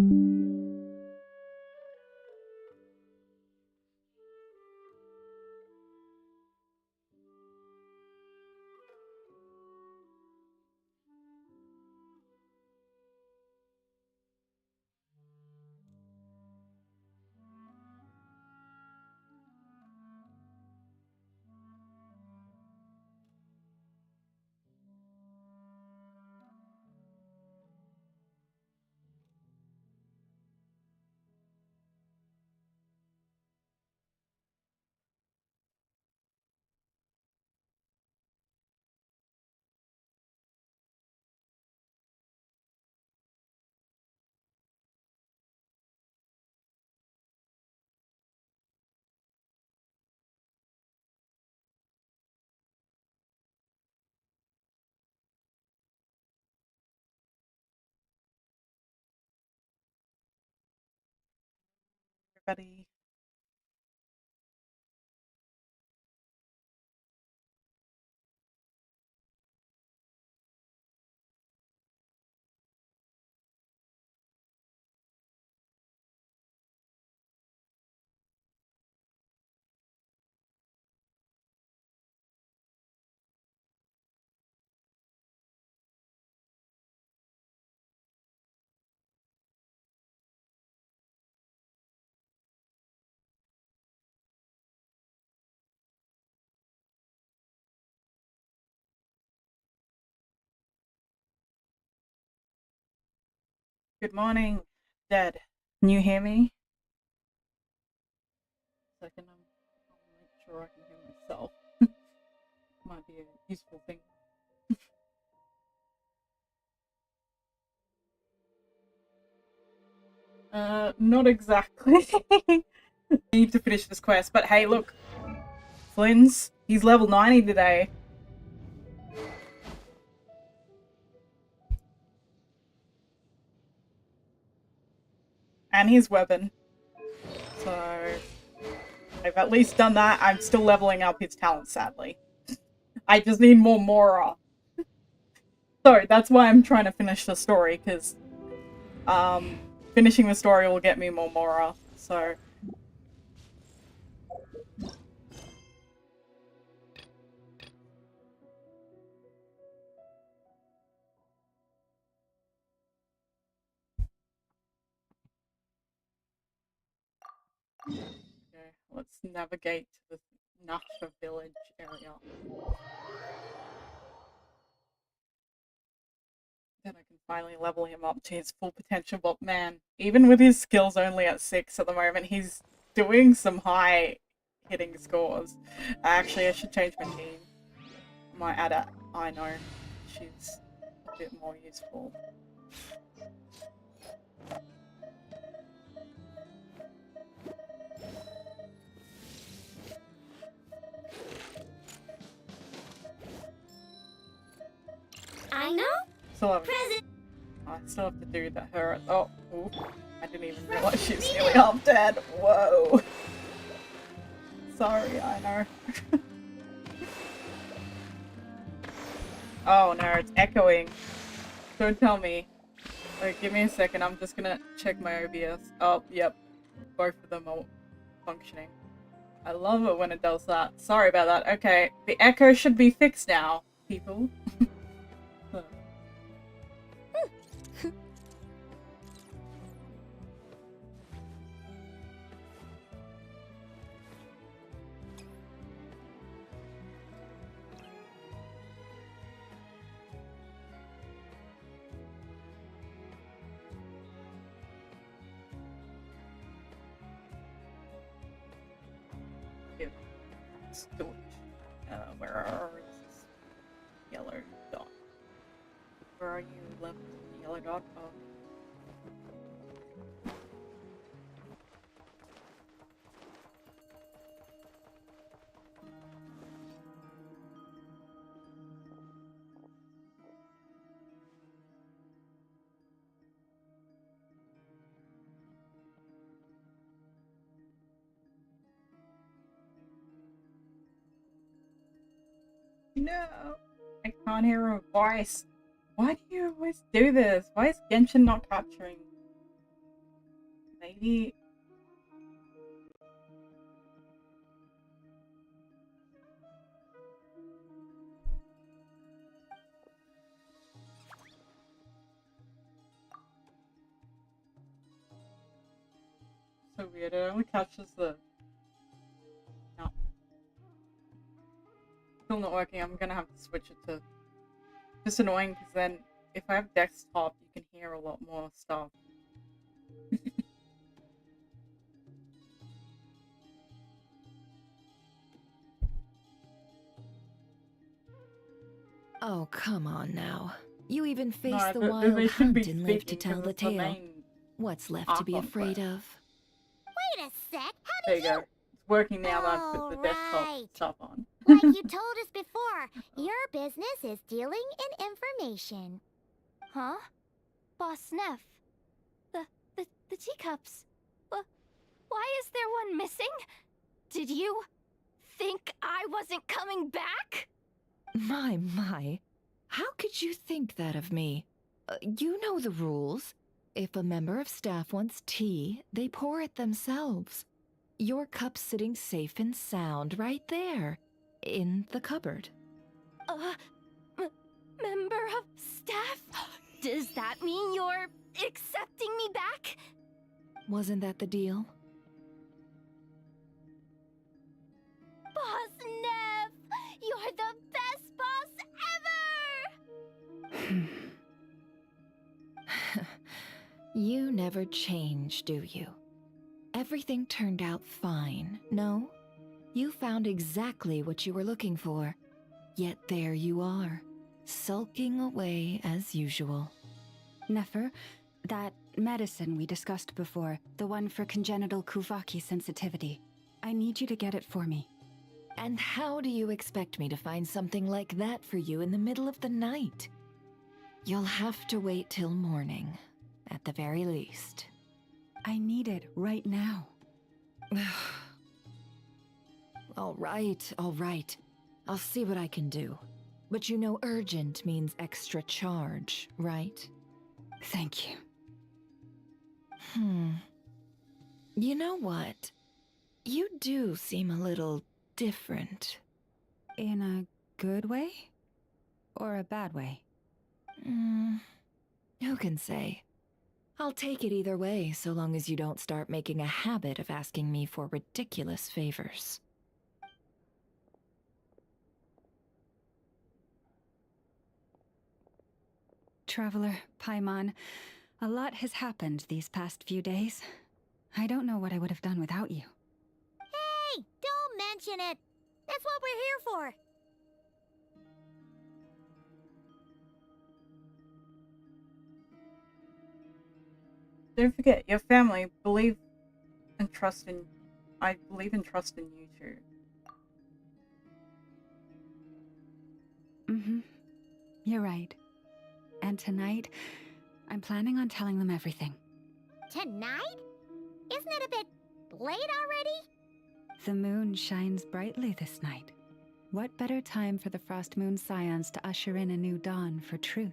Everybody. Good morning, Dad. Can you hear me? Second, I'll make sure I can hear myself. Might be a useful thing. Not exactly. I need to finish this quest, but hey, look. Flynn's, he's level 90 today. And his weapon. So, I've at least done that. I'm still leveling up his talent, sadly. I just need more Mora. So, that's why I'm trying to finish the story, because finishing the story will get me more Mora. So, okay, let's navigate to the Nasha village area. Then I can finally level him up to his full potential, but man, even with his skills only at 6 at the moment, he's doing some high hitting scores. Actually, I should change my team. My Ada, I know, she's a bit more useful. I know. Still have, Present. I still have to do that. Her. Oh, ooh, I didn't even realize she was nearly half dead. Whoa. Sorry, I know. Oh no, it's echoing. Don't tell me. Wait, give me a second. I'm just gonna check my OBS. Oh, yep. Both of them are functioning. I love it when it does that. Sorry about that. Okay, the echo should be fixed now, people. Storage. Where are this yellow dot? Where are you? Left yellow dot. Oh. No, I can't hear her voice. Why do you always do this? Why is Genshin not capturing? Maybe. So weird. It only captures the. No. Still not working. I'm gonna have to switch it to. Just annoying because then if I have desktop, you can hear a lot more stuff. Oh, come on now. You even faced No, the but wild they should be hunt and lived to speaking tell because the it's the tale. main What's left to be icon afraid quest. of? Wait a sec. How There did you go. It's working now that I've put the desktop right. stuff on. Like you told us before, your business is dealing in information. Huh? Boss Neff. The teacups. Why is there one missing? Did you think I wasn't coming back? My. How could you think that of me? You know the rules. If a member of staff wants tea, they pour it themselves. Your cup's sitting safe and sound right there, in the cupboard. Member of staff? Does that mean you're accepting me back? Wasn't that the deal? Boss Neff! You're the best boss ever! You never change, do you? Everything turned out fine, no? You found exactly what you were looking for. Yet there you are, sulking away as usual. Nefer, that medicine we discussed before, the one for congenital Kuvaki sensitivity, I need you to get it for me. And how do you expect me to find something like that for you in the middle of the night? You'll have to wait till morning, at the very least. I need it right now. All right. I'll see what I can do. But you know urgent means extra charge, right? Thank you. You know what? You do seem a little different. In a good way? Or a bad way? Who can say? I'll take it either way, so long as you don't start making a habit of asking me for ridiculous favors. Traveler, Paimon, a lot has happened these past few days. I don't know what I would have done without you. Hey, don't mention it. That's what we're here for. Don't forget, your family believe and trust in. I believe and trust in you too. You're right. And tonight, I'm planning on telling them everything. Tonight? Isn't it a bit late already? The moon shines brightly this night. What better time for the Frost Moon Scions to usher in a new dawn for truth?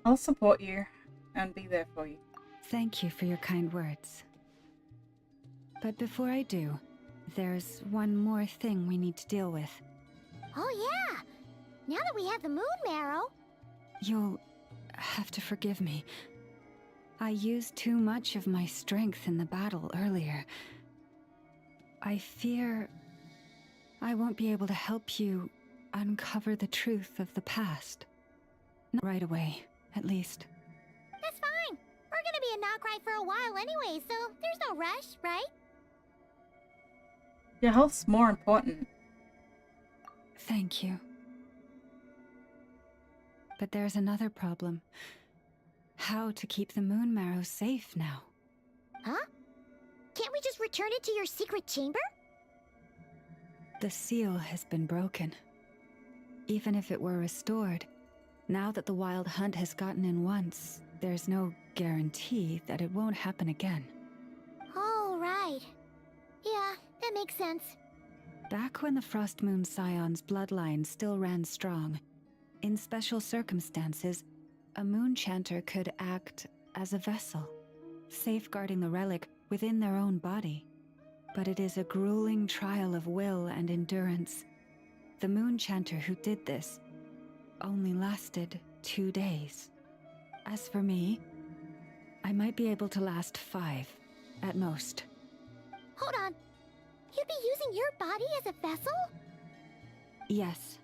I'll support you and be there for you. Thank you for your kind words. But before I do, there's one more thing we need to deal with. Oh yeah! Now that we have the moon marrow... You'll have to forgive me. I used too much of my strength in the battle earlier. I fear I won't be able to help you uncover the truth of the past. Not right away, at least. That's fine. We're gonna be in Krai for a while anyway, so there's no rush, right? Your health's more important. Thank you. But there's another problem. How to keep the moon marrow safe now? Huh? Can't we just return it to your secret chamber? The seal has been broken. Even if it were restored, now that the wild hunt has gotten in once, there's no guarantee that it won't happen again. Oh, right. makes sense. Back when the Frost Moon Scion's bloodline still ran strong, in special circumstances, a moon chanter could act as a vessel, safeguarding the relic within their own body. But it is a grueling trial of will and endurance. The moon chanter who did this only lasted 2 days. As for me, I might be able to last 5, at most. Hold on. You'd be using your body as a vessel? Yes.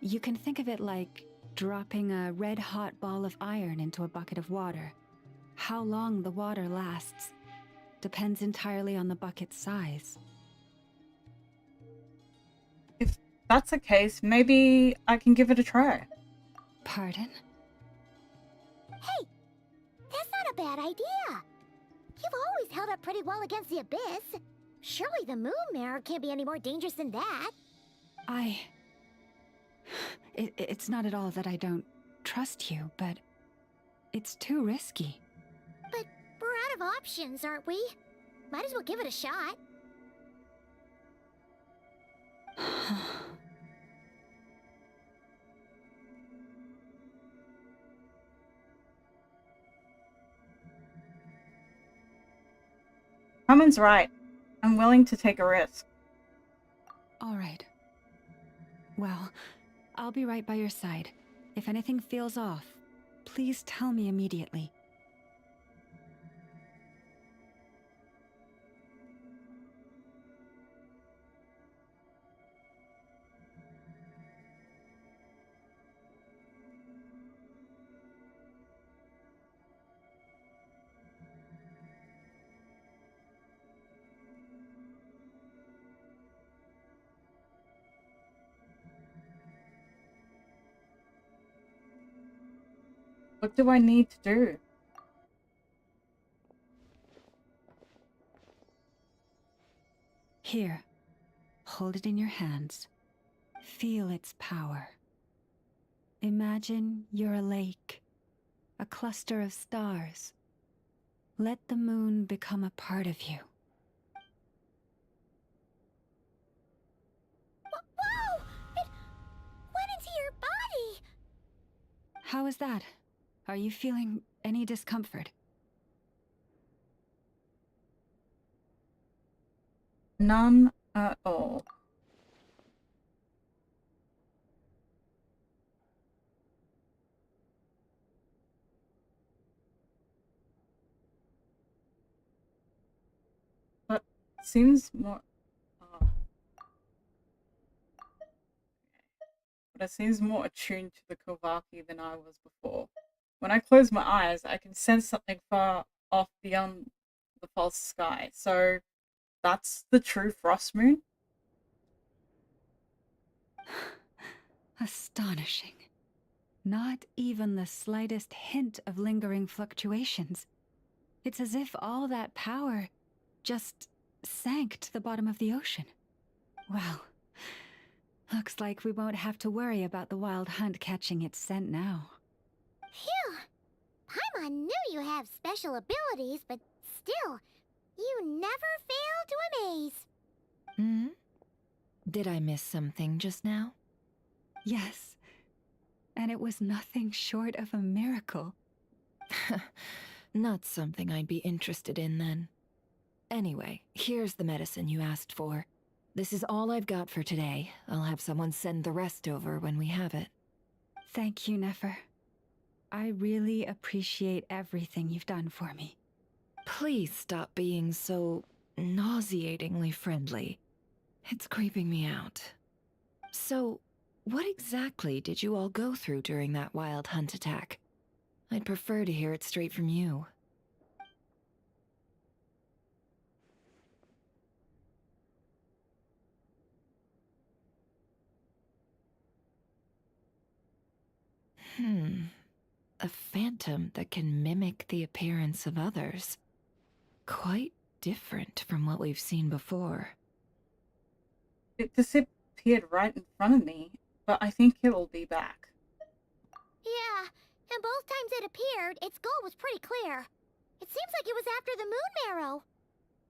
You can think of it like dropping a red-hot ball of iron into a bucket of water. How long the water lasts depends entirely on the bucket's size. If that's the case, maybe I can give it a try. Pardon? Hey, that's not a bad idea. You've always held up pretty well against the abyss. Surely the moon mirror can't be any more dangerous than that. It's not at all that I don't trust you, but it's too risky. But we're out of options, aren't we? Might as well give it a shot. Carmen's right. I'm willing to take a risk. All right. Well, I'll be right by your side. If anything feels off, please tell me immediately. What do I need to do? Here, hold it in your hands. Feel its power. Imagine you're a lake, a cluster of stars. Let the moon become a part of you. Whoa! It went into your body! How is that? Are you feeling any discomfort? None at all. But seems more... But it seems more attuned to the Kovaki than I was before. When I close my eyes, I can sense something far off beyond the false sky. So that's the true frost moon? Astonishing. Not even the slightest hint of lingering fluctuations. It's as if all that power just sank to the bottom of the ocean. Well, looks like we won't have to worry about the wild hunt catching its scent now. Phew! Paimon knew you have special abilities, but still, you never fail to amaze. Hmm? Did I miss something just now? Yes, and it was nothing short of a miracle. Not something I'd be interested in then. Anyway, here's the medicine you asked for. This is all I've got for today. I'll have someone send the rest over when we have it. Thank you, Nefer. I really appreciate everything you've done for me. Please stop being so nauseatingly friendly. It's creeping me out. So, what exactly did you all go through during that wild hunt attack? I'd prefer to hear it straight from you. A phantom that can mimic the appearance of others. Quite different from what we've seen before. It disappeared right in front of me, but I think it'll be back. Yeah, and both times it appeared, its goal was pretty clear. It seems like it was after the moon marrow.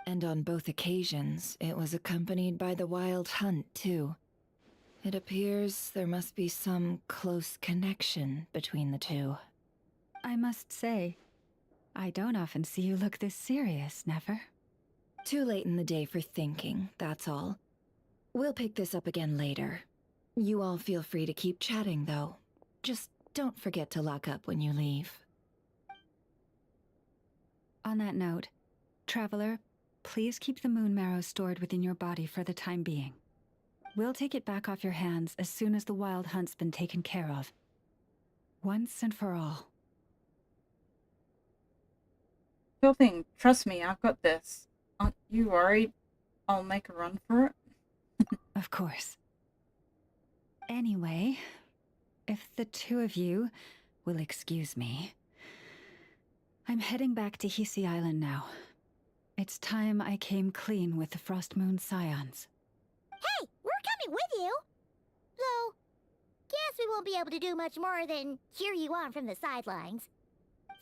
And on both occasions, it was accompanied by the wild hunt, too. It appears there must be some close connection between the two. I must say, I don't often see you look this serious, Never. Too late in the day for thinking, that's all. We'll pick this up again later. You all feel free to keep chatting, though. Just don't forget to lock up when you leave. On that note, Traveler, please keep the moon marrow stored within your body for the time being. We'll take it back off your hands as soon as the wild hunt's been taken care of. Once and for all. Sure thing. Trust me, I've got this. Aren't you worried I'll make a run for it? Of course. Anyway, if the two of you will excuse me, I'm heading back to Hisi Island now. It's time I came clean with the Frost Moon Scions. Hey, we're coming with you! Though, guess we won't be able to do much more than cheer you on from the sidelines.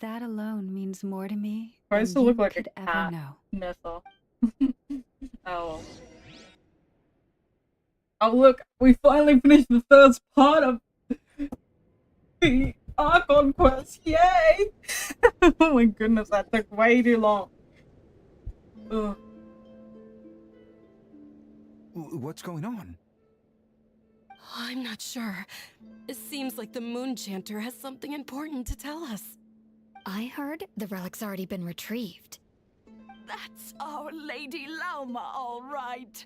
That alone means more to me I than used to you look like a could ever cat. know. Nessa. Oh. Oh look, we finally finished the first part of the Archon quest. Yay! Oh my goodness, that took way too long. Ugh. What's going on? I'm not sure. It seems like the Moon Chanter has something important to tell us. I heard the relic's already been retrieved. That's our Lady Lauma, all right.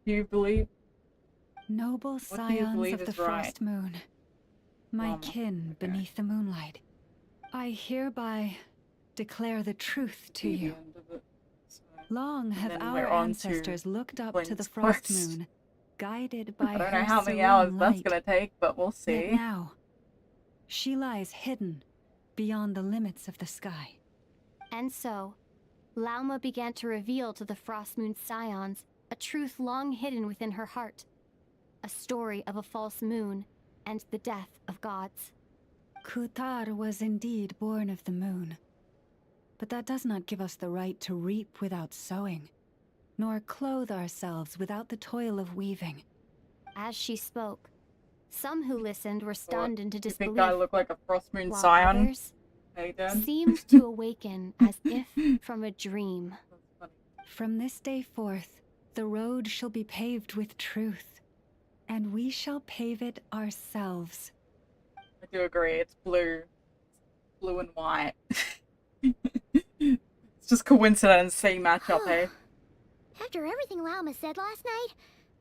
Do you believe? Noble What do you scions believe of the is right? Frost Moon, my Mama, kin okay. beneath the moonlight, I hereby declare the truth to The you. end of it. So, Long have then our we're on to ancestors looked up to the Flynn's Frost quest. Moon, guided by I don't her know how many serene hours that's light. gonna take, but we'll Yet see. now, she lies hidden beyond the limits of the sky. And so, Lauma began to reveal to the Frost Moon Scions a truth long hidden within her heart. A story of a false moon and the death of gods. Kutar was indeed born of the moon. But that does not give us the right to reap without sowing, nor clothe ourselves without the toil of weaving. As she spoke, some who listened were stunned into You disbelief, think I look like a Frost Moon while Scion? others Hey, Dan. seemed to awaken as if from a dream. That's funny. From this day forth, the road shall be paved with truth, and we shall pave it ourselves. I do agree, it's blue. Blue and white. It's just coincidence seeing matchup, hey? After everything Lauma said last night,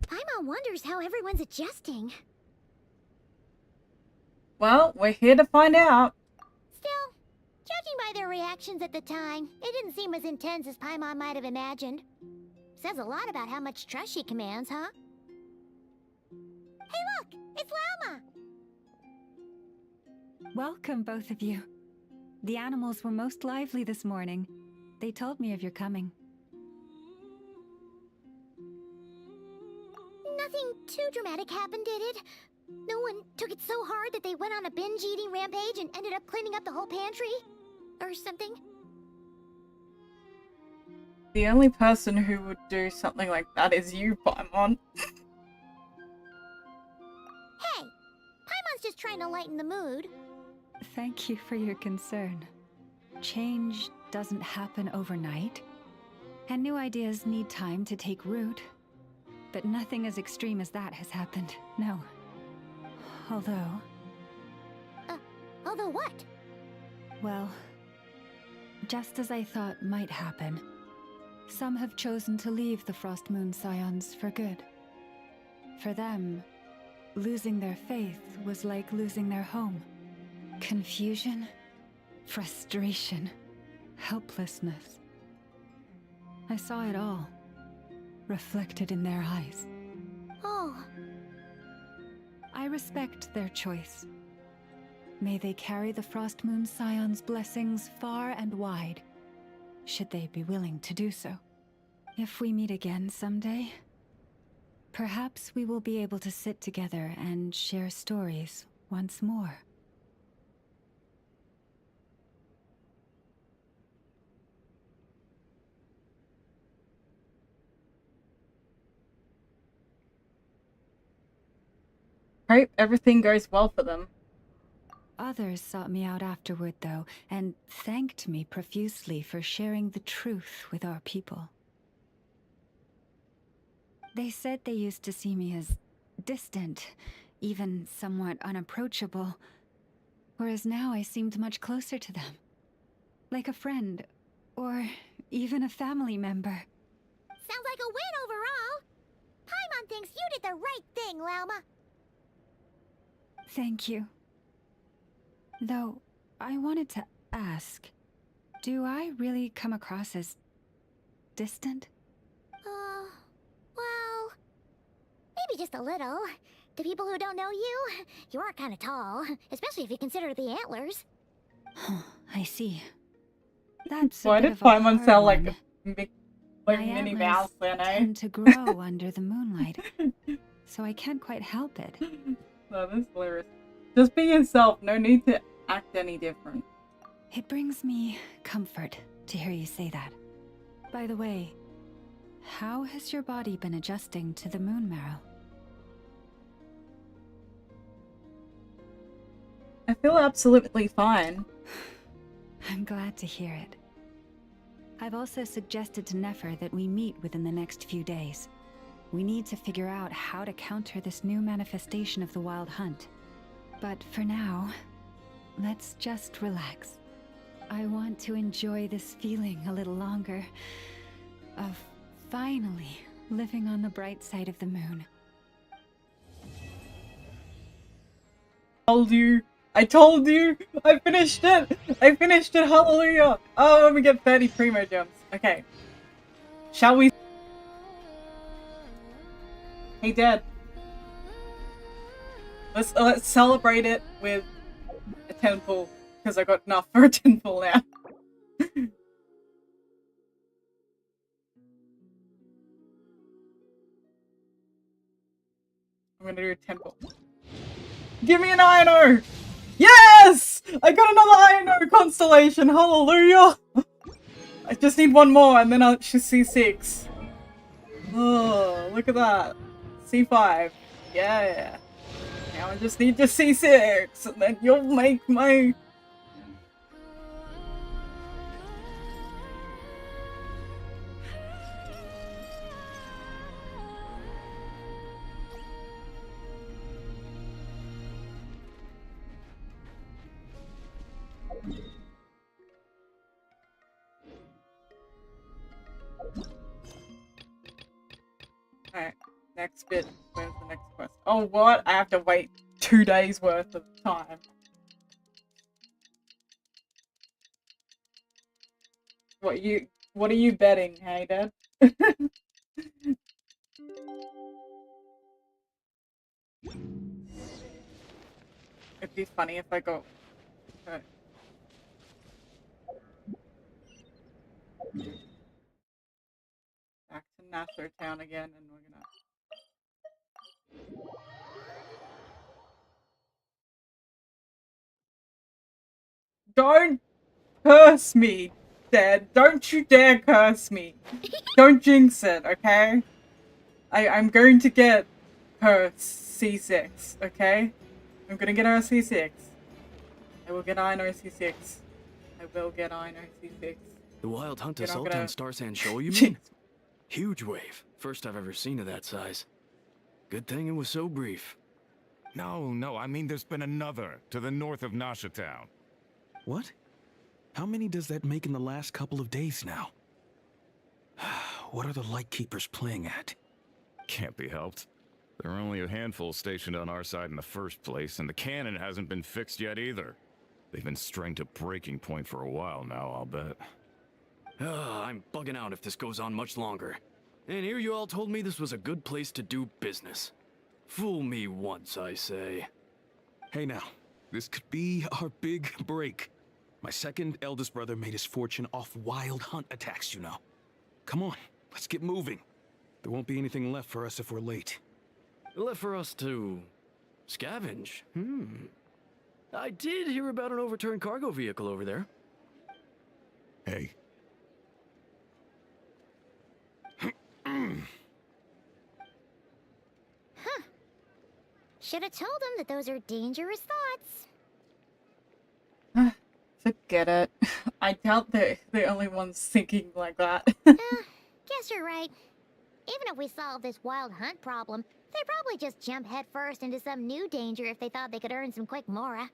Paimon wonders how everyone's adjusting. Well, we're here to find out. Still, judging by their reactions at the time, it didn't seem as intense as Paimon might have imagined. Says a lot about how much trust she commands, huh? Hey look! It's Lauma! Welcome, both of you. The animals were most lively this morning. They told me of your coming. Nothing too dramatic happened, did it? No one took it so hard that they went on a binge-eating rampage and ended up cleaning up the whole pantry? Or something? The only person who would do something like that is you, Paimon. Hey! Paimon's just trying to lighten the mood. Thank you for your concern. Change doesn't happen overnight, and new ideas need time to take root. But nothing as extreme as that has happened, no. Although, Although what? well, just as I thought might happen, some have chosen to leave the Frost Moon Scions for good. For them, losing their faith was like losing their home. Confusion, frustration, helplessness. I saw it all, reflected in their eyes. Oh, I respect their choice. May they carry the Frost Moon Scion's blessings far and wide, should they be willing to do so. If we meet again someday, Perhaps we will be able to sit together and share stories once more. Hope everything goes well for them. Others sought me out afterward, though, and thanked me profusely for sharing the truth with our people. They said they used to see me as distant, even somewhat unapproachable, whereas now I seemed much closer to them. Like a friend, or even a family member. Sounds like a win overall. Paimon thinks you did the right thing, Lauma. Thank you. Though, I wanted to ask, do I really come across as distant? Well, maybe just a little. To people who don't know you, you are kind of tall, especially if you consider the antlers. I see. That's Why a bit did of a Paimon hard sound like one. like My Minnie antlers Mouse then, eh? tend to grow under the moonlight, so I can't quite help it. Oh, that's hilarious. Just be yourself. No need to act any different. It brings me comfort to hear you say that. By the way, how has your body been adjusting to the moon marrow? I feel absolutely fine. I'm glad to hear it. I've also suggested to Nefer that we meet within the next few days. We need to figure out how to counter this new manifestation of the Wild Hunt. But for now, let's just relax. I want to enjoy this feeling a little longer of finally living on the bright side of the moon. I told you! I finished it! I finished it! Hallelujah! Oh, we get 30 primo gems. Okay. Shall we? Hey, Dad. Let's celebrate it with a temple, because I got enough for a temple now. I'm gonna do a temple. Give me an INO! Yes! I got another INO constellation! Hallelujah! I just need one more and then I should C6. Oh, look at that. C5. Yeah. Now I just need to C6 and then you'll make my... Alright, next bit. Where's the next quest? Oh, what? I have to wait 2 days worth of time. What are you betting, hey, Dad? It'd be funny if I go... Okay. Back to Nasher Town again, and we're gonna... Don't curse me, Dad. Don't you dare curse me. Don't jinx it, okay? I'm going to get her C6, okay? I'm gonna get her a C6. I will get Ino C6. I will get Ino C6. The Wild Hunt You're not assault gonna- on Star Sand Shoal, you mean? Huge wave. First I've ever seen of that size. Good thing it was so brief. No, I mean there's been another to the north of Nasha Town. What? How many does that make in the last couple of days now? What are the Lightkeepers playing at? Can't be helped. There are only a handful stationed on our side in the first place, and the cannon hasn't been fixed yet either. They've been strained to breaking point for a while now, I'll bet. I'm bugging out if this goes on much longer. And here you all told me this was a good place to do business. Fool me once, I say. Hey now, this could be our big break. My second eldest brother made his fortune off Wild Hunt attacks, you know. Come on, let's get moving. There won't be anything left for us if we're late. Left for us to scavenge. I did hear about an overturned cargo vehicle over there. Hey. Should have told them that those are dangerous thoughts. Forget it. I doubt they're the only ones thinking like that. Guess you're right. Even if we solve this wild hunt problem, they'd probably just jump headfirst into some new danger if they thought they could earn some quick mora.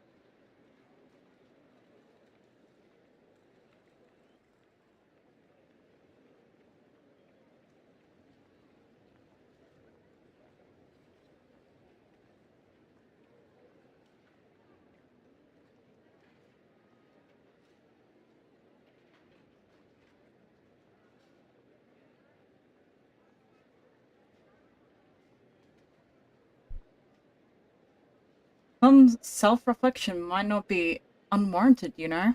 Some self-reflection might not be unwarranted, you know?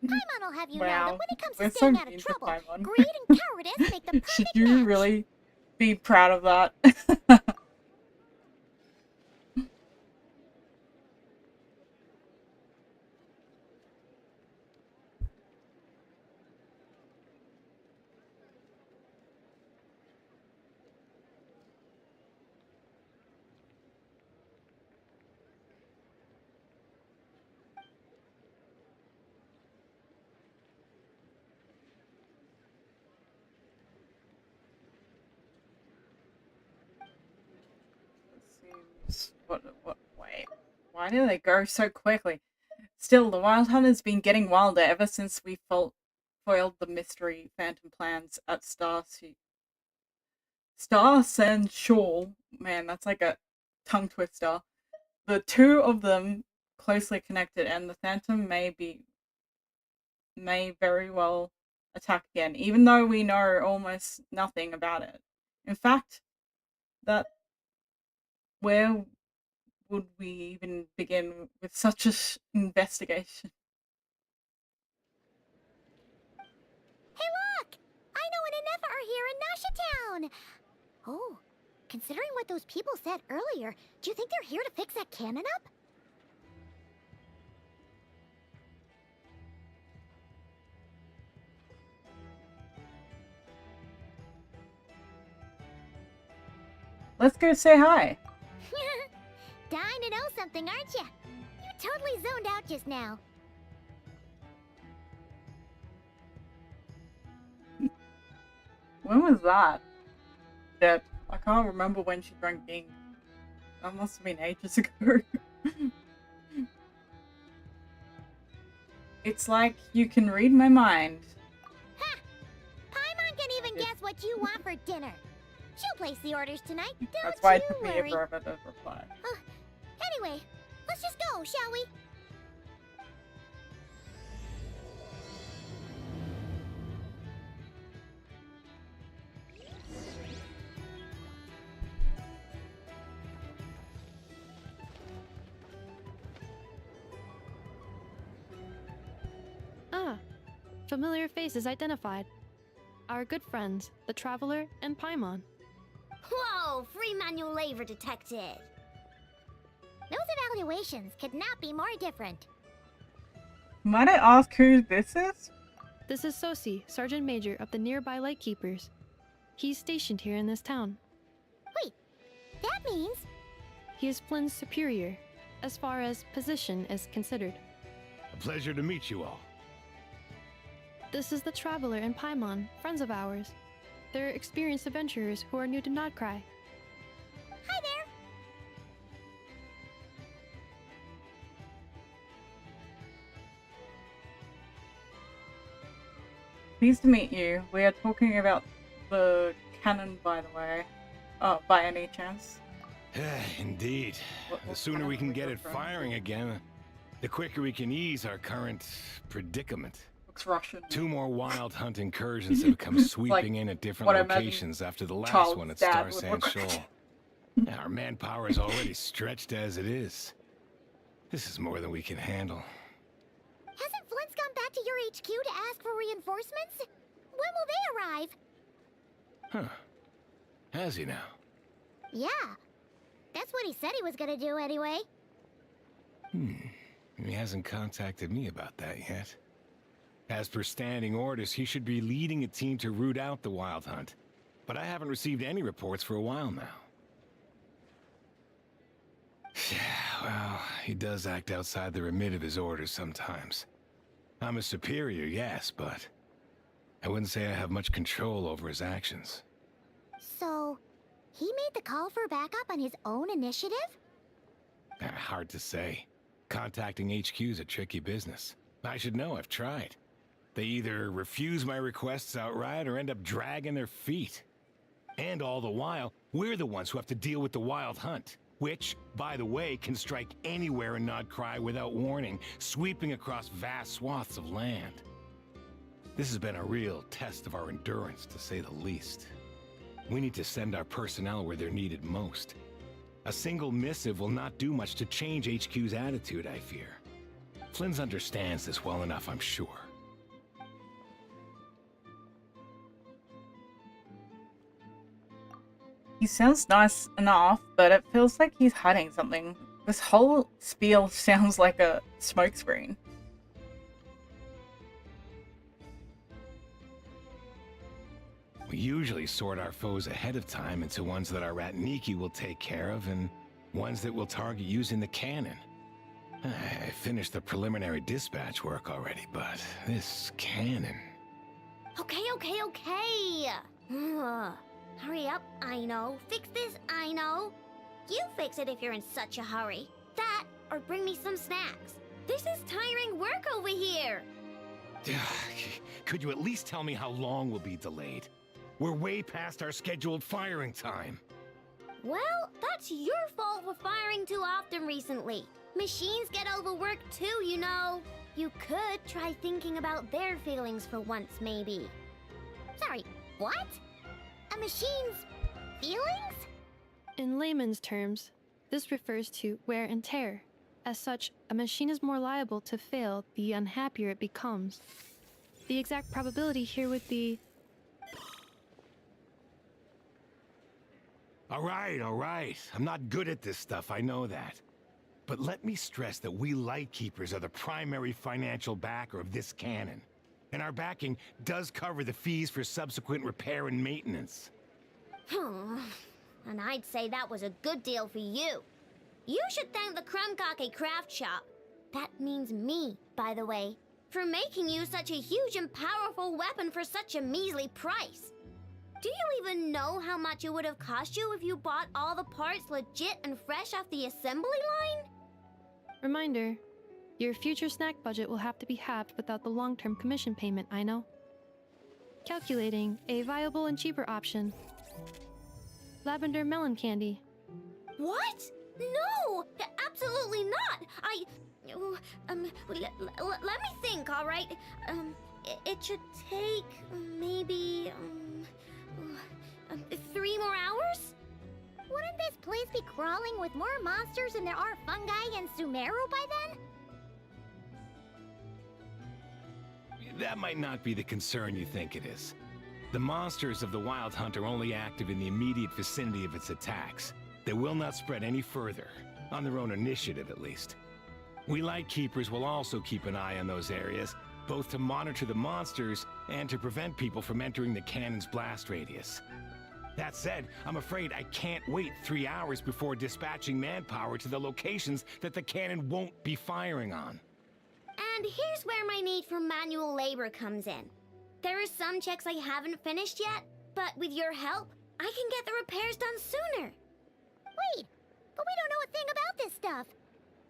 Paimon will have you know Wow. that when it comes We're to so staying out of mean to trouble, Paimon. greed and cowardice make the perfect Should you match. really be proud of that? Seems... wait. Why do they go so quickly? Still, the Wild Hunt has been getting wilder ever since we foiled the mystery phantom plans at Star Sensual. Man, that's like a tongue twister. The two of them closely connected, and the phantom may very well attack again, even though we know almost nothing about it. In fact, that where would we even begin with such an investigation? Hey look! I know an Inefa are here in Nashitown! Oh, considering what those people said earlier, do you think they're here to fix that cannon up? Let's go say hi. Dying to know something, aren't you? You totally zoned out just now. When was that? That I can't remember when she drank ink. That must have been ages ago. It's like you can read my mind. Ha! Paimon can even guess what you want for dinner. She'll place the orders tonight, don't That's why it you took me worry. forever to reply. Anyway, let's just go, shall we? Ah, familiar faces identified. Our good friends, the Traveler and Paimon. Whoa, free manual labor detected. Those evaluations could not be more different. Might I ask who this is? This is Sosi, Sergeant Major of the nearby Lightkeepers. He's stationed here in this town. Wait, that means... He is Flynn's superior, as far as position is considered. A pleasure to meet you all. This is the Traveler and Paimon, friends of ours. They're experienced adventurers who are new to Krai. Hi there! Pleased to meet you. We are talking about the cannon, by the way. Oh, by any chance? Indeed. What The sooner we can get it from? firing again, the quicker we can ease our current predicament. Looks Russian. 2 more wild hunt incursions have come sweeping in at different what I imagine locations after the last Charles' one at dad Star would San look Shoal. Our manpower is already stretched as it is. This is more than we can handle. Hasn't Flint's gone back to your HQ to ask for reinforcements? When will they arrive? Huh. Has he now? Yeah. That's what he said he was gonna do anyway. He hasn't contacted me about that yet. As per standing orders, he should be leading a team to root out the Wild Hunt. But I haven't received any reports for a while now. Well, he does act outside the remit of his orders sometimes. I'm a superior, yes, but I wouldn't say I have much control over his actions. So, he made the call for backup on his own initiative? Hard to say. Contacting HQ's a tricky business. I should know, I've tried. They either refuse my requests outright or end up dragging their feet. And all the while, we're the ones who have to deal with the Wild Hunt, which, by the way, can strike anywhere in Krai without warning, sweeping across vast swaths of land. This has been a real test of our endurance, to say the least. We need to send our personnel where they're needed most. A single missive will not do much to change HQ's attitude, I fear. Flynn's understands this well enough, I'm sure. He sounds nice enough, but it feels like he's hiding something. This whole spiel sounds like a smokescreen. We usually sort our foes ahead of time into ones that our Ratniki will take care of and ones that we'll target using the cannon. I finished the preliminary dispatch work already, but this cannon... Okay. Hurry up, I know. Fix this, I know. You fix it if you're in such a hurry. That, or bring me some snacks. This is tiring work over here. Could you at least tell me how long we'll be delayed? We're way past our scheduled firing time. Well, that's your fault for firing too often recently. Machines get overworked too, you know. You could try thinking about their feelings for once, maybe. Sorry, what? A machine's feelings? In layman's terms, this refers to wear and tear. As such, a machine is more liable to fail the unhappier it becomes. The exact probability here would be... All right. I'm not good at this stuff, I know that. But let me stress that we Lightkeepers are the primary financial backer of this cannon. And our backing does cover the fees for subsequent repair and maintenance. And I'd say that was a good deal for you. You should thank the Krumkake craft shop. That means me, by the way, for making you such a huge and powerful weapon for such a measly price. Do you even know how much it would have cost you if you bought all the parts legit and fresh off the assembly line? Reminder, your future snack budget will have to be halved without the long-term commission payment, I know. Calculating a viable and cheaper option. Lavender melon candy. What? No! Absolutely not! Let me think, alright? It should take maybe, 3 more hours? Wouldn't this place be crawling with more monsters than there are fungi in Sumeru by then? That might not be the concern you think it is. The monsters of the Wild Hunt are only active in the immediate vicinity of its attacks. They will not spread any further, on their own initiative at least. We Lightkeepers will also keep an eye on those areas, both to monitor the monsters and to prevent people from entering the cannon's blast radius. That said, I'm afraid I can't wait 3 hours before dispatching manpower to the locations that the cannon won't be firing on. And here's where my need for manual labor comes in. There are some checks I haven't finished yet, but with your help, I can get the repairs done sooner. Wait, but we don't know a thing about this stuff.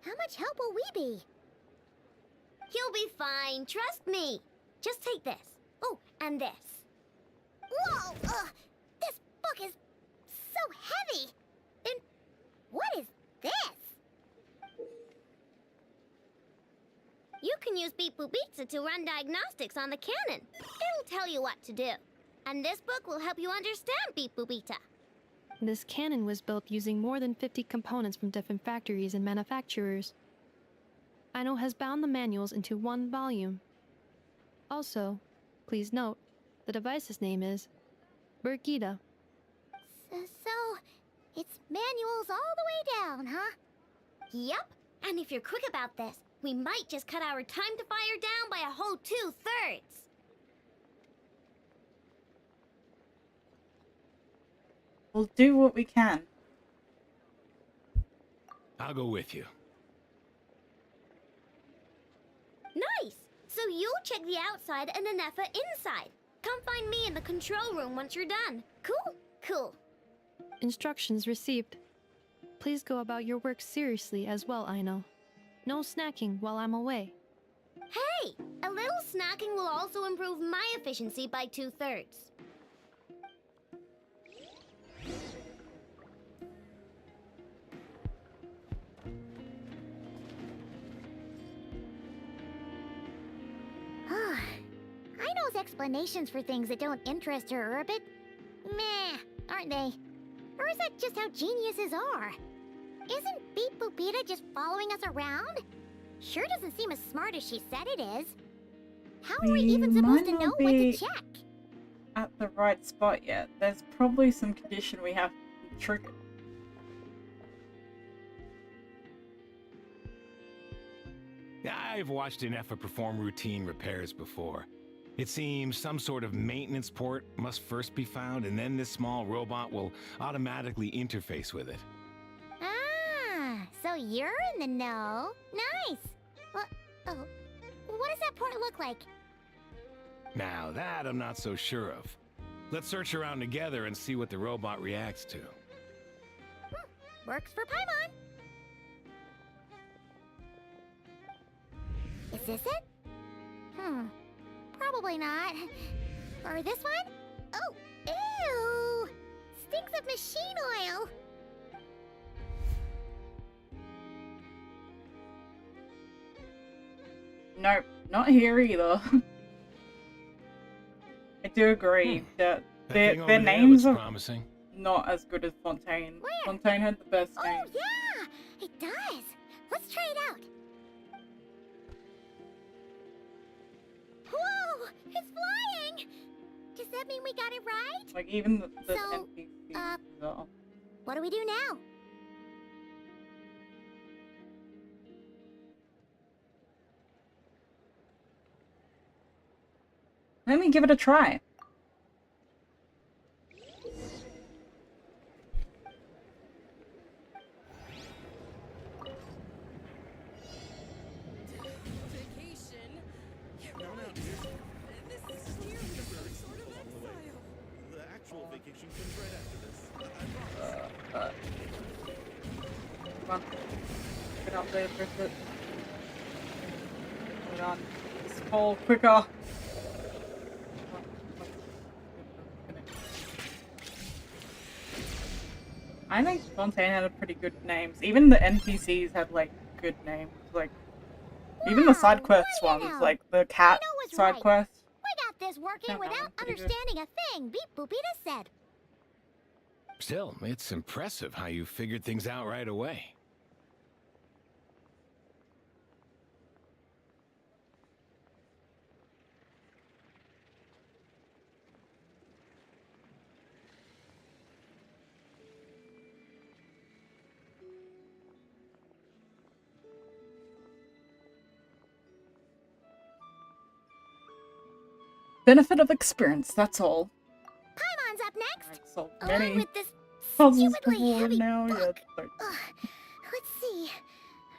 How much help will we be? You'll be fine, trust me. Just take this. Oh, and this. Whoa! This book is so heavy! And what is this? You can use Beep Boop Pizza to run diagnostics on the cannon. It'll tell you what to do. And this book will help you understand Beep Boop Pizza. This cannon was built using more than 50 components from different factories and manufacturers. Aino has bound the manuals into one volume. Also, please note, the device's name is Birgitta. So, It's manuals all the way down, huh? Yup. And if you're quick about this, we might just cut our time to fire down by a whole 2/3. We'll do what we can. I'll go with you. Nice! So you'll check the outside and Anefa inside. Come find me in the control room once you're done. Cool? Cool. Instructions received. Please go about your work seriously as well, Aino. No snacking while I'm away. Hey! A little snacking will also improve my efficiency by 2/3. Aino's explanations for things that don't interest her are a bit meh, aren't they? Or is that just how geniuses are? Isn't Beep Boopita just following us around? Sure doesn't seem as smart as she said it is. How are we even supposed to know what to check? At the right spot yet. There's probably some condition we have to trigger. I've watched Inefa perform routine repairs before. It seems some sort of maintenance port must first be found, and then this small robot will automatically interface with it. Ah, so you're in the know. Nice. What does that port look like? Now that I'm not so sure of. Let's search around together and see what the robot reacts to. Works for Paimon. Is this it? Probably not. Or this one? Oh, ew! Stinks of machine oil. Nope, not here either. I do agree that their names are promising. Not as good as Fontaine. Where? Fontaine had the best name. Oh, yeah! It does! Let's try it out. Whoa! It's flying! Does that mean we got it right? Like, even the So, NPCs are. What do we do now? Let me give it a try. Come on. Get up there, Bridget. Put on. This hole quicker. I think Fontaine had a pretty good names. Even the NPCs had like good names. Like even the side quest ones, like the cat side right. quest. We got this working Yeah, that without one's pretty good. understanding a thing, Beep Boopita said. Still, it's impressive how you figured things out right away. Benefit of experience, that's all. Paimon's up next. Right, so Along many with this puzzles stupidly before heavy now. Yeah, book. it's like, Let's see.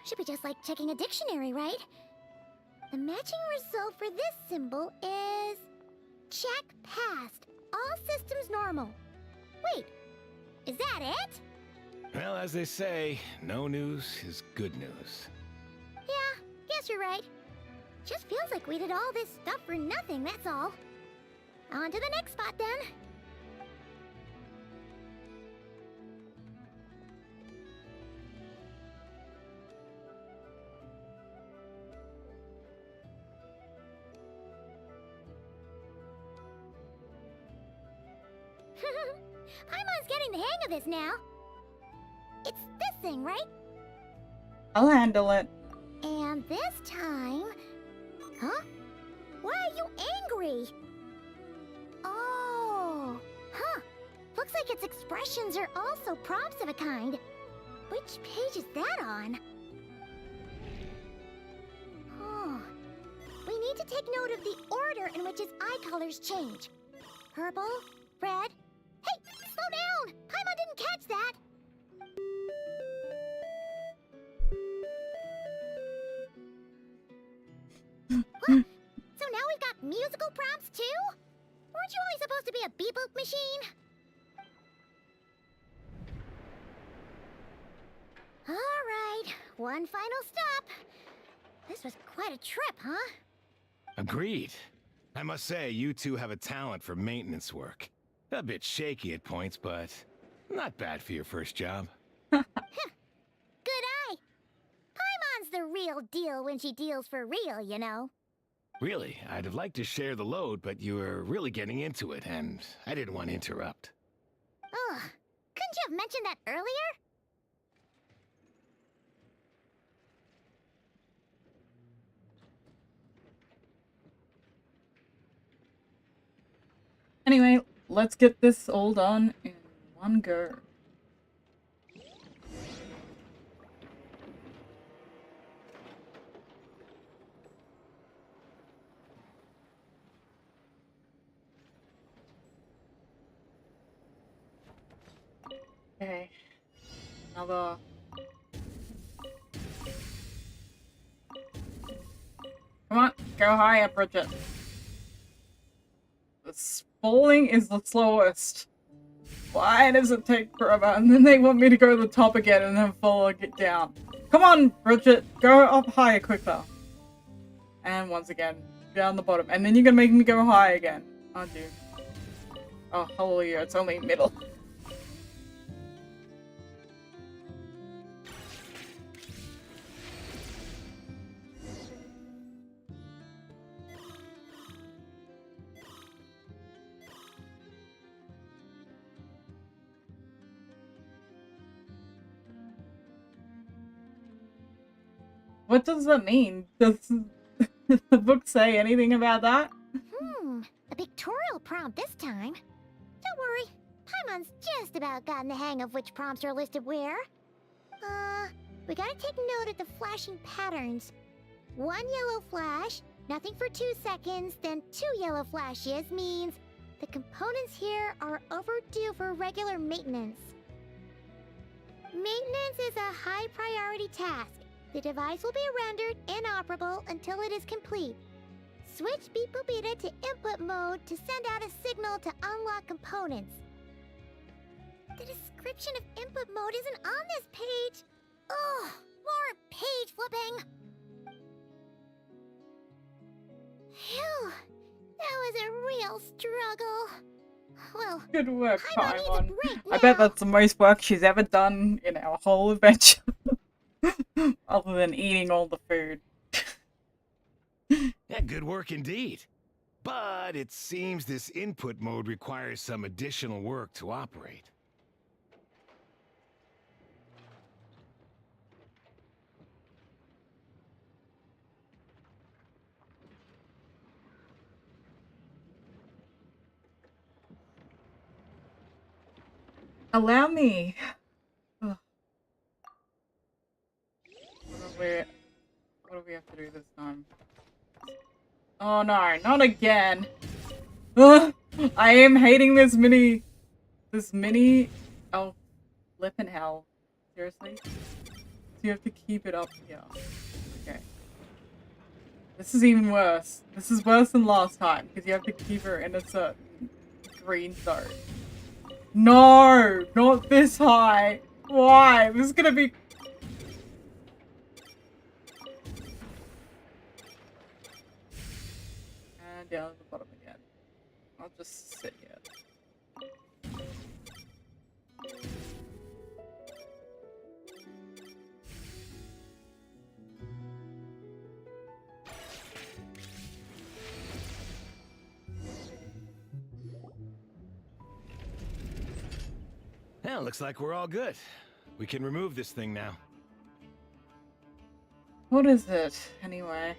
Should be just like checking a dictionary, right? The matching result for this symbol is... check passed. All systems normal. Wait, is that it? Well, as they say, no news is good news. Yeah, guess you're right. Just feels like we did all this stuff for nothing, that's all. On to the next spot, then. Paimon's getting the hang of this now. It's this thing, right? I'll handle it. And this time... Huh? Why are you angry? Oh... Huh. Looks looks like its expressions are also prompts of a kind. Which page is that on? Oh. We need to take note of the order in which its eye colors change. Purple, red... Hey! Slow down! Paimon didn't catch that! What? So now we've got musical prompts too? Weren't you only supposed to be a beep-boop machine? Alright, one final stop. This was quite a trip, huh? Agreed. I must say, you two have a talent for maintenance work. A bit shaky at points, but not bad for your first job. Good eye! Paimon's the real deal when she deals for real, you know. Really, I'd have liked to share the load, but you were really getting into it, and I didn't want to interrupt. Ugh, couldn't you have mentioned that earlier? Anyway, let's get this all done in one go. Okay. Another... Come on, go higher, Bridget. The spalling is the slowest. Why does it take forever? And then they want me to go to the top again and then fall it down. Come on, Bridget, go up higher quicker. And once again, down the bottom. And then you're gonna make me go high again, aren't you? Oh, hallelujah, it's only middle. What does that mean? Does the book say anything about that? A pictorial prompt this time. Don't worry, Paimon's just about gotten the hang of which prompts are listed where. We gotta take note of the flashing patterns. One yellow flash, nothing for 2 seconds, then 2 yellow flashes means the components here are overdue for regular maintenance. Maintenance is a high priority task. The device will be rendered inoperable until it is complete. Switch Beep Boopita to input mode to send out a signal to unlock components. The description of input mode isn't on this page. Ugh, more page flipping. Phew, that was a real struggle. Well, good work, Paimon needs a Paimon. break I bet now. that's the most work she's ever done in our whole adventure. Other than eating all the food. Yeah, good work indeed. But it seems this input mode requires some additional work to operate. Allow me. Ugh. What do we have to do this time? Oh no, not again. Ugh, I am hating this mini. Oh, flippin' hell. Seriously? So you have to keep it up here. Okay. This is even worse. This is worse than last time because you have to keep her in a certain green zone. No, not this high. Why? This is gonna be... And down at the bottom again. I'll just sit here. Well, looks like we're all good. We can remove this thing now. What is it, anyway?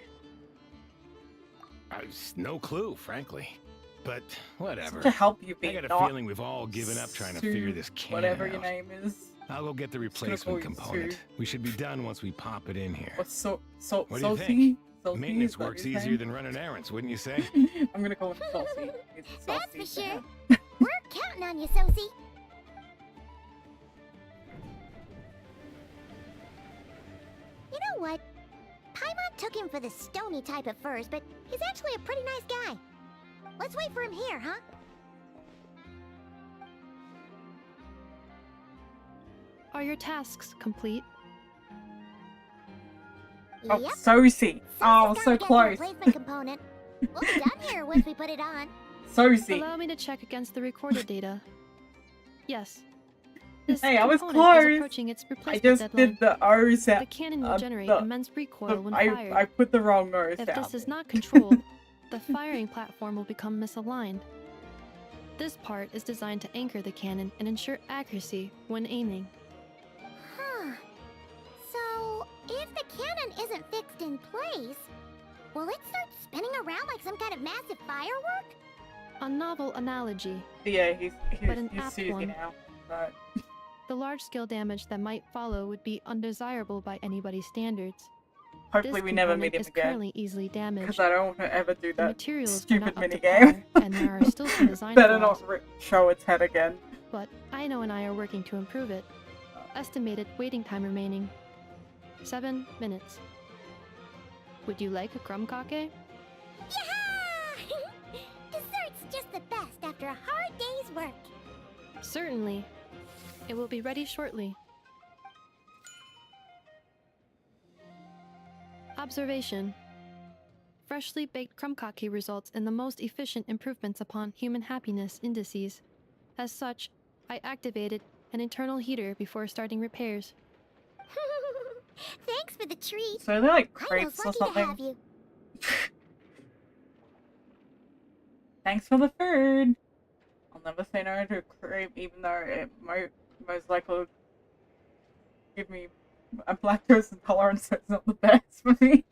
No clue, frankly. but whatever. To help you I be got a not feeling we've all given up trying to Sue, figure this cannon whatever out. your name is. I'll go get the replacement component. We should be done once we pop it in here. Or What do you think? Maintenance work's easier than running errands, wouldn't you say? I'm gonna call him Saucy. That's for sure. We're counting on you, Sosie. You know what? Paimon took him for the stony type at first, but he's actually a pretty nice guy. Let's wait for him here, huh? Are your tasks complete? Oh, Yep. Sosie. Oh, Sosie's so gotta get the close. replacement component. We'll be done here once we put it on. Sosie. Allow me to check against the recorded data. Yes. This Hey, I was component close. is approaching its I replacement just deadline. did the O sound. The cannon will generate the- immense recoil when I fired. put the wrong O If sound. this is not controlled, the firing platform will become misaligned. This part is designed to anchor the cannon and ensure accuracy when aiming. Huh. So, if the cannon isn't fixed in place, will it start spinning around like some kind of massive firework? A novel analogy. Yeah, he's But an he's apt Susie one. now. But The large-scale damage that might follow would be undesirable by anybody's standards. hopefully This we never component meet him is again. currently easily damaged. Because I don't want to ever do The that materials are stupid not up to minigame. par, and there are still some design Better flaws. not show its head again. But Aino and I are working to improve it. Estimated waiting time remaining 7 minutes. Would you like a crumb cake? Yeah! Dessert's just the best after a hard day's work. Certainly. It will be ready shortly. Observation. Freshly baked crumb cake results in the most efficient improvements upon human happiness indices. As such, I activated an internal heater before starting repairs. Thanks for the treat. So they're like I crepes was or lucky to something. have you. Thanks for the food. I'll never say no to a crepe, even though it most likely will give me a lactose intolerance, so it's not the best for me.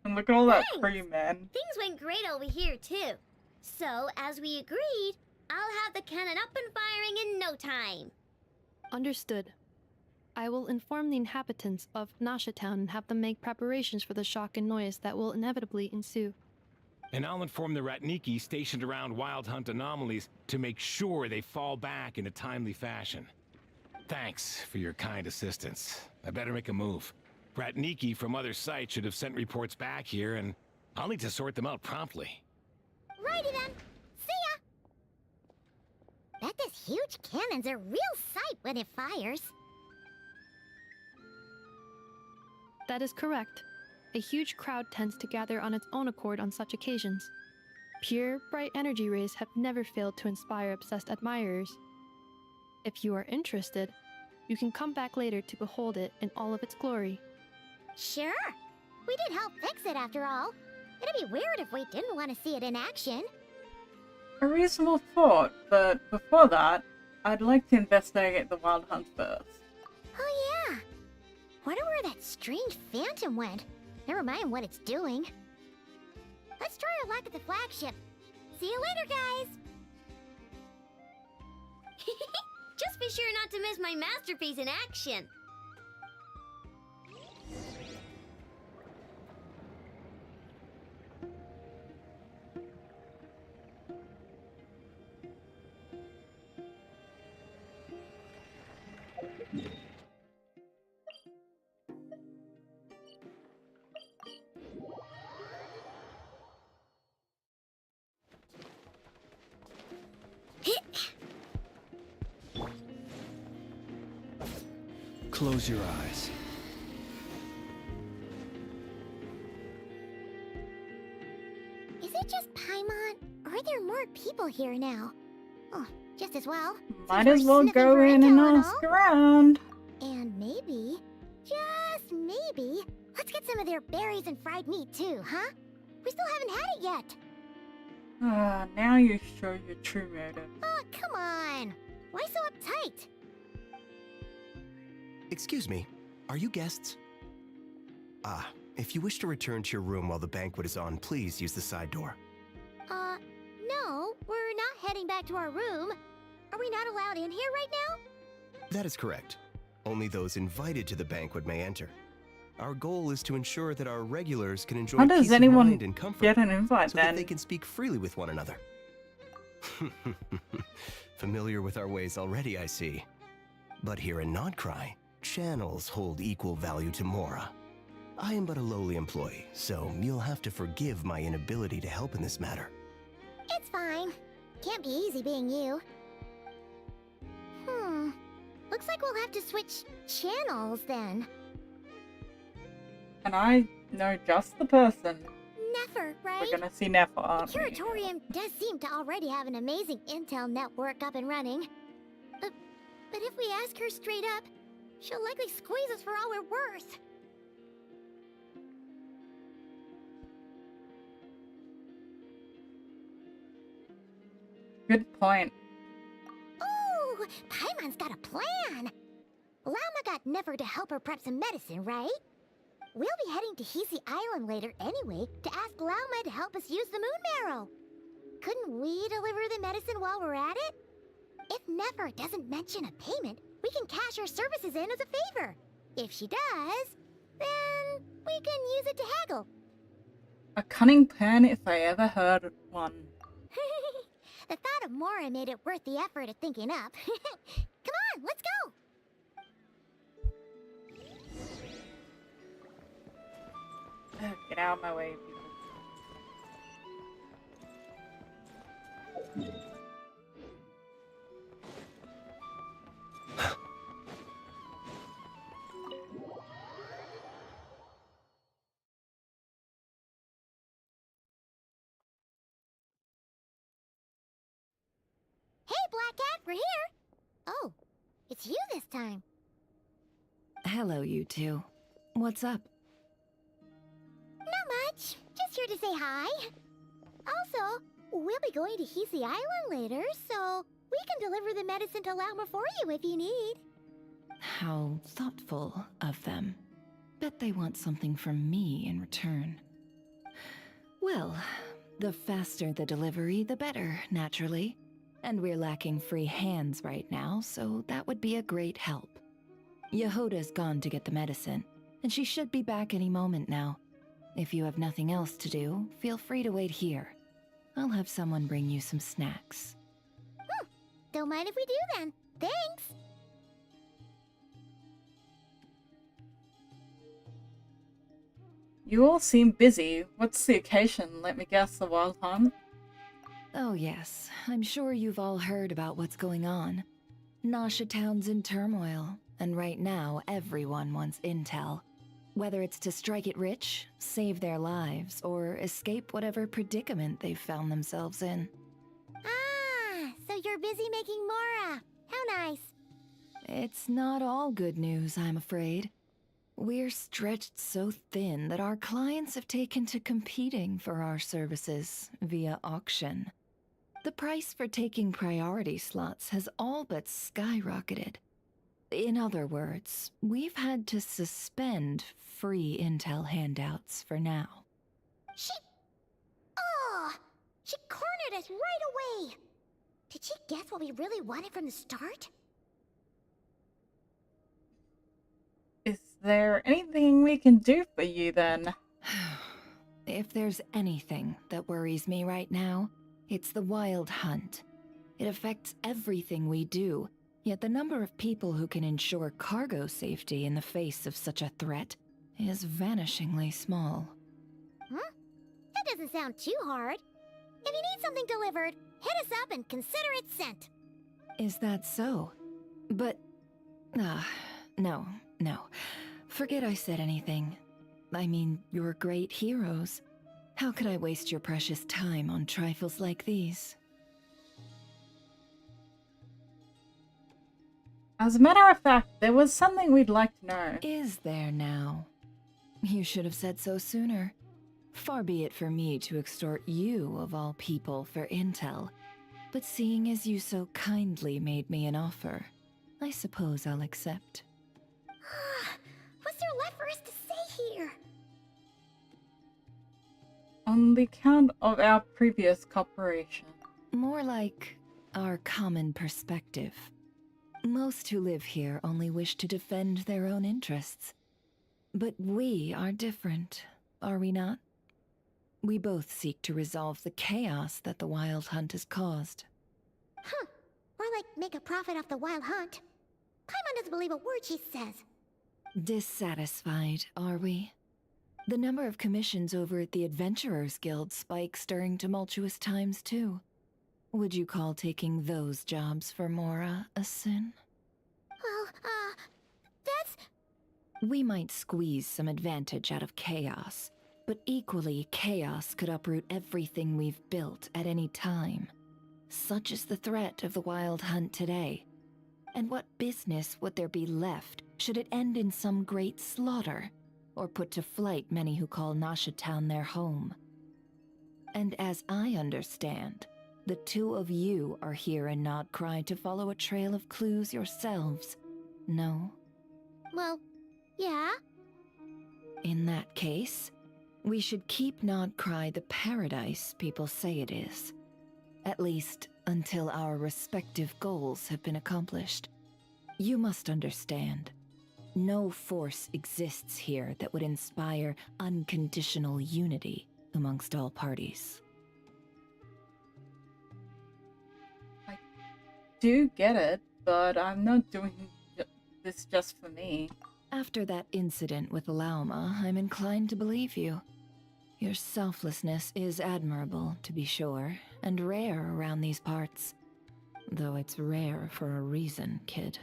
And look at all that Thanks. cream, man. Things went great over here, too. So, as we agreed, I'll have the cannon up and firing in no time. Understood. I will inform the inhabitants of Nasha Town and have them make preparations for the shock and noise that will inevitably ensue. And I'll inform the Ratniki stationed around Wild Hunt anomalies to make sure they fall back in a timely fashion. Thanks for your kind assistance. I better make a move. Ratniki from other sites should have sent reports back here, and I'll need to sort them out promptly. Righty then. See ya! Bet this huge cannon's a real sight when it fires. That is correct. A huge crowd tends to gather on its own accord on such occasions. Pure, bright energy rays have never failed to inspire obsessed admirers. If you are interested, you can come back later to behold it in all of its glory. Sure. We did help fix it after all. It'd be weird if we didn't want to see it in action. A reasonable thought, but before that, I'd like to investigate the Wild Hunt first. Oh yeah. Wonder where that strange phantom went. Never mind what it's doing. Let's try our luck at the flagship. See you later, guys! Just be sure not to miss my masterpiece in action. Close your eyes. Is it just Paimon, or are there more people here now? Oh, just as well. Might since as we're well sniffing go for in and intel and ask all. around. And maybe, just maybe, let's get some of their berries and fried meat too, huh? We still haven't had it yet. Ah, now you show your true motive. Oh, come on. Why so uptight? Excuse me, are you guests? Ah, If you wish to return to your room while the banquet is on, please use the side door. No, we're not heading back to our room. Are we not allowed in here right now? That is correct. Only those invited to the banquet may enter. Our goal is to ensure that our regulars can enjoy How does peace of anyone mind and comfort, get an invite so then? that they can speak freely with one another. Familiar with our ways already, I see. But here in Krai, channels hold equal value to Mora. I am but a lowly employee, so you'll have to forgive my inability to help in this matter. It's fine. Can't be easy being you. Looks like we'll have to switch channels then. And I know just the person. Nefer, right? We're gonna see Nefer, aren't The we? Curatorium does seem to already have an amazing intel network up and running. But if we ask her straight up, she'll likely squeeze us for all we're worth. Good point. Ooh, Paimon's got a plan! Lauma got Nefer to help her prep some medicine, right? We'll be heading to Hisi Island later anyway to ask Lauma to help us use the moon marrow. Couldn't we deliver the medicine while we're at it? If Nefer doesn't mention a payment, we can cash our services in as a favor. If she does, then we can use it to haggle. A cunning plan if I ever heard one. The thought of Mora made it worth the effort of thinking up. Come on, let's go! Get out of my way, people. Hey, Black Cat, we're here! Oh, it's you this time. Hello, you two. What's up? Not much. Just here to say hi. Also, we'll be going to Hisi Island later, so we can deliver the medicine to Lauma for you if you need. How thoughtful of them. Bet they want something from me in return. Well, the faster the delivery, the better, naturally. And we're lacking free hands right now, so that would be a great help. Yehoda's gone to get the medicine, and she should be back any moment now. If you have nothing else to do, feel free to wait here. I'll have someone bring you some snacks. Don't mind if we do then. Thanks! You all seem busy. What's the occasion? Let me guess, the Wild Hunt? Oh yes, I'm sure you've all heard about what's going on. Nasha Town's in turmoil, and right now everyone wants intel. Whether it's to strike it rich, save their lives, or escape whatever predicament they've found themselves in. Ah, so you're busy making Mora. How nice. It's not all good news, I'm afraid. We're stretched so thin that our clients have taken to competing for our services via auction. The price for taking priority slots has all but skyrocketed. In other words, we've had to suspend free intel handouts for now. She cornered us right away. Did she guess what we really wanted from the start? Is there anything we can do for you then? If there's anything that worries me right now, it's the Wild Hunt. It affects everything we do, yet the number of people who can ensure cargo safety in the face of such a threat is vanishingly small. Huh? That doesn't sound too hard. If you need something delivered, hit us up and consider it sent. Is that so? But... no. Forget I said anything. I mean, you're great heroes. How could I waste your precious time on trifles like these? As a matter of fact, there was something we'd like to know. Is there now? You should have said so sooner. Far be it for me to extort you, of all people, for intel. But seeing as you so kindly made me an offer, I suppose I'll accept. What's there left for us to say here? On the account of our previous cooperation. More like our common perspective. Most who live here only wish to defend their own interests. But we are different, are we not? We both seek to resolve the chaos that the Wild Hunt has caused. Huh. Or like make a profit off the Wild Hunt. Paimon doesn't believe a word she says. Dissatisfied, are we? The number of commissions over at the Adventurers Guild spikes during tumultuous times, too. Would you call taking those jobs for Mora a sin? Well, that's... We might squeeze some advantage out of chaos, but equally, chaos could uproot everything we've built at any time. Such is the threat of the Wild Hunt today. And what business would there be left should it end in some great slaughter, or put to flight many who call Nasha Town their home? And as I understand, the two of you are here in Krai to follow a trail of clues yourselves, no? Well, yeah. In that case, we should keep Krai the paradise people say it is. At least, until our respective goals have been accomplished. You must understand, no force exists here that would inspire unconditional unity amongst all parties. I do get it, but I'm not doing this just for me. After that incident with Lauma, I'm inclined to believe you. Your selflessness is admirable, to be sure, and rare around these parts. Though it's rare for a reason, kid.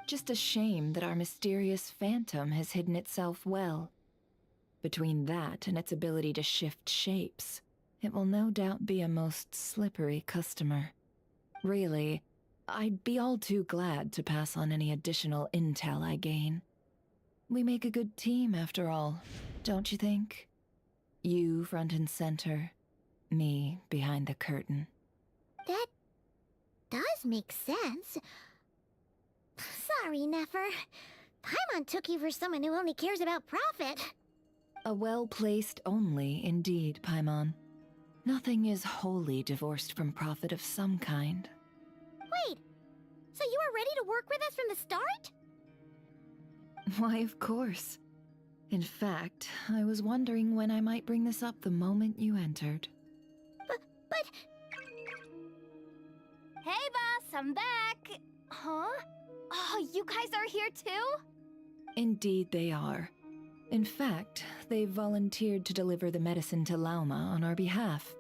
Just a shame that our mysterious phantom has hidden itself well. Between that and its ability to shift shapes, it will no doubt be a most slippery customer. Really, I'd be all too glad to pass on any additional intel I gain. We make a good team, after all, don't you think? You front and center, me behind the curtain. That does make sense. Sorry, Nefer. Paimon took you for someone who only cares about profit. A well-placed only, indeed, Paimon. Nothing is wholly divorced from profit of some kind. Wait, so you were ready to work with us from the start? Why, of course. In fact, I was wondering when I might bring this up the moment you entered. But... Hey, boss, I'm back! Huh? Oh, you guys are here too? Indeed they are. In fact, they've volunteered to deliver the medicine to Lauma on our behalf.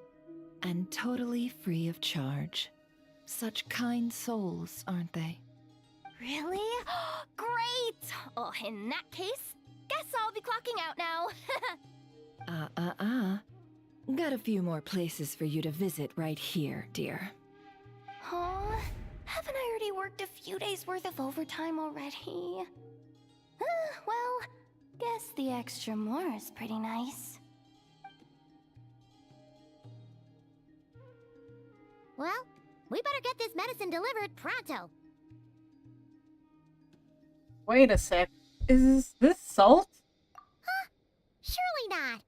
And totally free of charge. Such kind souls, aren't they? Really? Great! Oh, in that case, guess I'll be clocking out now. Got a few more places for you to visit right here, dear. Huh? Haven't I already worked a few days worth of overtime already? Well, guess the extra more is pretty nice. Well, we better get this medicine delivered pronto. Wait a sec. Is this salt? Huh? Surely not.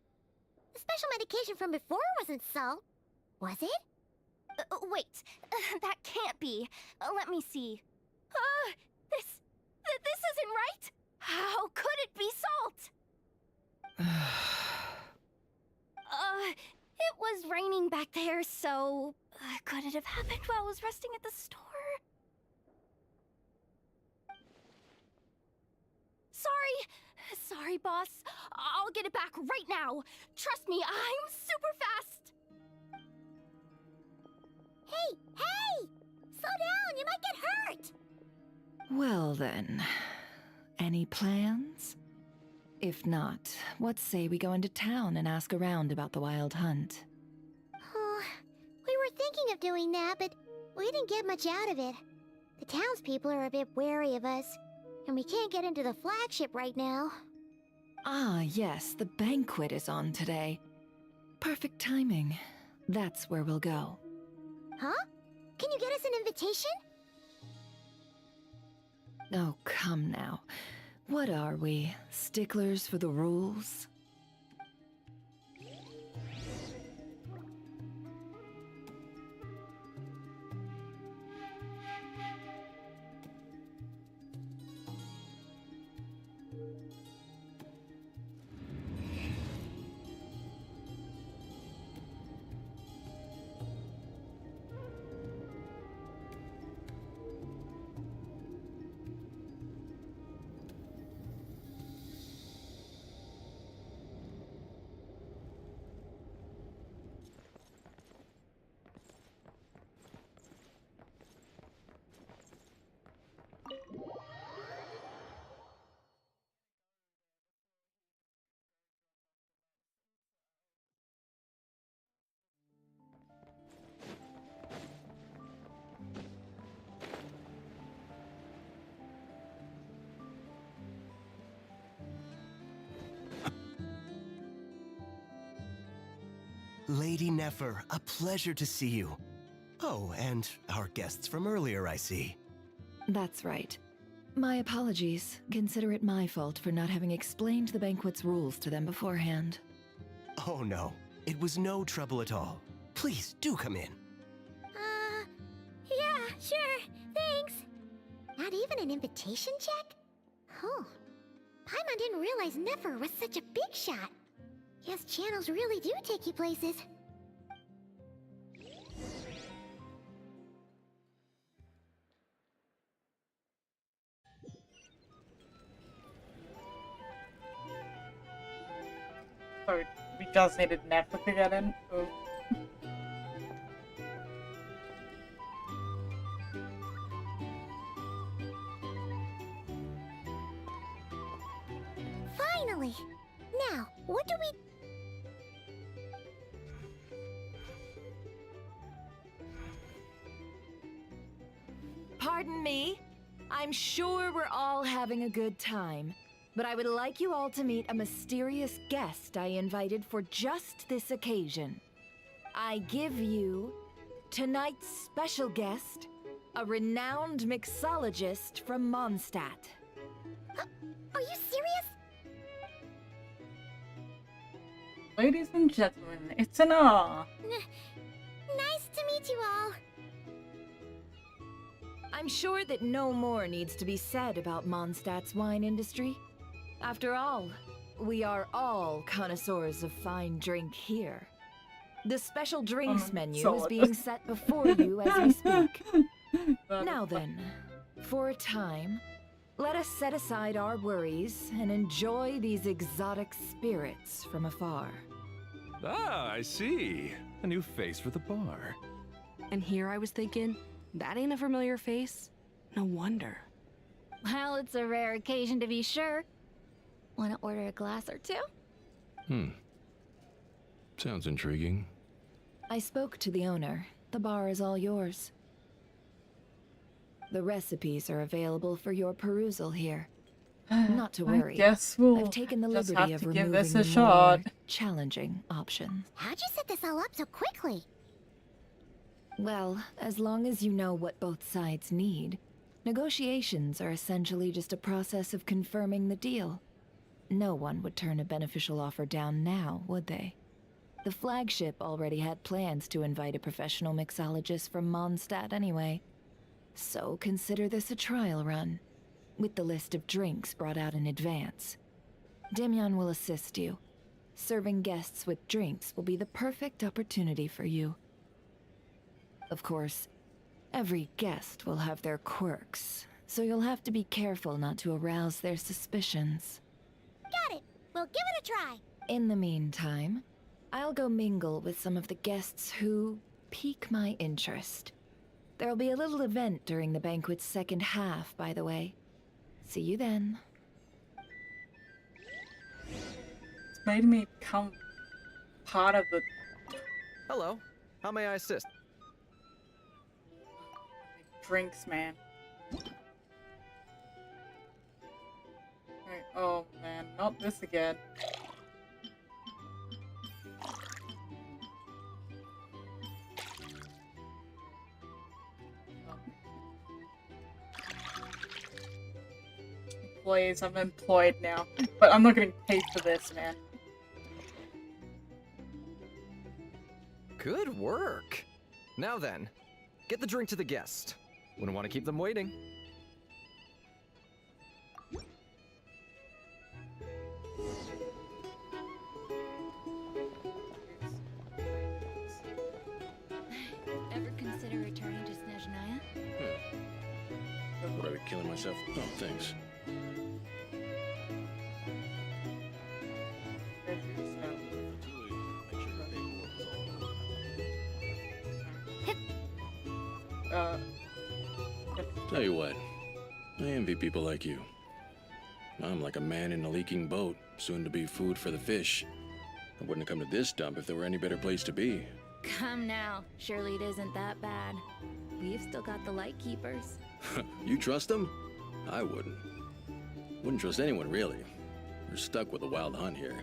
The special medication from before wasn't salt, was it? Wait, that can't be. Let me see. This isn't right. How could it be salt? It was raining back there, so could it have happened while I was resting at the store? Sorry, boss. I'll get it back right now. Trust me, I'm super fast. Hey! Slow down, you might get hurt! Well then, any plans? If not, what say we go into town and ask around about the Wild Hunt? Oh, we were thinking of doing that, but we didn't get much out of it. The townspeople are a bit wary of us, and we can't get into the flagship right now. Ah, yes, the banquet is on today. Perfect timing. That's where we'll go. Huh? Can you get us an invitation? Oh, come now. What are we? Sticklers for the rules? Lady Nefer, a pleasure to see you. Oh, and our guests from earlier, I see. That's right. My apologies. Consider it my fault for not having explained the banquet's rules to them beforehand. Oh no, it was no trouble at all. Please, do come in. Yeah, sure, thanks. Not even an invitation check? Oh, Paimon didn't realize Nefer was such a big shot. Guess channels really do take you places. Sorry, we just needed Netflix to get in. Oh. Finally! Now, what do we... Pardon me? I'm sure we're all having a good time, but I would like you all to meet a mysterious guest I invited for just this occasion. I give you tonight's special guest, a renowned mixologist from Mondstadt. Are you serious? Ladies and gentlemen, it's an honor. Nice to meet you all. I'm sure that no more needs to be said about Mondstadt's wine industry. After all, we are all connoisseurs of fine drink here. The special drinks menu is being set before you as we speak. Now then, for a time, let us set aside our worries and enjoy these exotic spirits from afar. Ah, I see. A new face for the bar. And here I was thinking, that ain't a familiar face. No wonder. Well, it's a rare occasion to be sure. Want to order a glass or two? Sounds intriguing. I spoke to the owner. The bar is all yours. The recipes are available for your perusal here. Not to worry. I guess we'll I've taken the just liberty have of to give removing this a the shot. more challenging options. How'd you set this all up so quickly? Well, as long as you know what both sides need, negotiations are essentially just a process of confirming the deal. No one would turn a beneficial offer down now, would they? The flagship already had plans to invite a professional mixologist from Mondstadt anyway. So consider this a trial run, with the list of drinks brought out in advance. Demyon will assist you. Serving guests with drinks will be the perfect opportunity for you. Of course, every guest will have their quirks, so you'll have to be careful not to arouse their suspicions. Got it! We'll give it a try! In the meantime, I'll go mingle with some of the guests who pique my interest. There'll be a little event during the banquet's second half, by the way. See you then. It's made me become part of the... Hello. How may I assist? drinks, man. Right. Oh man, not this again. Employees, I'm employed now, but I'm not getting paid for this, man. Good work. Now then, get the drink to the guest. Wouldn't want to keep them waiting. Ever consider returning to Snezhnaya? Would I be killing myself? Oh, thanks. Tell you what, I envy people like you. I'm like a man in a leaking boat, soon to be food for the fish. I wouldn't have come to this dump if there were any better place to be. Come now, surely it isn't that bad. We've still got the Lightkeepers. You trust them? I wouldn't. Wouldn't trust anyone, really. We're stuck with a wild hunt here.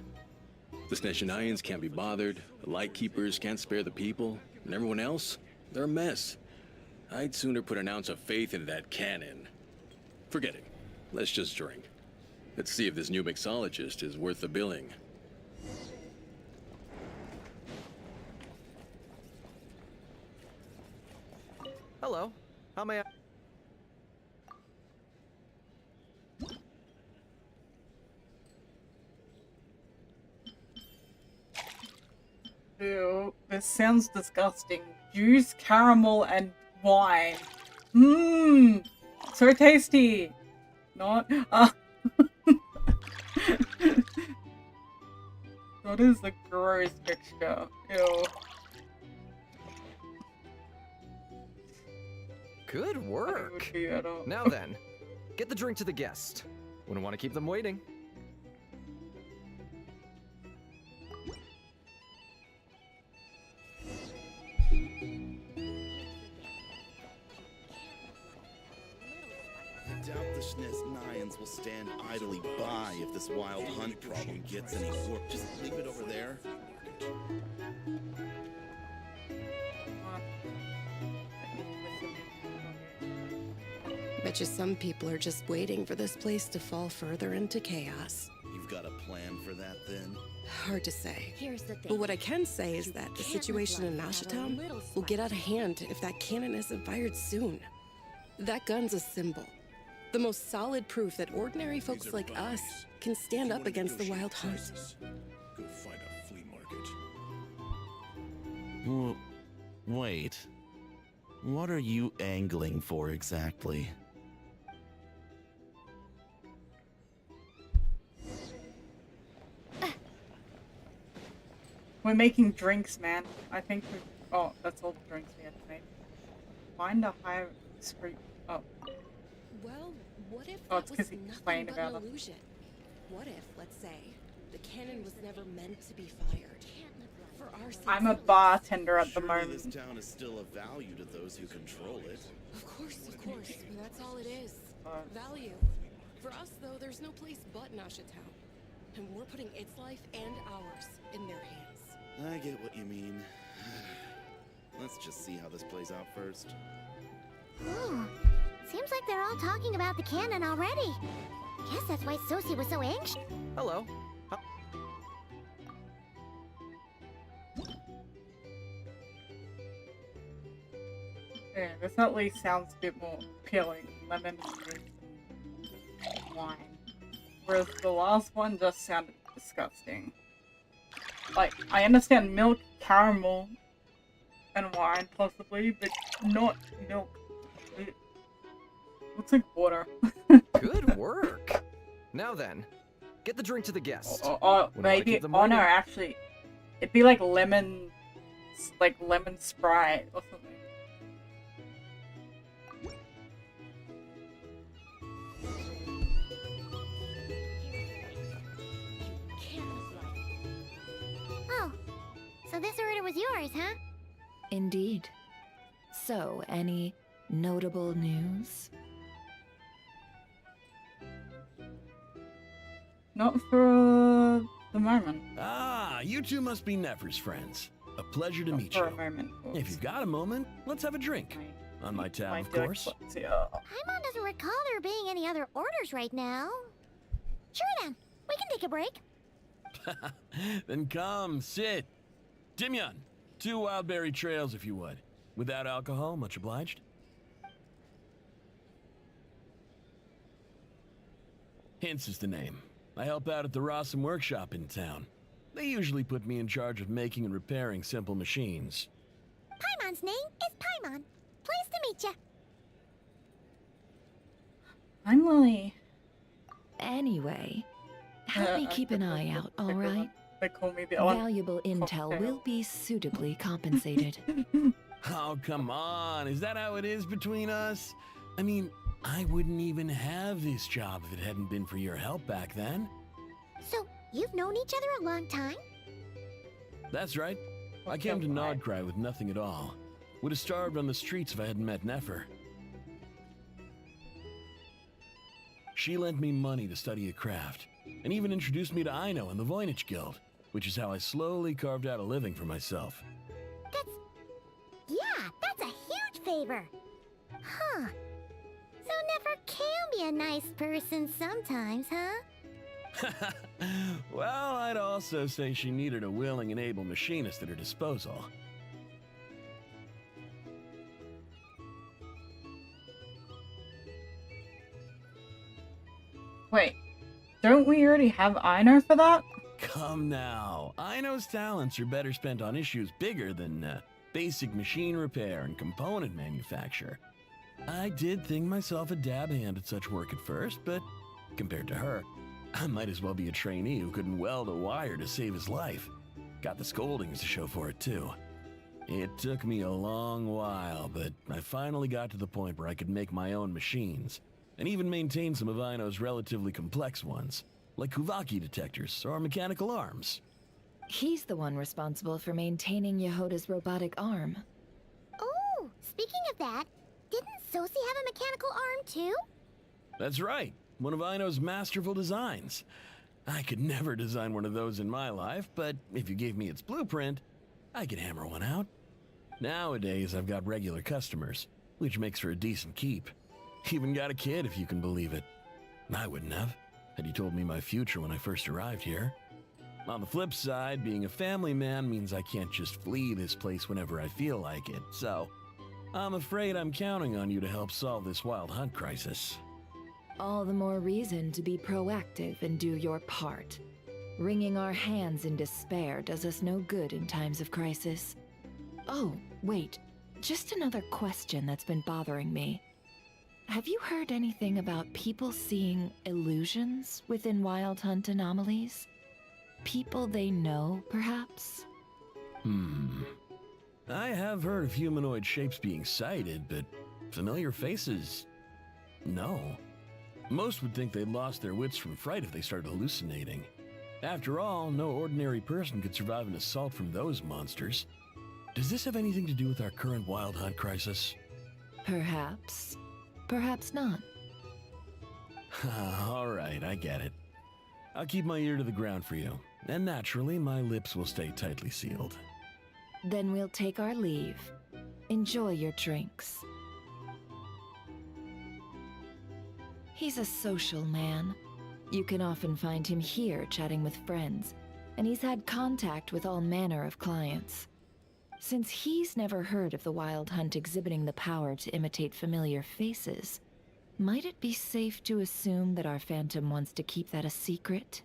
The Sneshanians can't be bothered, the Lightkeepers can't spare the people, and everyone else, they're a mess. I'd sooner put an ounce of faith into that cannon. Forget it. Let's just drink. Let's see if this new mixologist is worth the billing. Hello. How may I... Ew, this sounds disgusting. Juice, caramel, and wine. Mmm, so tasty. Not. That is a gross mixture. Ew. Good work. Now then, get the drink to the guest. Wouldn't want to keep them waiting. I doubt the Sneznians will stand idly by if this wild hunt problem gets any worse. Just leave it over there. Bet you some people are just waiting for this place to fall further into chaos. You've got a plan for that, then? Hard to say. Here's the thing. But what I can say is that the situation in Nashitown will get out of hand if that cannon isn't fired soon. That gun's a symbol. The most solid proof that ordinary folks like us can stand up against the wild hunt. Go find a flea market. Wait. What are you angling for exactly? We're making drinks, man. I think we. Oh, that's all the drinks we have to make. Find a higher street. Oh. Well, what if Oh, that it's 'cause was he nothing complained but about an it. illusion? What if, let's say, the cannon was never meant to be fired? For our sakes, I'm a at least. bartender at the Surely moment. this town is still of value to those who control it. Of course, but that's all it is. Value. For us, though, there's no place but Nashitown. And we're putting its life and ours in their hands. I get what you mean. Let's just see how this plays out first. Ooh, seems like they're all talking about the cannon already. Guess that's why Sosie was so anxious. Hello. Yeah, this at least sounds a bit more appealing. Lemon and wine. Whereas the last one just sounded disgusting. Like, I understand milk, caramel, and wine possibly, but not milk. It looks like water. Good work. Now then, get the drink to the guest. Maybe Honor actually. It'd be like lemon Sprite or something. Oh, so this order was yours, huh? Indeed. So, any notable news? Not for the moment. Ah, you two must be Nefer's friends. A pleasure to meet For you. a moment. If you've got a moment, let's have a drink. On my tab, of course. Paimon doesn't recall there being any other orders right now. Sure then, we can take a break. Then come, sit. Dimyon, 2 wildberry trails if you would. Without alcohol, much obliged. Hints is the name. I help out at the Rossum workshop in town. They usually put me in charge of making and repairing simple machines. Paimon's name is Paimon. Pleased to meet ya. I'm Lily. Anyway, help me keep an eye out, all right? They call me the Valuable intel will be suitably compensated. Oh, come on. Is that how it is between us? I mean, I wouldn't even have this job if it hadn't been for your help back then. So, you've known each other a long time? That's right. I came to Krai with nothing at all. Would have starved on the streets if I hadn't met Nefer. She lent me money to study a craft, and even introduced me to Aino and the Voynich Guild, which is how I slowly carved out a living for myself. That's a huge favor. Huh. So Nefer can be a nice person sometimes, huh? Well, I'd also say she needed a willing and able machinist at her disposal. Wait, don't we already have Aino for that? Come now. Aino's talents are better spent on issues bigger than basic machine repair and component manufacture. I did think myself a dab hand at such work at first, but compared to her, I might as well be a trainee who couldn't weld a wire to save his life. Got the scoldings to show for it, too. It took me a long while, but I finally got to the point where I could make my own machines, and even maintain some of Aino's relatively complex ones, like Kuvaki detectors or mechanical arms. He's the one responsible for maintaining Yehoda's robotic arm. Oh, speaking of that, didn't Sosi have a mechanical arm too? That's right, one of Aino's masterful designs. I could never design one of those in my life, but if you gave me its blueprint, I could hammer one out. Nowadays, I've got regular customers, which makes for a decent keep. Even got a kid, if you can believe it. I wouldn't have, had you told me my future when I first arrived here. On the flip side, being a family man means I can't just flee this place whenever I feel like it, so I'm afraid I'm counting on you to help solve this wild hunt crisis. All the more reason to be proactive and do your part. Wringing our hands in despair does us no good in times of crisis. Oh, wait. Just another question that's been bothering me. Have you heard anything about people seeing illusions within Wild Hunt anomalies? People they know, perhaps? I have heard of humanoid shapes being sighted, but familiar faces? No. Most would think they'd lost their wits from fright if they started hallucinating. After all, no ordinary person could survive an assault from those monsters. Does this have anything to do with our current Wild Hunt crisis? Perhaps. Perhaps not. All right, I get it. I'll keep my ear to the ground for you, and naturally, my lips will stay tightly sealed. Then we'll take our leave. Enjoy your drinks. He's a social man. You can often find him here chatting with friends, and he's had contact with all manner of clients. Since he's never heard of the Wild Hunt exhibiting the power to imitate familiar faces, might it be safe to assume that our Phantom wants to keep that a secret?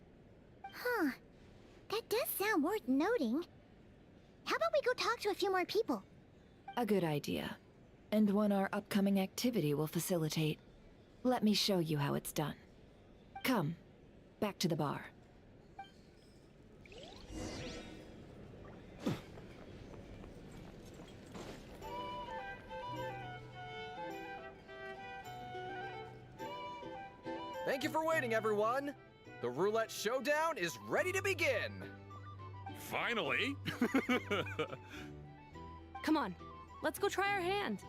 Huh. That does sound worth noting. How about we go talk to a few more people? A good idea. And one our upcoming activity will facilitate. Let me show you how it's done. Come, back to the bar. Thank you for waiting, everyone. The roulette showdown is ready to begin. Finally! Come on, let's go try our hand.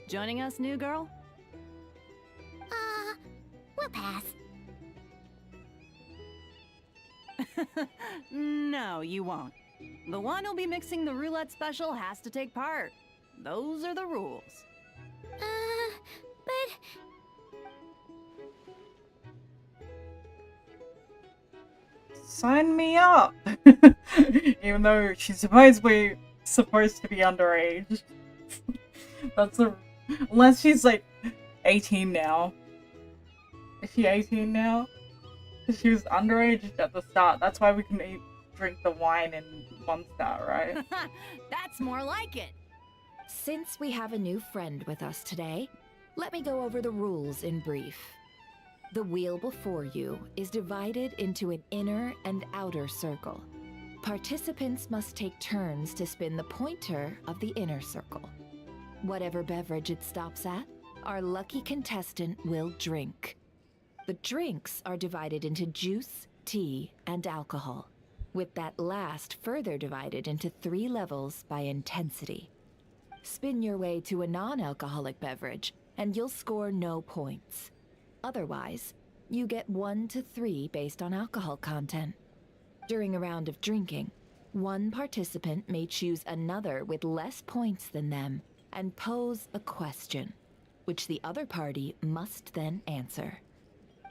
Joining us, new girl? We'll pass. No, you won't. The one who'll be mixing the roulette special has to take part. Those are the rules. But... Sign me up! Even though she's supposedly supposed to be underage. That's a... Unless she's like 18 now. Is she 18 now? She was underage at the start. That's why we can drink the wine in one star, right? That's more like it. Since we have a new friend with us today, let me go over the rules in brief. The wheel before you is divided into an inner and outer circle. Participants must take turns to spin the pointer of the inner circle. Whatever beverage it stops at, our lucky contestant will drink. The drinks are divided into juice, tea, and alcohol, with that last further divided into 3 levels by intensity. Spin your way to a non-alcoholic beverage, and you'll score no points. Otherwise, You get 1 to 3 based on alcohol content. During a round of drinking, one participant may choose another with less points than them and pose a question, which the other party must then answer.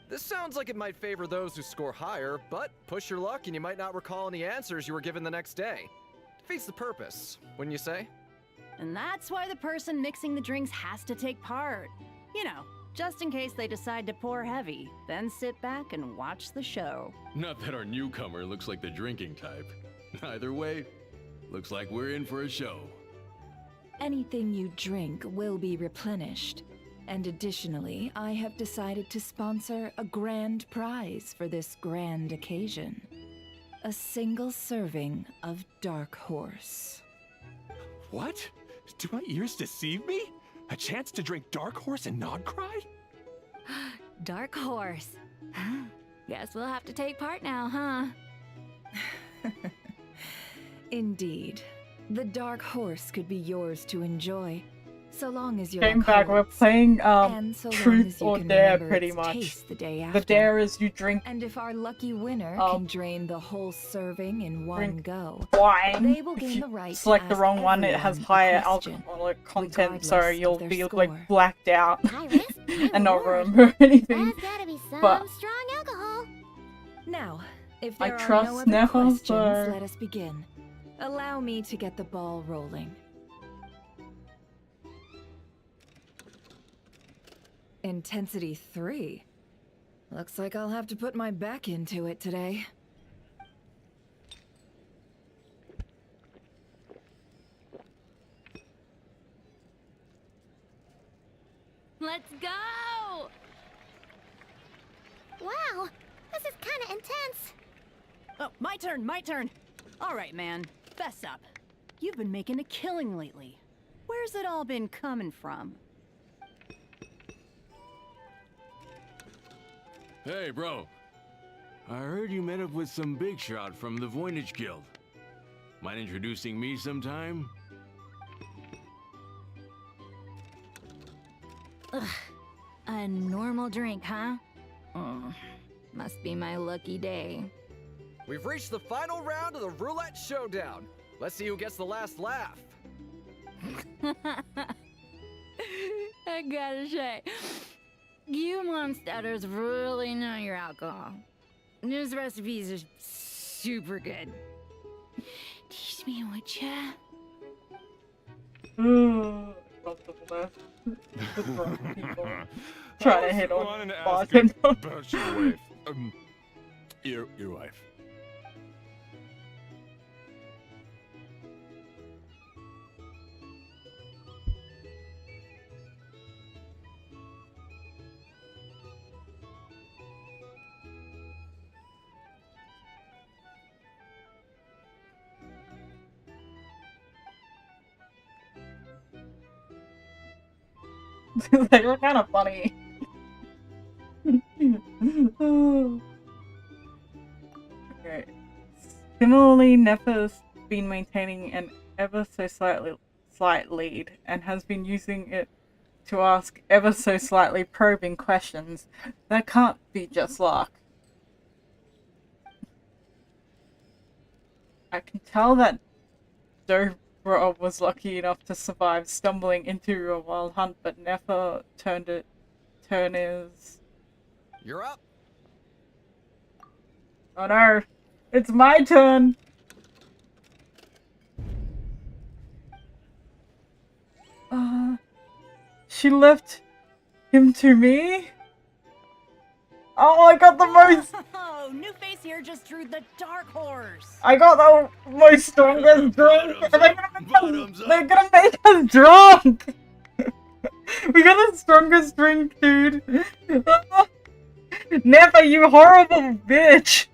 This sounds like it might favor those who score higher, but push your luck and you might not recall any answers you were given the next day. Defeats the purpose, wouldn't you say? And that's why the person mixing the drinks has to take part. You know, just in case they decide to pour heavy, then sit back and watch the show. Not that our newcomer looks like the drinking type. Either way, looks like we're in for a show. Anything you drink will be replenished. And additionally, I have decided to sponsor a grand prize for this grand occasion. A single serving of Dark Horse. What? Do my ears deceive me? A chance to drink Dark Horse and not cry? Dark Horse. Guess we'll have to take part now, huh? Indeed. The Dark Horse could be yours to enjoy, so long as you're Came back, we're playing so Truth or Dare pretty its much. taste the day The after. dare is you drink And if our lucky winner can drain the whole serving in one drink go, wine. they will If gain you the right select to the ask wrong one, it everyone has a higher question, alcoholic content, so regardless you'll of their be score. like blacked out and not reward. remember anything. That's gotta be some But strong alcohol. Now, if I there are trust no other now, questions, so- let us begin. Allow me to get the ball rolling. Intensity 3. Looks like I'll have to put my back into it today. Let's go! Wow, this is kinda intense. Oh, my turn. All right, man, fess up. You've been making a killing lately. Where's it all been coming from? Hey, bro. I heard you met up with some big shot from the Voynich Guild. Mind introducing me sometime? Ugh, a normal drink, huh? Must be my lucky day. We've reached the final round of the Roulette Showdown. Let's see who gets the last laugh. I gotta say, you Momsteaders really know your alcohol. These recipes are super good. Teach me, would ya? Trying to hit on wanted to ask bartender. about your wife. Your wife. They were kind of funny. Okay. Similarly, Nefer's been maintaining an ever so slight lead and has been using it to ask ever so slightly probing questions. That can't be just luck. I can tell that Dobra was lucky enough to survive stumbling into a wild hunt, but Nefer turn is... You're up. Oh no! It's my turn! She left him to me? Oh, I got the most... Oh, new face here just drew the Dark Horse. I got the most strongest drink! They're gonna make us drunk! We got the strongest drink, dude! Never, you horrible bitch!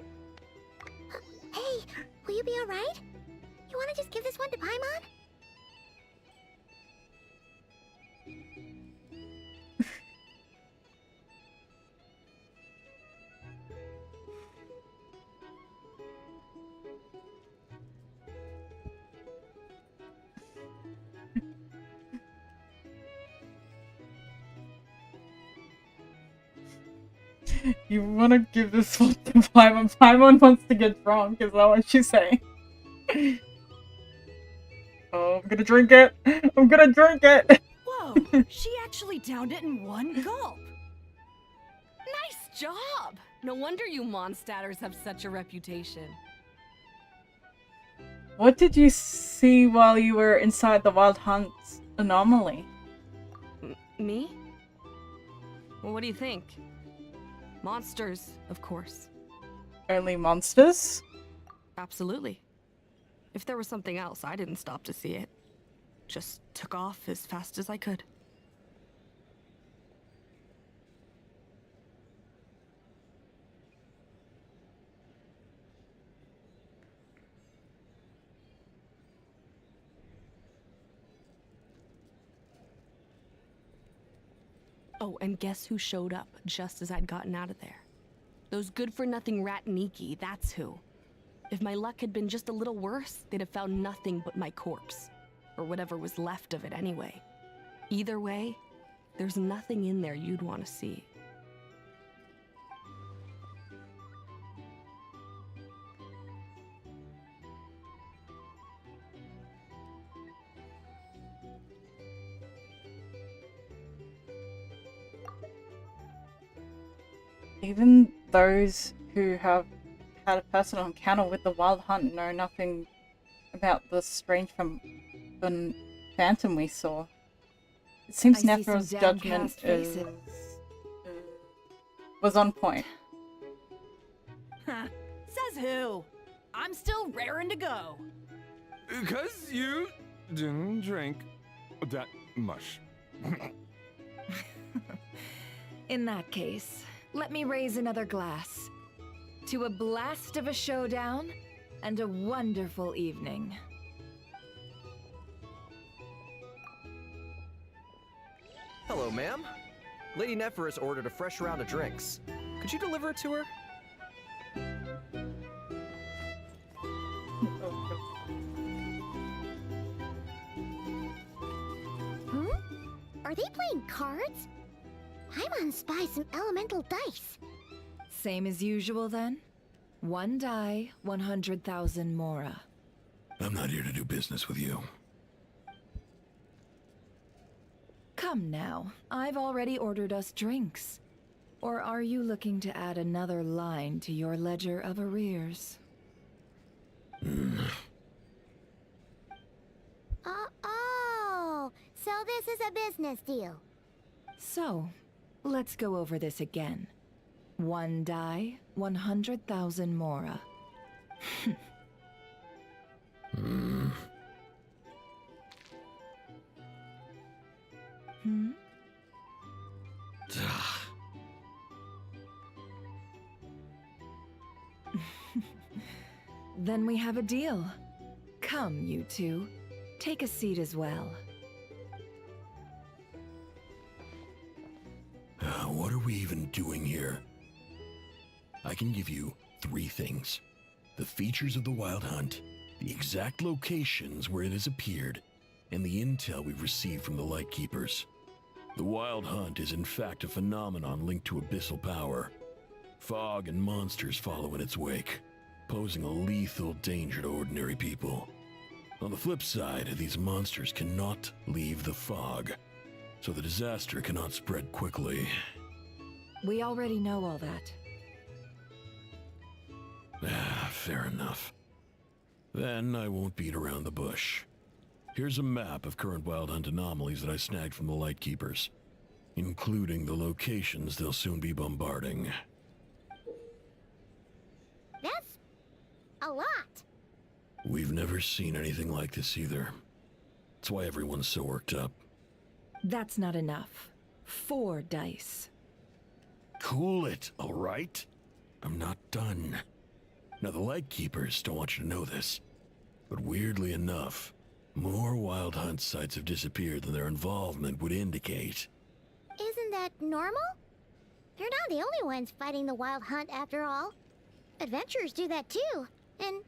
Hey, will you be alright? You wanna just give this one to Paimon? You wanna give this one to Paimon? Paimon wants to get drunk, is that what she's saying? Oh, I'm gonna drink it! I'm gonna drink it! Whoa, she actually downed it in one gulp. Nice job! No wonder you monsters have such a reputation. What did you see while you were inside the Wild Hunt anomaly? Me? Well, what do you think? Monsters, of course. Only monsters? Absolutely. If there was something else, I didn't stop to see it. Just took off as fast as I could. Oh, and guess who showed up just as I'd gotten out of there? Those good-for-nothing rat Niki, that's who. If my luck had been just a little worse, they'd have found nothing but my corpse. Or whatever was left of it anyway. Either way, there's nothing in there you'd want to see. Even those who have had a personal encounter with the Wild Hunt know nothing about the strange phantom we saw. It seems Nephro's judgment was on point. Says who? I'm still raring to go. Because you didn't drink that much. In that case, let me raise another glass. To a blast of a showdown and a wonderful evening. Hello, ma'am. Lady Nephra has ordered a fresh round of drinks. Could you deliver it to her? Are they playing cards? Paimon spies some elemental dice. Same as usual then? One die, 100,000 mora. I'm not here to do business with you. Come now, I've already ordered us drinks. Or are you looking to add another line to your ledger of arrears? Oh, so this is a business deal. So, let's go over this again. One die, 100,000 mora. Then we have a deal. Come, you two. Take a seat as well. What are we even doing here? I can give you 3 things. The features of the Wild Hunt, the exact locations where it has appeared, and the intel we've received from the Lightkeepers. The Wild Hunt is in fact a phenomenon linked to abyssal power. Fog and monsters follow in its wake, posing a lethal danger to ordinary people. On the flip side, these monsters cannot leave the fog, so the disaster cannot spread quickly. We already know all that. Fair enough. Then I won't beat around the bush. Here's a map of current Wild Hunt anomalies that I snagged from the Lightkeepers, including the locations they'll soon be bombarding. That's a lot. We've never seen anything like this either. That's why everyone's so worked up. That's not enough. 4 dice. Cool it, all right? I'm not done. Now, the Lightkeepers don't want you to know this, but weirdly enough, more Wild Hunt sites have disappeared than their involvement would indicate. Isn't that normal? They're not the only ones fighting the Wild Hunt after all. Adventurers do that too, and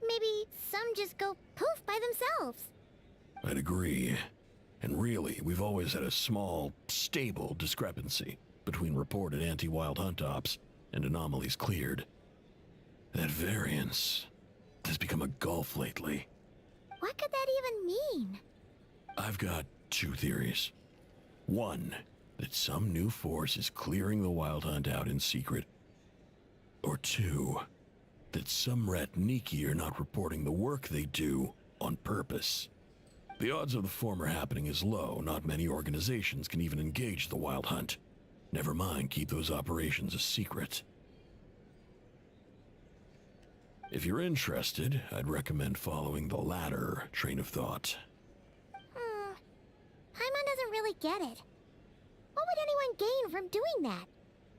maybe some just go poof by themselves. I'd agree. And really, we've always had a small, stable discrepancy. between reported anti-wild hunt ops and anomalies cleared. That variance has become a gulf lately. What could that even mean? I've got two theories. One, that some new force is clearing the wild hunt out in secret. Or two, that some Ratniki are not reporting the work they do on purpose. The odds of the former happening is low. Not many organizations can even engage the wild hunt. Never mind keep those operations a secret. If you're interested, I'd recommend following the latter train of thought. Paimon doesn't really get it. What would anyone gain from doing that?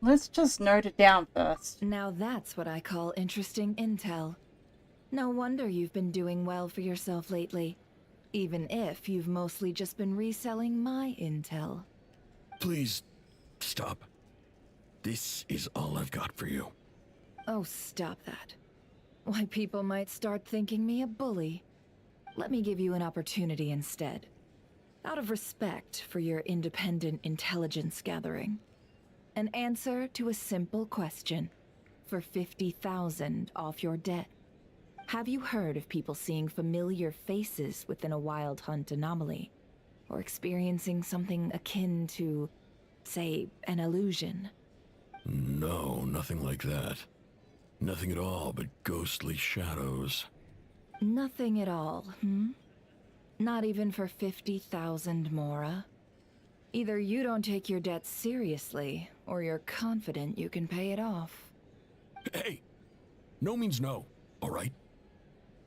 Let's just note it down first. Now that's what I call interesting intel. No wonder you've been doing well for yourself lately. Even if you've mostly just been reselling my intel. Please, stop. This is all I've got for you. Oh, stop that. Why, people might start thinking me a bully. Let me give you an opportunity instead. Out of respect for your independent intelligence gathering. An answer to a simple question. For 50,000 off your debt. Have you heard of people seeing familiar faces within a wild hunt anomaly? Or experiencing something akin to, say, an illusion? No, nothing like that. Nothing at all but ghostly shadows. Nothing at all, hmm? Not even for 50,000 Mora? Either you don't take your debt seriously, or you're confident you can pay it off. Hey! No means no, all right?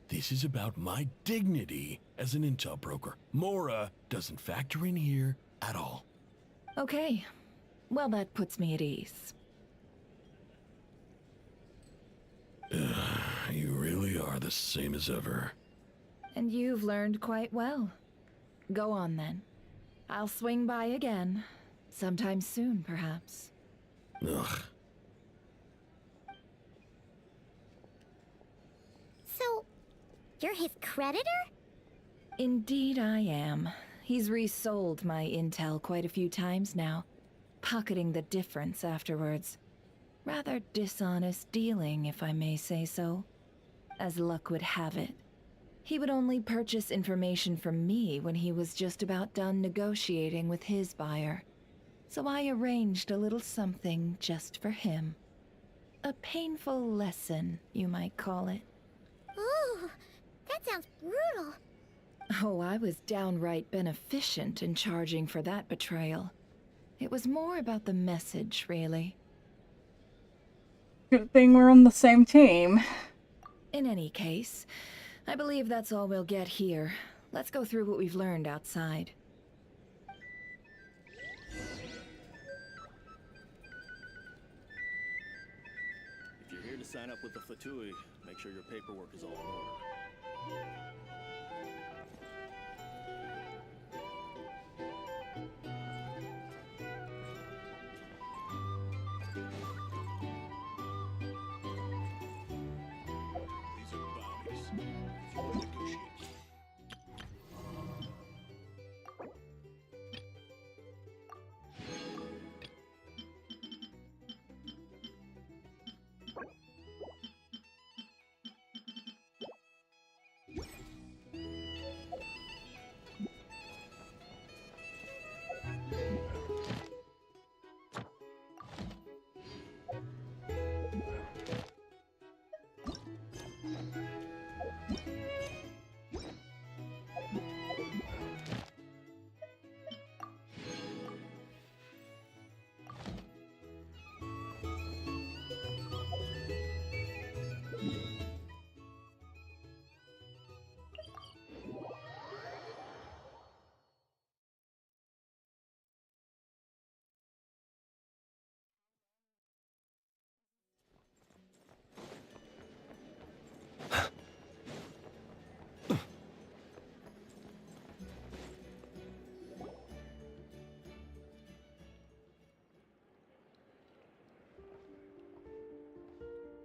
This is about my dignity as an intel broker. Mora doesn't factor in here at all. Okay. Well, that puts me at ease. You really are the same as ever. And you've learned quite well. Go on then. I'll swing by again. Sometime soon, perhaps. Ugh. So, you're his creditor? Indeed I am. He's resold my intel quite a few times now, pocketing the difference afterwards. Rather dishonest dealing, if I may say so. As luck would have it, he would only purchase information from me when he was just about done negotiating with his buyer. So I arranged a little something just for him. A painful lesson, you might call it. Ooh, that sounds brutal. Oh, I was downright beneficent in charging for that betrayal. It was more about the message, really. Good thing we're on the same team. In any case, I believe that's all we'll get here. Let's go through what we've learned outside. If you're here to sign up with the Fatui, make sure your paperwork is all in order. These are bounties. If you want to negotiate.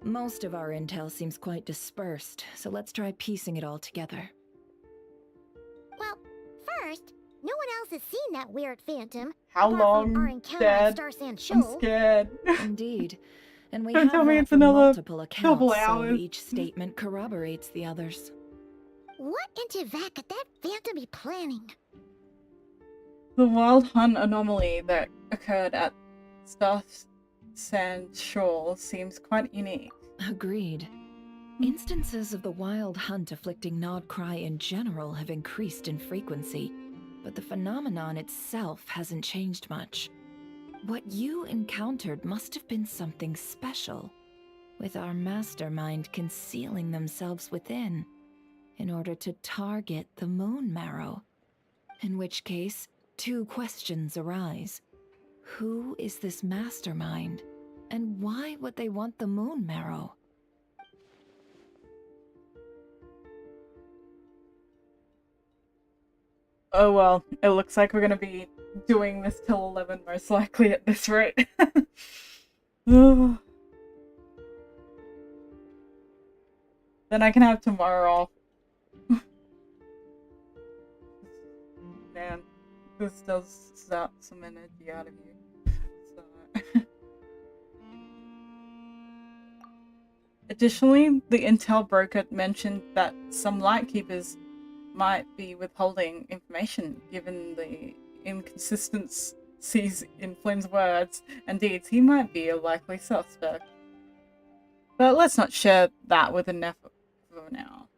Most of our intel seems quite dispersed, so let's try piecing it all together. Well, first, No one else has seen that weird phantom. How apart long, from our encounter at Dad? Star Sand I'm Shoal. scared. Indeed. And we Don't have tell me that it's from another multiple couple accounts, so hours. each statement corroborates the others. What in Teyvat could that phantom be planning? The wild hunt anomaly that occurred at Star Sand Shoal seems quite unique. Agreed. Instances of the wild hunt afflicting Nod Krai in general have increased in frequency, but the phenomenon itself hasn't changed much. What you encountered must have been something special, with our mastermind concealing themselves within, in order to target the Moon Marrow. In which case, two questions arise. Who is this mastermind, and why would they want the Moon Marrow? Oh well, it looks like we're gonna be doing this till 11 most likely at this rate. Then I can have tomorrow off. Man, this does zap some energy out of you. So. Additionally, the intel broker mentioned that some lightkeepers might be withholding information given the inconsistencies in Flynn's words and deeds. He might be a likely suspect. But let's not share that with Neff for now.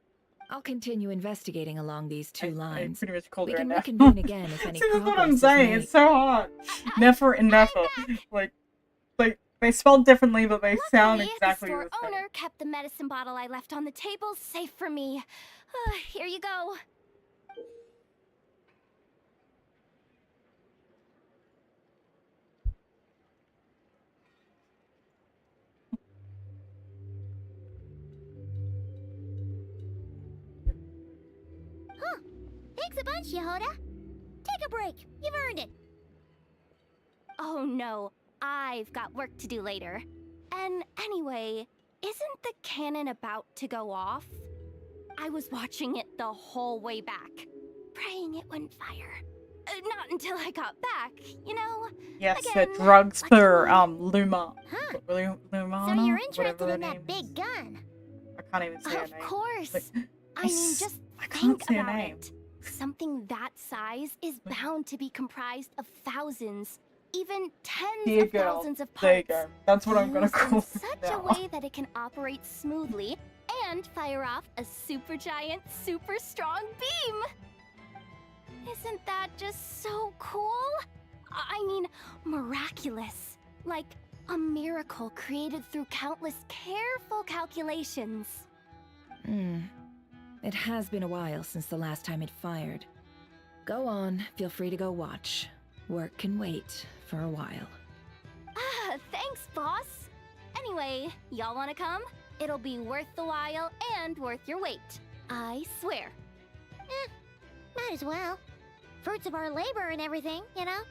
I'll continue investigating along these two lines. I pretty much called we her can Neff. reconvene again if any See, that's progress what I'm is saying. made. It's so hard. Neffer and Neffer. Like, they spelled differently, but they sound exactly the the store same. owner kept the medicine bottle I left on the table safe for me. Here you go. Huh. Thanks a bunch, Yehoda. Take a break. You've earned it. Oh no, I've got work to do later. And anyway, isn't the cannon about to go off? I was watching it the whole way back, praying it wouldn't fire. Not until I got back, you know? Yes, Again, the drugs like for Luma. Huh. Lumana? So you're Whatever interested her in name that big gun? I can't even say her Of name. course. Like, I mean, just I can't think say her about name. it. Something that size is bound to be comprised of thousands, even tens Here you of go. thousands of parts. There you go. That's what I'm gonna used in call it such now. a way that it can operate smoothly and fire off a super giant, super strong beam. Isn't that just so cool? I mean, miraculous. Like a miracle created through countless careful calculations. It has been a while since the last time it fired. Go on, feel free to go watch. Work can wait for a while. Thanks, boss. Anyway, y'all wanna come? It'll be worth the while and worth your wait. I swear. Might as well. Fruits of our labor and everything, you know?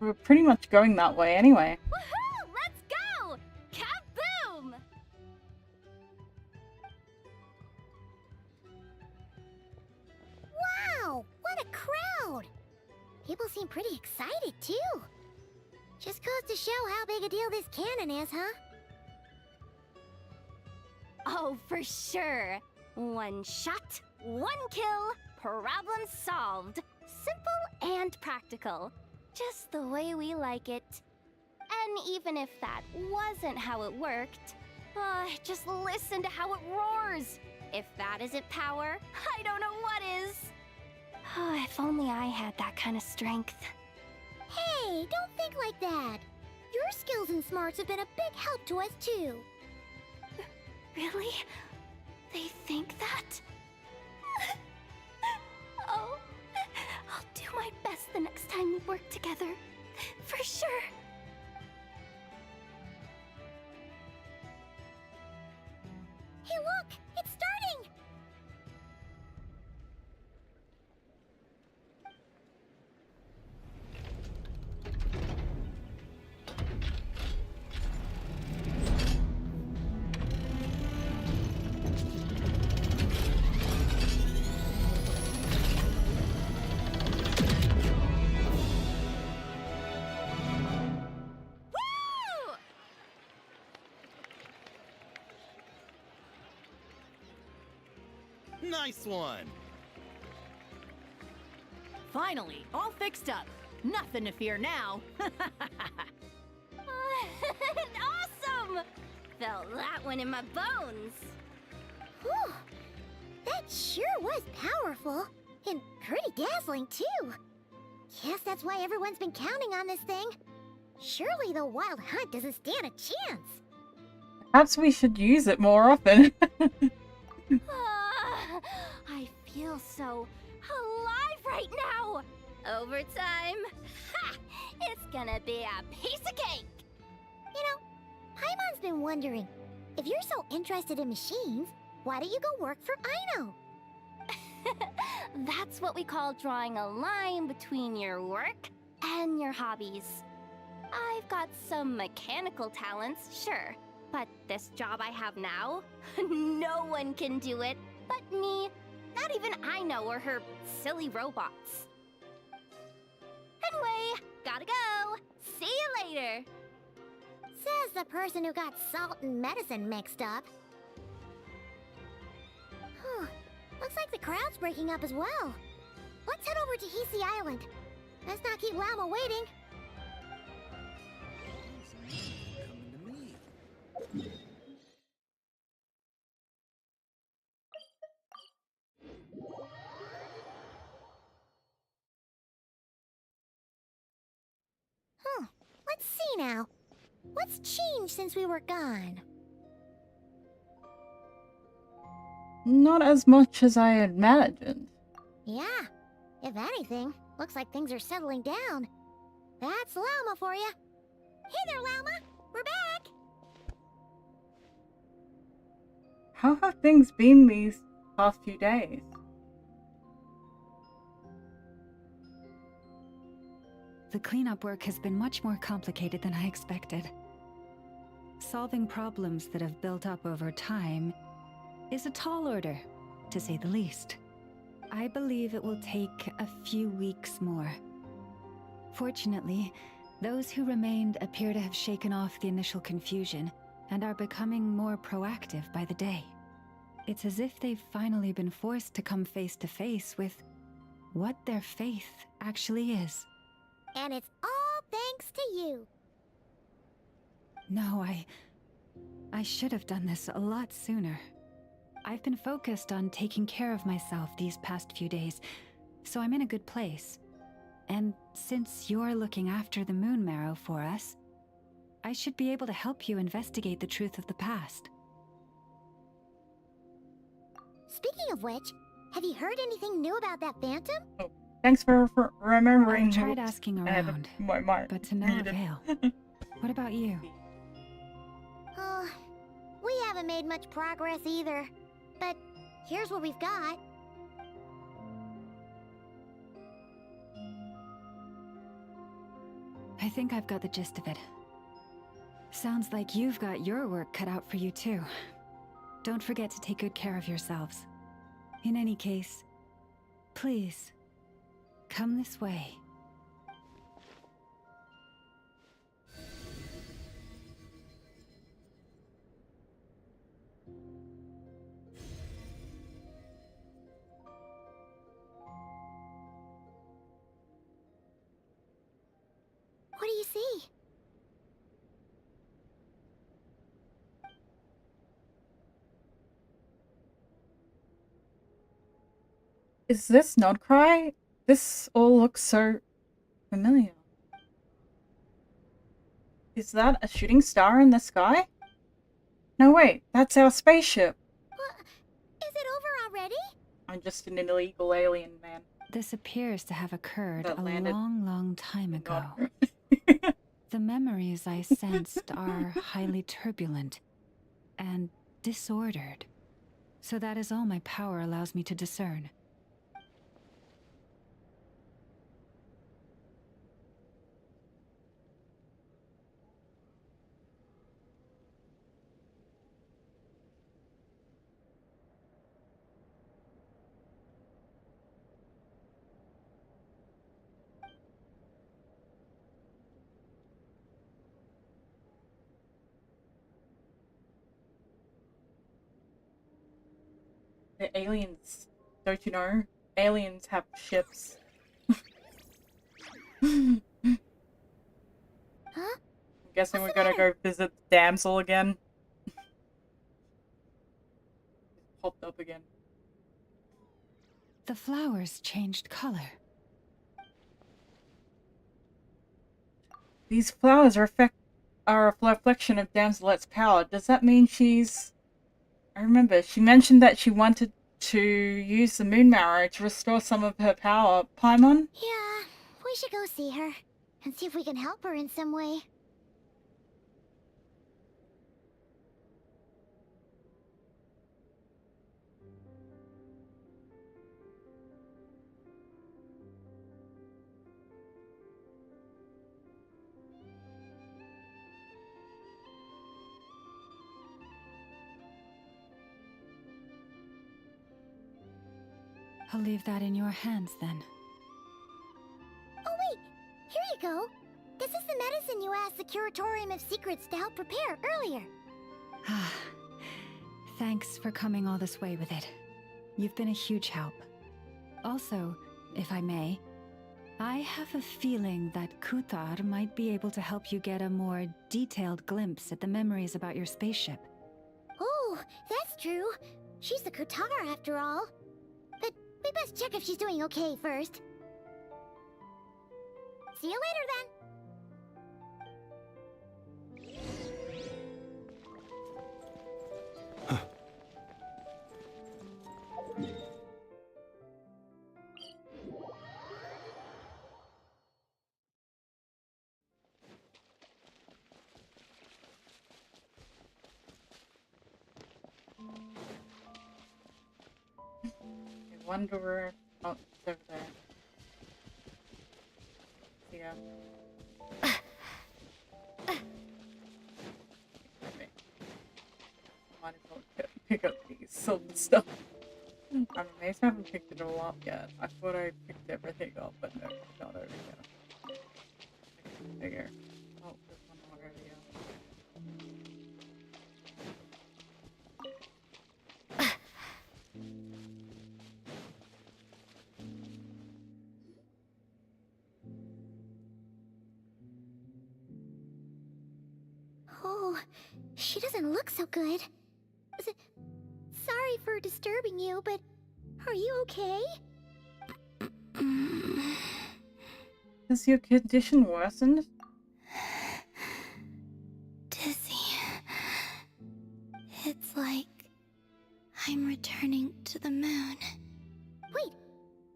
We're pretty much going that way anyway. Woohoo! Let's go! Kaboom! Wow! What a crowd! People seem pretty excited, too. Just goes to show how big a deal this cannon is, huh? Oh, for sure. One shot, one kill, problem solved. Simple and practical. Just the way we like it. And even if that wasn't how it worked, just listen to how it roars. If that isn't power, I don't know what is. If only I had that kind of strength. Hey, don't think like that. Your skills and smarts have been a big help to us, too. Really? They think that? Oh, I'll do my best the next time we work together. For sure. Hey, look! It's starting! Nice one! Finally, all fixed up. Nothing to fear now. Awesome! Felt that one in my bones. Whew. That sure was powerful. And pretty dazzling, too. Guess that's why everyone's been counting on this thing. Surely the wild hunt doesn't stand a chance. Perhaps we should use it more often. I feel so alive right now. Overtime. Ha! It's gonna be a piece of cake. You know, Paimon's been wondering, if you're so interested in machines, why don't you go work for Aino? That's what we call drawing a line between your work and your hobbies. I've got some mechanical talents, sure, but this job I have now, no one can do it but me. Not even Aino or her silly robots. Anyway, gotta go. See you later. Says the person who got salt and medicine mixed up. Looks like the crowd's breaking up as well. Let's head over to Hisi Island. Let's not keep Llama waiting. Let's see now. What's changed since we were gone? Not as much as I imagined. Yeah, if anything, looks like things are settling down. That's Llama for you. Hey there, Llama. We're back. How have things been these past few days? The cleanup work has been much more complicated than I expected. Solving problems that have built up over time is a tall order, to say the least. I believe it will take a few weeks more. Fortunately, those who remained appear to have shaken off the initial confusion and are becoming more proactive by the day. It's as if they've finally been forced to come face to face with what their faith actually is. And it's all thanks to you. No, I should have done this a lot sooner. I've been focused on taking care of myself these past few days, so I'm in a good place. And since you're looking after the Moon Marrow for us, I should be able to help you investigate the truth of the past. Speaking of which, have you heard anything new about that phantom? Oh, thanks for remembering. I've tried asking around, but to no avail. What about you? Oh, we haven't made much progress either. But here's what we've got. I think I've got the gist of it. Sounds like you've got your work cut out for you too. Don't forget to take good care of yourselves. In any case, please, come this way. What do you see? Is this not Krai? This all looks so familiar. Is that a shooting star in the sky? No, wait, that's our spaceship. Is it over already? I'm just an illegal alien man. This appears to have occurred That a landed long time ago. The memories I sensed are highly turbulent and disordered. So that is all my power allows me to discern. The aliens, don't you know? Aliens have ships. Huh? I'm guessing we're gonna go visit the damsel again. Popped up again. The flowers changed color. These flowers are a reflection of Damselet's power. Does that mean she's... I remember, she mentioned that she wanted to use the moon marrow to restore some of her power. Paimon? Yeah, we should go see her and see if we can help her in some way. I'll leave that in your hands then. Oh wait, here you go. This is the medicine you asked the Curatorium of Secrets to help prepare earlier. Ah, thanks for coming all this way with it. You've been a huge help. Also, if I may, I have a feeling that Kuthar might be able to help you get a more detailed glimpse at the memories about your spaceship. Oh, that's true. She's the Kutar after all. But we best check if she's doing okay first. See you later then. I wonder where... Oh, it's over there. Yeah. Might as well pick up these silver stuff. I'm amazed I haven't picked it all up yet. I thought I picked everything up, but no, it's not over here. Bigger. Oh, there's one more over here. Oh, she doesn't look so good. Sorry for disturbing you, but are you okay? Has your condition worsened? Dizzy. It's like I'm returning to the moon. Wait,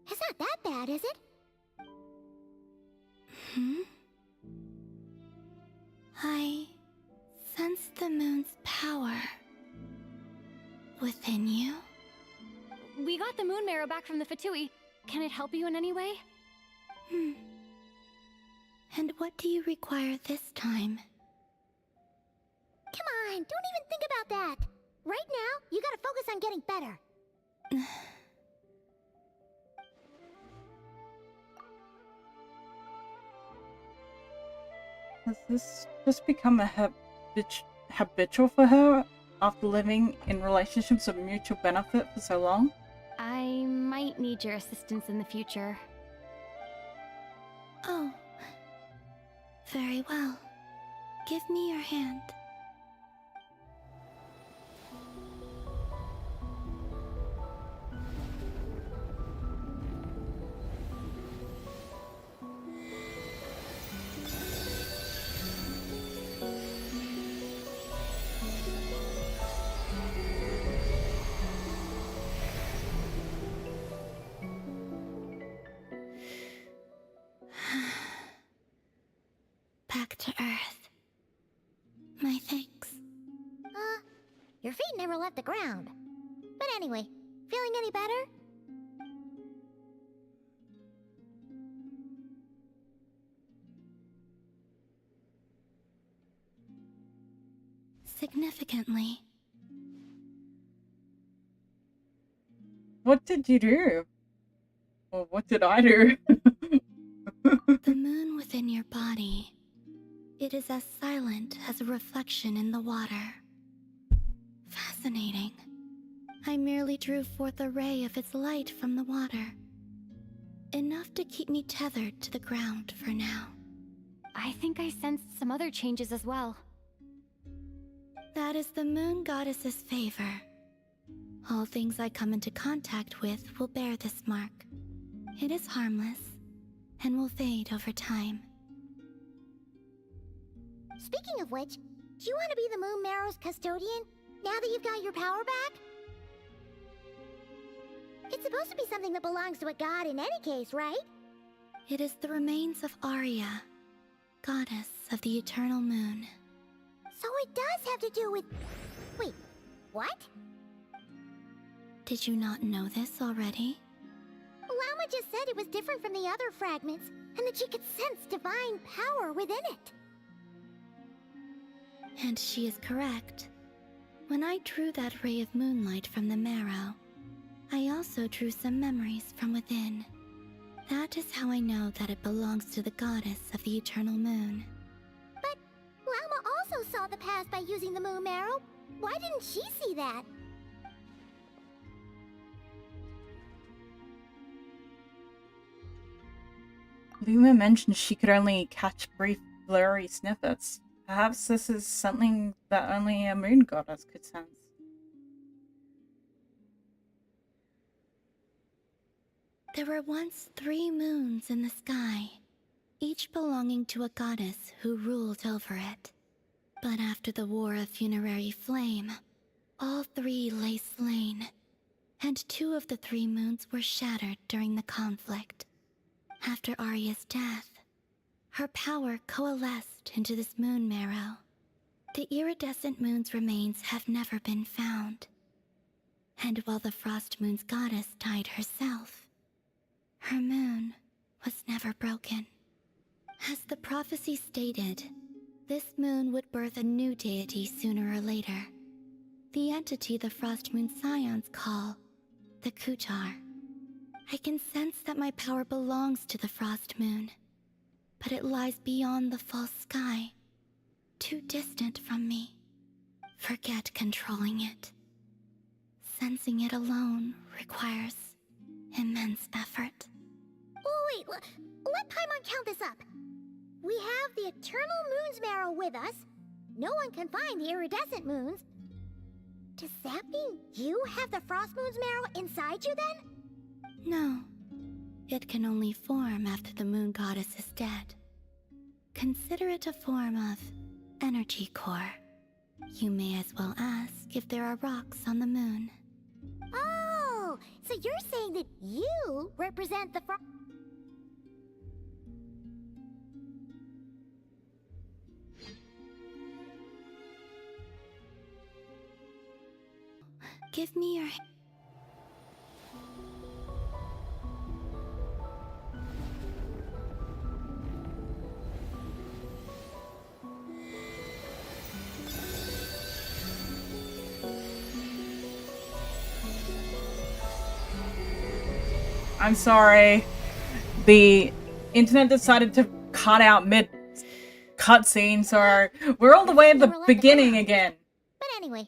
it's not that bad, is it? I sense the moon's power within you. We got the moon marrow back from the Fatui. Can it help you in any way? And what do you require this time? Come on, don't even think about that. Right now, you gotta focus on getting better. Has this just become a habitual for her after living in relationships of mutual benefit for so long? I might need your assistance in the future. Oh. Very well. Give me your hand. Back to Earth. My thanks. Your feet never left the ground. But anyway, feeling any better? Significantly. What did you do? Or what did I do? The moon within your body. It is as silent as a reflection in the water. Fascinating. I merely drew forth a ray of its light from the water. Enough to keep me tethered to the ground for now. I think I sensed some other changes as well. That is the moon goddess's favor. All things I come into contact with will bear this mark. It is harmless and will fade over time. Speaking of which, do you want to be the Moon Marrow's custodian now that you've got your power back? It's supposed to be something that belongs to a god in any case, right? It is the remains of Arya, goddess of the eternal moon. So it does have to do with... Wait, what? Did you not know this already? Llama just said it was different from the other fragments, and that she could sense divine power within it. And she is correct. When I drew that ray of moonlight from the marrow, I also drew some memories from within. That is how I know that it belongs to the goddess of the eternal moon. But Llama also saw the past by using the moon marrow. Why didn't she see that? Luma mentioned she could only catch brief, blurry snippets. Perhaps this is something that only a moon goddess could sense. There were once 3 moons in the sky, each belonging to a goddess who ruled over it. But after the War of Funerary Flame, all 3 lay slain, and 2 of the 3 moons were shattered during the conflict. After Arya's death, her power coalesced into this moon marrow. The iridescent moon's remains have never been found. And while the Frost Moon's goddess died herself, her moon was never broken. As the prophecy stated, this moon would birth a new deity sooner or later. The entity the Frost Moon Scions call the Kutar. I can sense that my power belongs to the Frost Moon, but it lies beyond the false sky, too distant from me. Forget controlling it. Sensing it alone requires immense effort. Oh wait, let Paimon count this up. We have the Eternal Moon's marrow with us. No one can find the iridescent moons. Does that mean you have the Frost Moon's marrow inside you then? No. It can only form after the moon goddess is dead. Consider it a form of energy core. You may as well ask if there are rocks on the moon. Oh, so you're saying that you represent the Give me your... I'm sorry. The internet decided to cut out mid cutscene, so we're all the way at the beginning again. But anyway.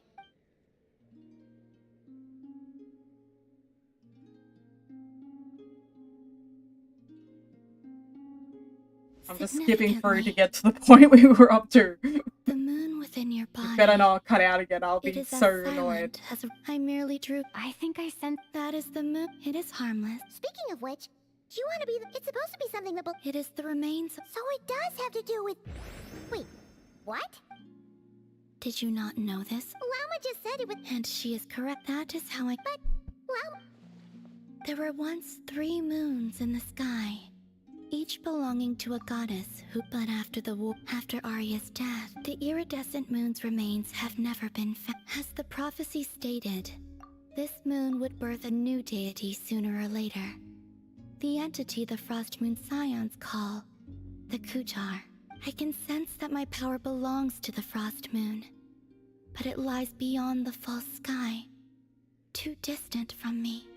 I'm just skipping through to get to the point we were up to. The moon within your body. You better not cut out again, I'll be so annoyed. I merely drew... I think I sent... That is the moon. It is harmless. Speaking of which, do you want to be the... It's supposed to be something that... It is the remains... So it does have to do with... Wait, what? Did you not know this? Llama just said it was... And she is correct. That is how I... But... Llama... There were once 3 moons in the sky, each belonging to a goddess who... But after the war... After Arya's death, the iridescent moon's remains have never been found. As the prophecy stated, this moon would birth a new deity sooner or later. The entity the Frost Moon Scions call the Kutar. I can sense that my power belongs to the Frost Moon, but it lies beyond the false sky, too distant from me.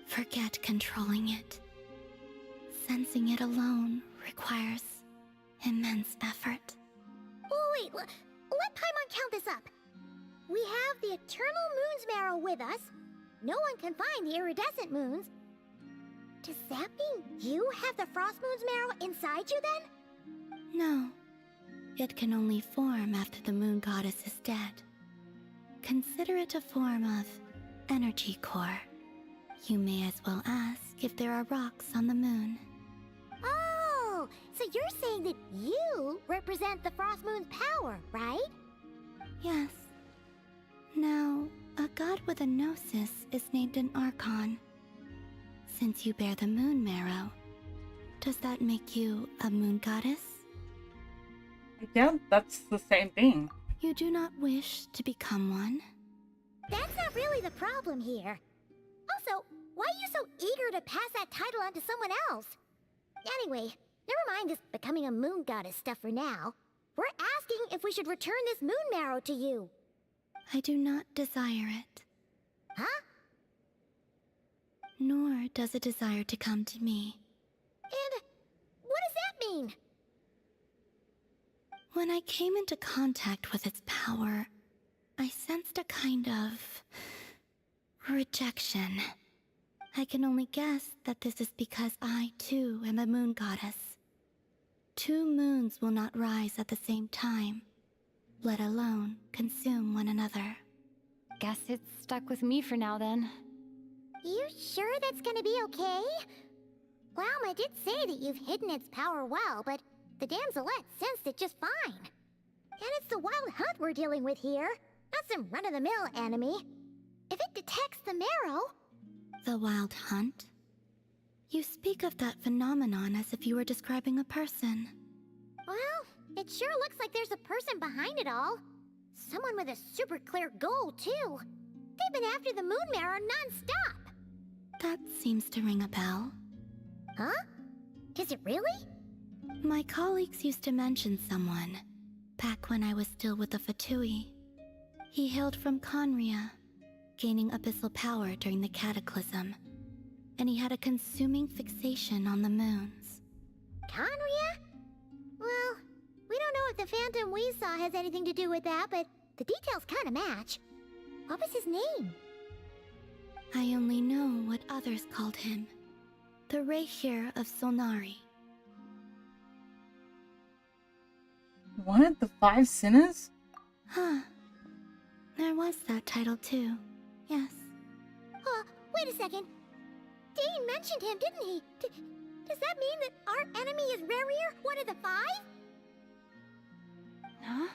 Forget controlling it. Sensing it alone requires immense effort. Oh wait, let Paimon count this up. We have the Eternal Moon's marrow with us. no one can find the iridescent moons. Does that mean you have the Frost Moon's marrow inside you then? No. It can only form after the moon goddess is dead. Consider it a form of energy core. You may as well ask if there are rocks on the moon. Oh, so you're saying that you represent the Frost Moon's power, right? Yes. Now, a god with a gnosis is named an Archon. Since you bear the moon marrow, does that make you a moon goddess? Yeah, that's the same thing. You do not wish to become one? That's not really the problem here. Also, why are you so eager to pass that title on to someone else? Anyway, never mind this becoming a moon goddess stuff for now. We're asking if we should return this moon marrow to you. I do not desire it. Huh? Nor does it desire to come to me. And what does that mean? When I came into contact with its power, I sensed a kind of rejection. I can only guess that this is because I, too, am a moon goddess. 2 moons will not rise at the same time, let alone consume one another. Guess it's stuck with me for now then. You sure that's gonna be okay? Lauma did say that you've hidden its power well, but the damselette sensed it just fine. And it's the wild hunt we're dealing with here, not some run-of-the-mill enemy. If it detects the marrow... The wild hunt? You speak of that phenomenon as if you were describing a person. Well, it sure looks like there's a person behind it all. Someone with a super clear goal, too. They've been after the moon marrow non-stop. That seems to ring a bell. Huh? Is it really? My colleagues used to mention someone, back when I was still with the Fatui. He hailed from Conria, gaining abyssal power during the Cataclysm, and he had a consuming fixation on the moons. Conria? Well, we don't know if the phantom we saw has anything to do with that, but the details kinda match. What was his name? I only know what others called him. The Reikir of Solnari. One of the 5 sinners? Huh. There was that title too, yes. Wait a second. Dane mentioned him, didn't he? Does that mean that our enemy is Rerir, one of the 5? Huh?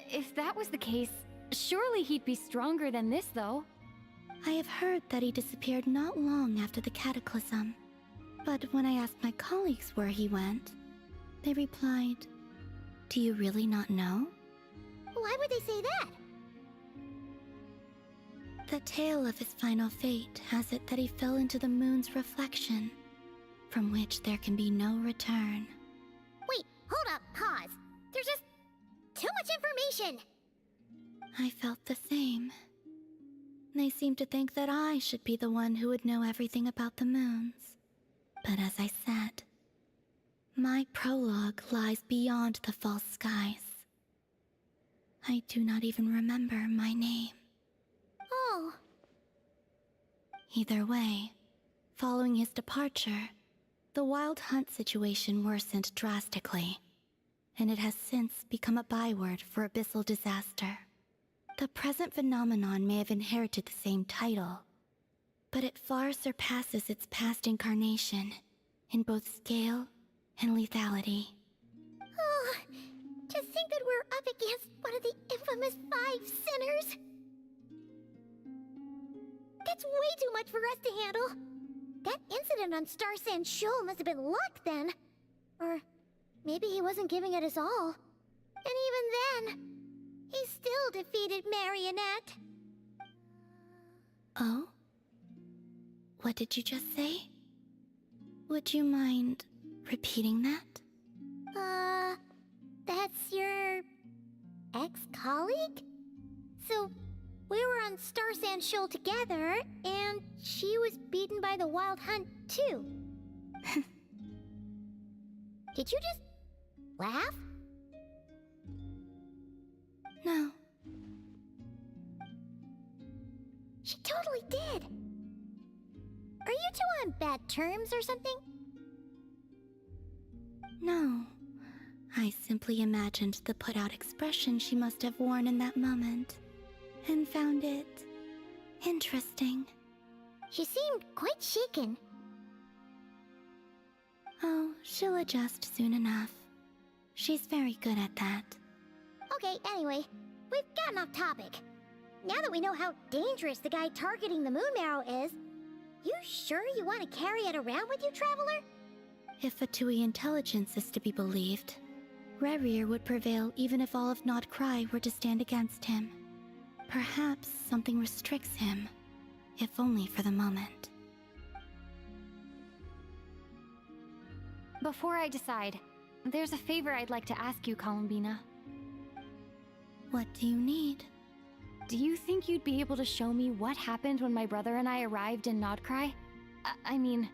If that was the case, surely he'd be stronger than this, though. I have heard that he disappeared not long after the Cataclysm. But when I asked my colleagues where he went, they replied, "Do you really not know?" Why would they say that? The tale of his final fate has it that he fell into the moon's reflection, from which there can be no return. Wait, hold up, pause. There's just too much information. I felt the same. They seemed to think that I should be the one who would know everything about the moons. But as I said, my prologue lies beyond the false skies. I do not even remember my name. Oh. Either way, following his departure, the wild hunt situation worsened drastically, and it has since become a byword for abyssal disaster. The present phenomenon may have inherited the same title, but it far surpasses its past incarnation in both scale and lethality. Oh, to think that we're up against one of the infamous 5 sinners. That's way too much for us to handle. That incident on Star Sand Shoal must have been luck then. Or maybe he wasn't giving it his all. And even then, he still defeated Marionette. Oh? What did you just say? Would you mind repeating that? That's your ex-colleague? So, we were on Star Sand Shoal together, and she was beaten by the Wild Hunt too. Did you just laugh? No. She totally did. Are you two on bad terms or something? No. I simply imagined the put-out expression she must have worn in that moment, and found it interesting. She seemed quite shaken. Oh, she'll adjust soon enough. She's very good at that. Okay, anyway, we've gotten off topic. Now that we know how dangerous the guy targeting the moon marrow is, you sure you want to carry it around with you, Traveler? If Fatui intelligence is to be believed, Rerir would prevail even if all of Nod Krai were to stand against him. Perhaps something restricts him, if only for the moment. Before I decide, there's a favor I'd like to ask you, Columbina. What do you need? Do you think you'd be able to show me what happened when my brother and I arrived in Nodkrai? I mean,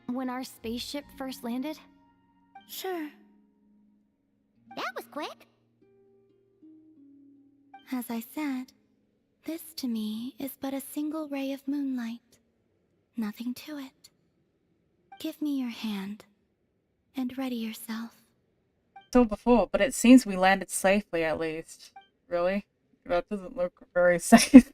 when our spaceship first landed? Sure. That was quick. As I said, this to me is but a single ray of moonlight. Nothing to it. Give me your hand, and ready yourself. So before, but it seems we landed safely at least. Really? That doesn't look very safe.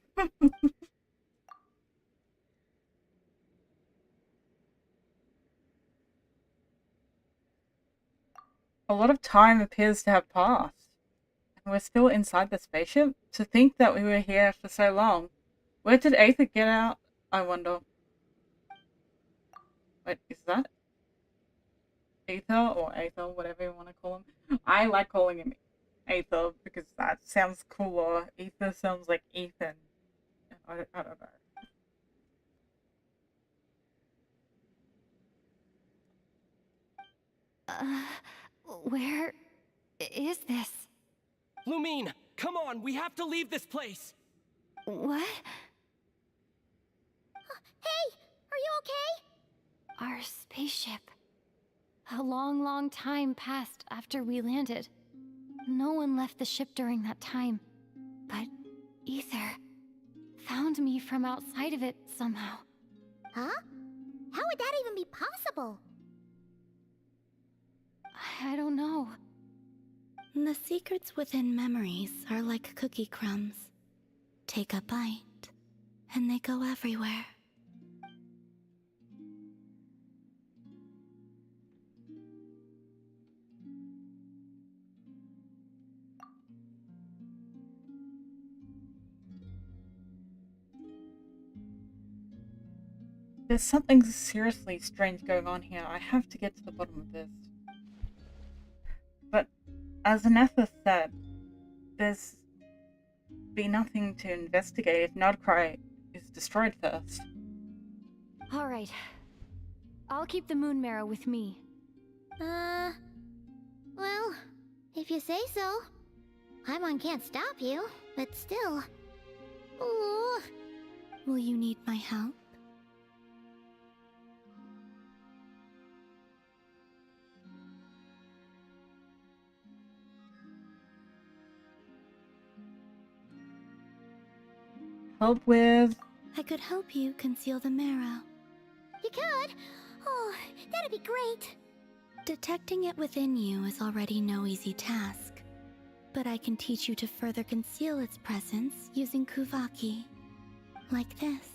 A lot of time appears to have passed. And we're still inside the spaceship? To think that we were here for so long. Where did Aether get out, I wonder? Wait, is that Aether or Aether, whatever you want to call him? I like calling him Aether because that sounds cooler. Aether sounds like Ethan. I don't know. Where is this? Lumine, come on, we have to leave this place. What? Hey, are you okay? Our spaceship. A long, long time passed after we landed. No one left the ship during that time. But Aether found me from outside of it somehow. Huh? How would that even be possible? I don't know. The secrets within memories are like cookie crumbs. Take a bite, and they go everywhere. There's something seriously strange going on here. I have to get to the bottom of this. But, as Anetha said, there's be nothing to investigate if Nodkrai is destroyed first. Alright. I'll keep the moon marrow with me. Well, if you say so. Paimon can't stop you, but still. Ooh. Will you need my help? Help with? I could help you conceal the marrow. You could? Oh, that'd be great. Detecting it within you is already no easy task, but I can teach you to further conceal its presence using Kuvaki. Like this.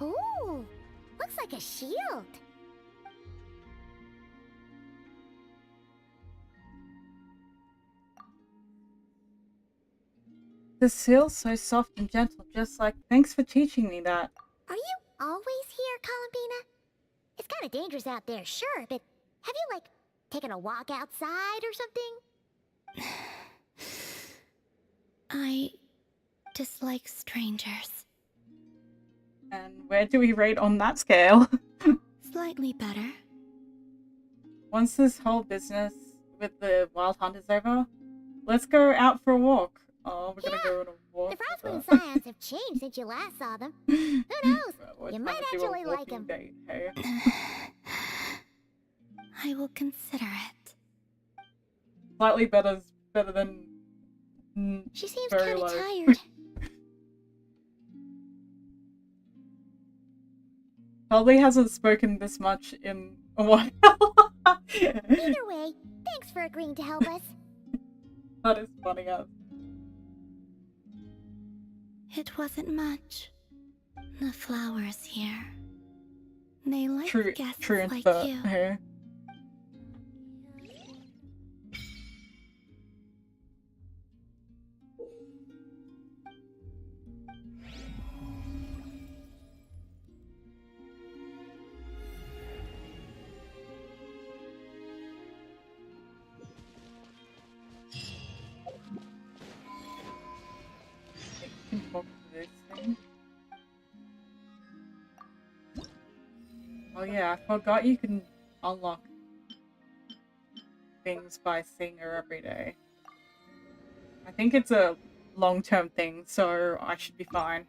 Ooh, looks like a shield. The seal's so soft and gentle, just like, thanks for teaching me that. Are you always here, Columbina? It's kind of dangerous out there, sure, but have you, like, taken a walk outside or something? I dislike strangers. And where do we rate on that scale? Slightly better. Once this whole business with the wild hunt is over, let's go out for a walk. Oh, we're gonna go on a What The Frostmoon Scions have changed since you last saw them. Who knows? You might actually like them. Hey? I will consider it. Slightly better than. She seems very kind of low. tired. Probably hasn't spoken this much in a while. Either way, thanks for agreeing to help us. That is funny as. It wasn't much. The flowers here. They like guests True like but, you. Hey. Oh yeah, I forgot you can unlock things by seeing her every day. I think it's a long-term thing, so I should be fine.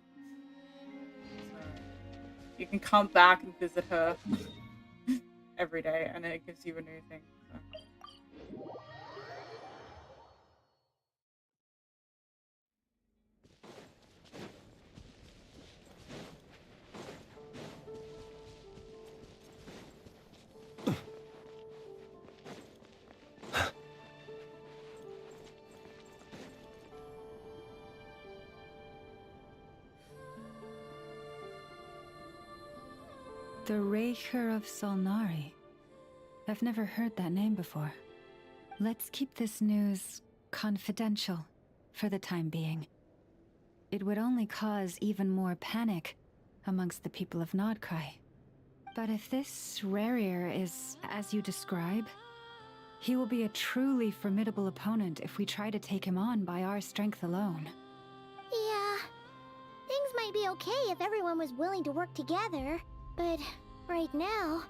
So, you can come back and visit her every day, and it gives you a new thing. So. The Raker of Solnari. I've never heard that name before. Let's keep this news confidential for the time being. It would only cause even more panic amongst the people of Krai. But if this Rarier is as you describe, he will be a truly formidable opponent if we try to take him on by our strength alone. Yeah, things might be okay if everyone was willing to work together, but right now...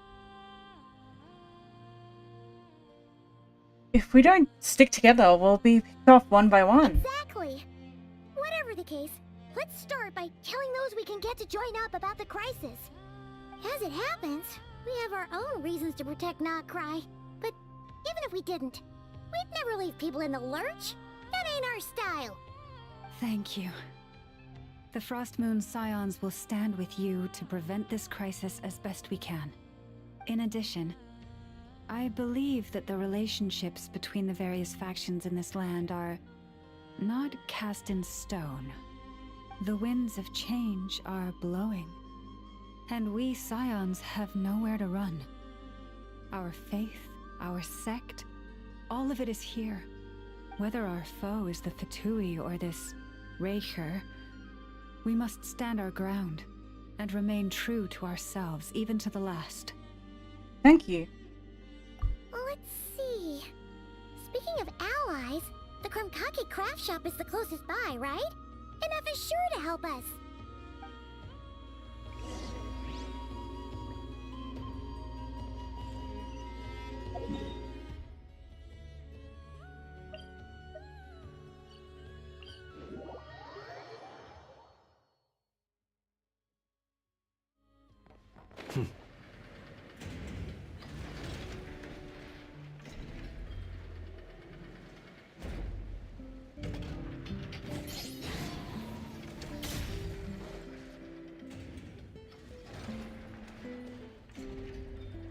If we don't stick together, we'll be picked off one by one. Exactly! Whatever the case, let's start by telling those we can get to join up about the crisis. As it happens, we have our own reasons to protect Krai, but even if we didn't, we'd never leave people in the lurch. That ain't our style. Thank you. The Frostmoon Scions will stand with you to prevent this crisis as best we can. In addition, I believe that the relationships between the various factions in this land are not cast in stone. The winds of change are blowing, and we Scions have nowhere to run. Our faith, our sect, all of it is here. Whether our foe is the Fatui or this Raker, we must stand our ground and remain true to ourselves, even to the last. Thank you. Let's see. Speaking of allies, the Krumkake craft shop is the closest by, right? And F is sure to help us.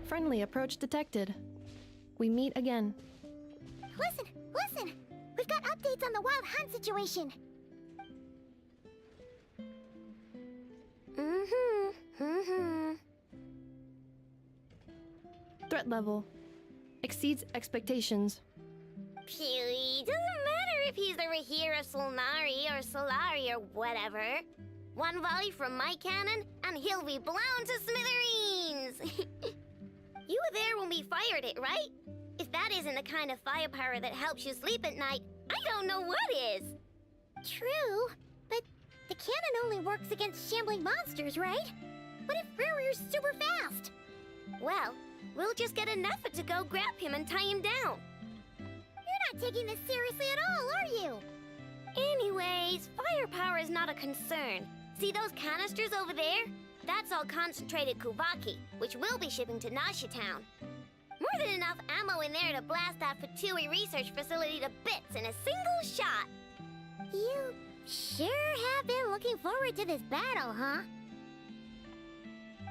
Friendly approach detected. We meet again. Listen! We've got updates on the Wild Hunt situation. Threat level exceeds expectations. Phew, doesn't matter if he's the Rahir of Solnari or Solari or whatever. One volley from my cannon, and he'll be blown to smithereens! You were there when we fired it, right? If that isn't the kind of firepower that helps you sleep at night, I don't know what is! True, but the cannon only works against shambling monsters, right? What if Rarier's super fast? Well, we'll just get an effort to go grab him and tie him down. You're not taking this seriously at all, are you? Anyways, firepower is not a concern. See those canisters over there? That's all concentrated Kuvaki, which we'll be shipping to Nashi Town. More than enough ammo in there to blast that Fatui research facility to bits in a single shot. You sure have been looking forward to this battle, huh?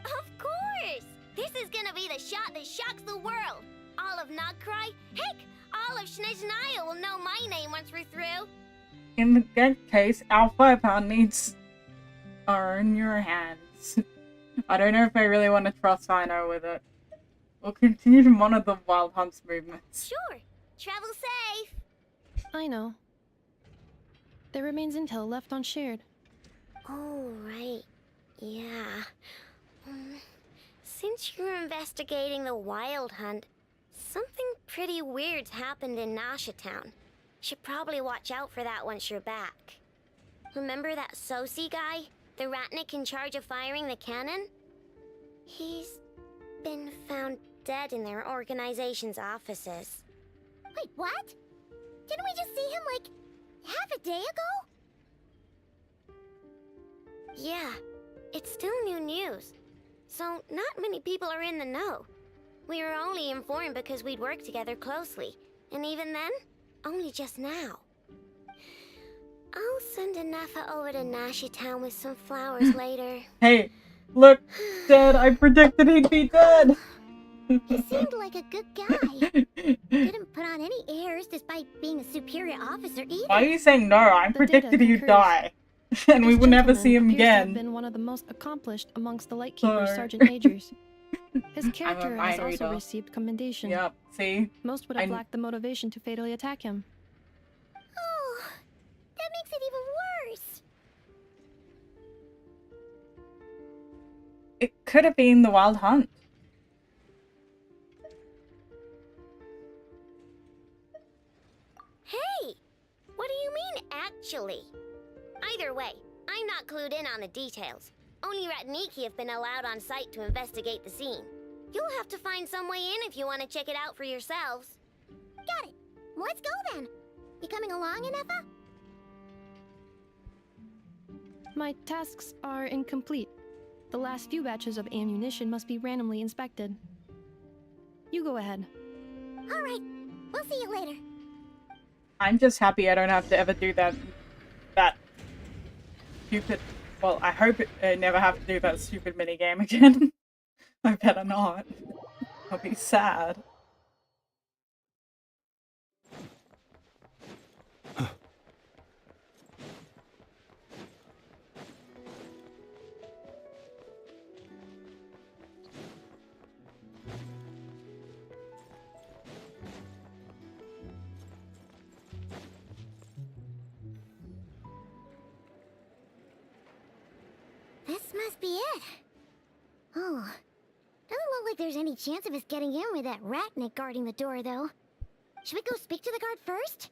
Of course! This is gonna be the shot that shocks the world. All of Krai, heck, all of Snezhnaya will know my name once we're through. In that case, our firepower needs are in your hands. I don't know if I really want to trust Ino with it. We'll continue to monitor the Wild Hunt's movements. Sure. Travel safe. I know. There remains intel left unshared. Oh, right. Yeah. Since you're investigating the Wild Hunt, something pretty weird's happened in Nashi Town. Should probably watch out for that once you're back. Remember that Sosi guy? The Ratnik in charge of firing the cannon? He's been found dead in their organization's offices. Wait, what? Didn't we just see him, like, half a day ago? Yeah, it's still new news. So not many people are in the know. We were only informed because we'd worked together closely. And even then, only just now. I'll send Anafa over to Nashi Town with some flowers later. Hey, look, Dad, I predicted he'd be dead. He seemed like a good guy. Didn't put on any airs despite being a superior officer either. Why are you saying no? I predicted he'd die. And we would never see him again. Been one of the most accomplished amongst the Lightkeepers sergeant majors. His character has also received commendation. Yep, see? Most would have lacked the motivation to fatally attack him. Oh, that makes it even worse. It could have been the Wild Hunt. Hey! What do you mean, actually? Either way, I'm not clued in on the details. Only Ratniki have been allowed on site to investigate the scene. You'll have to find some way in if you want to check it out for yourselves. Got it. Let's go then. You coming along, Anafa? My tasks are incomplete. The last few batches of ammunition must be randomly inspected. You go ahead. All right. We'll see you later. I'm just happy I don't have to ever do that stupid... Well, I hope I never have to do that stupid minigame again. I better not. I'll be sad. This must be it. Oh, doesn't look like there's any chance of us getting in with that Ratnik guarding the door, though. Should we go speak to the guard first?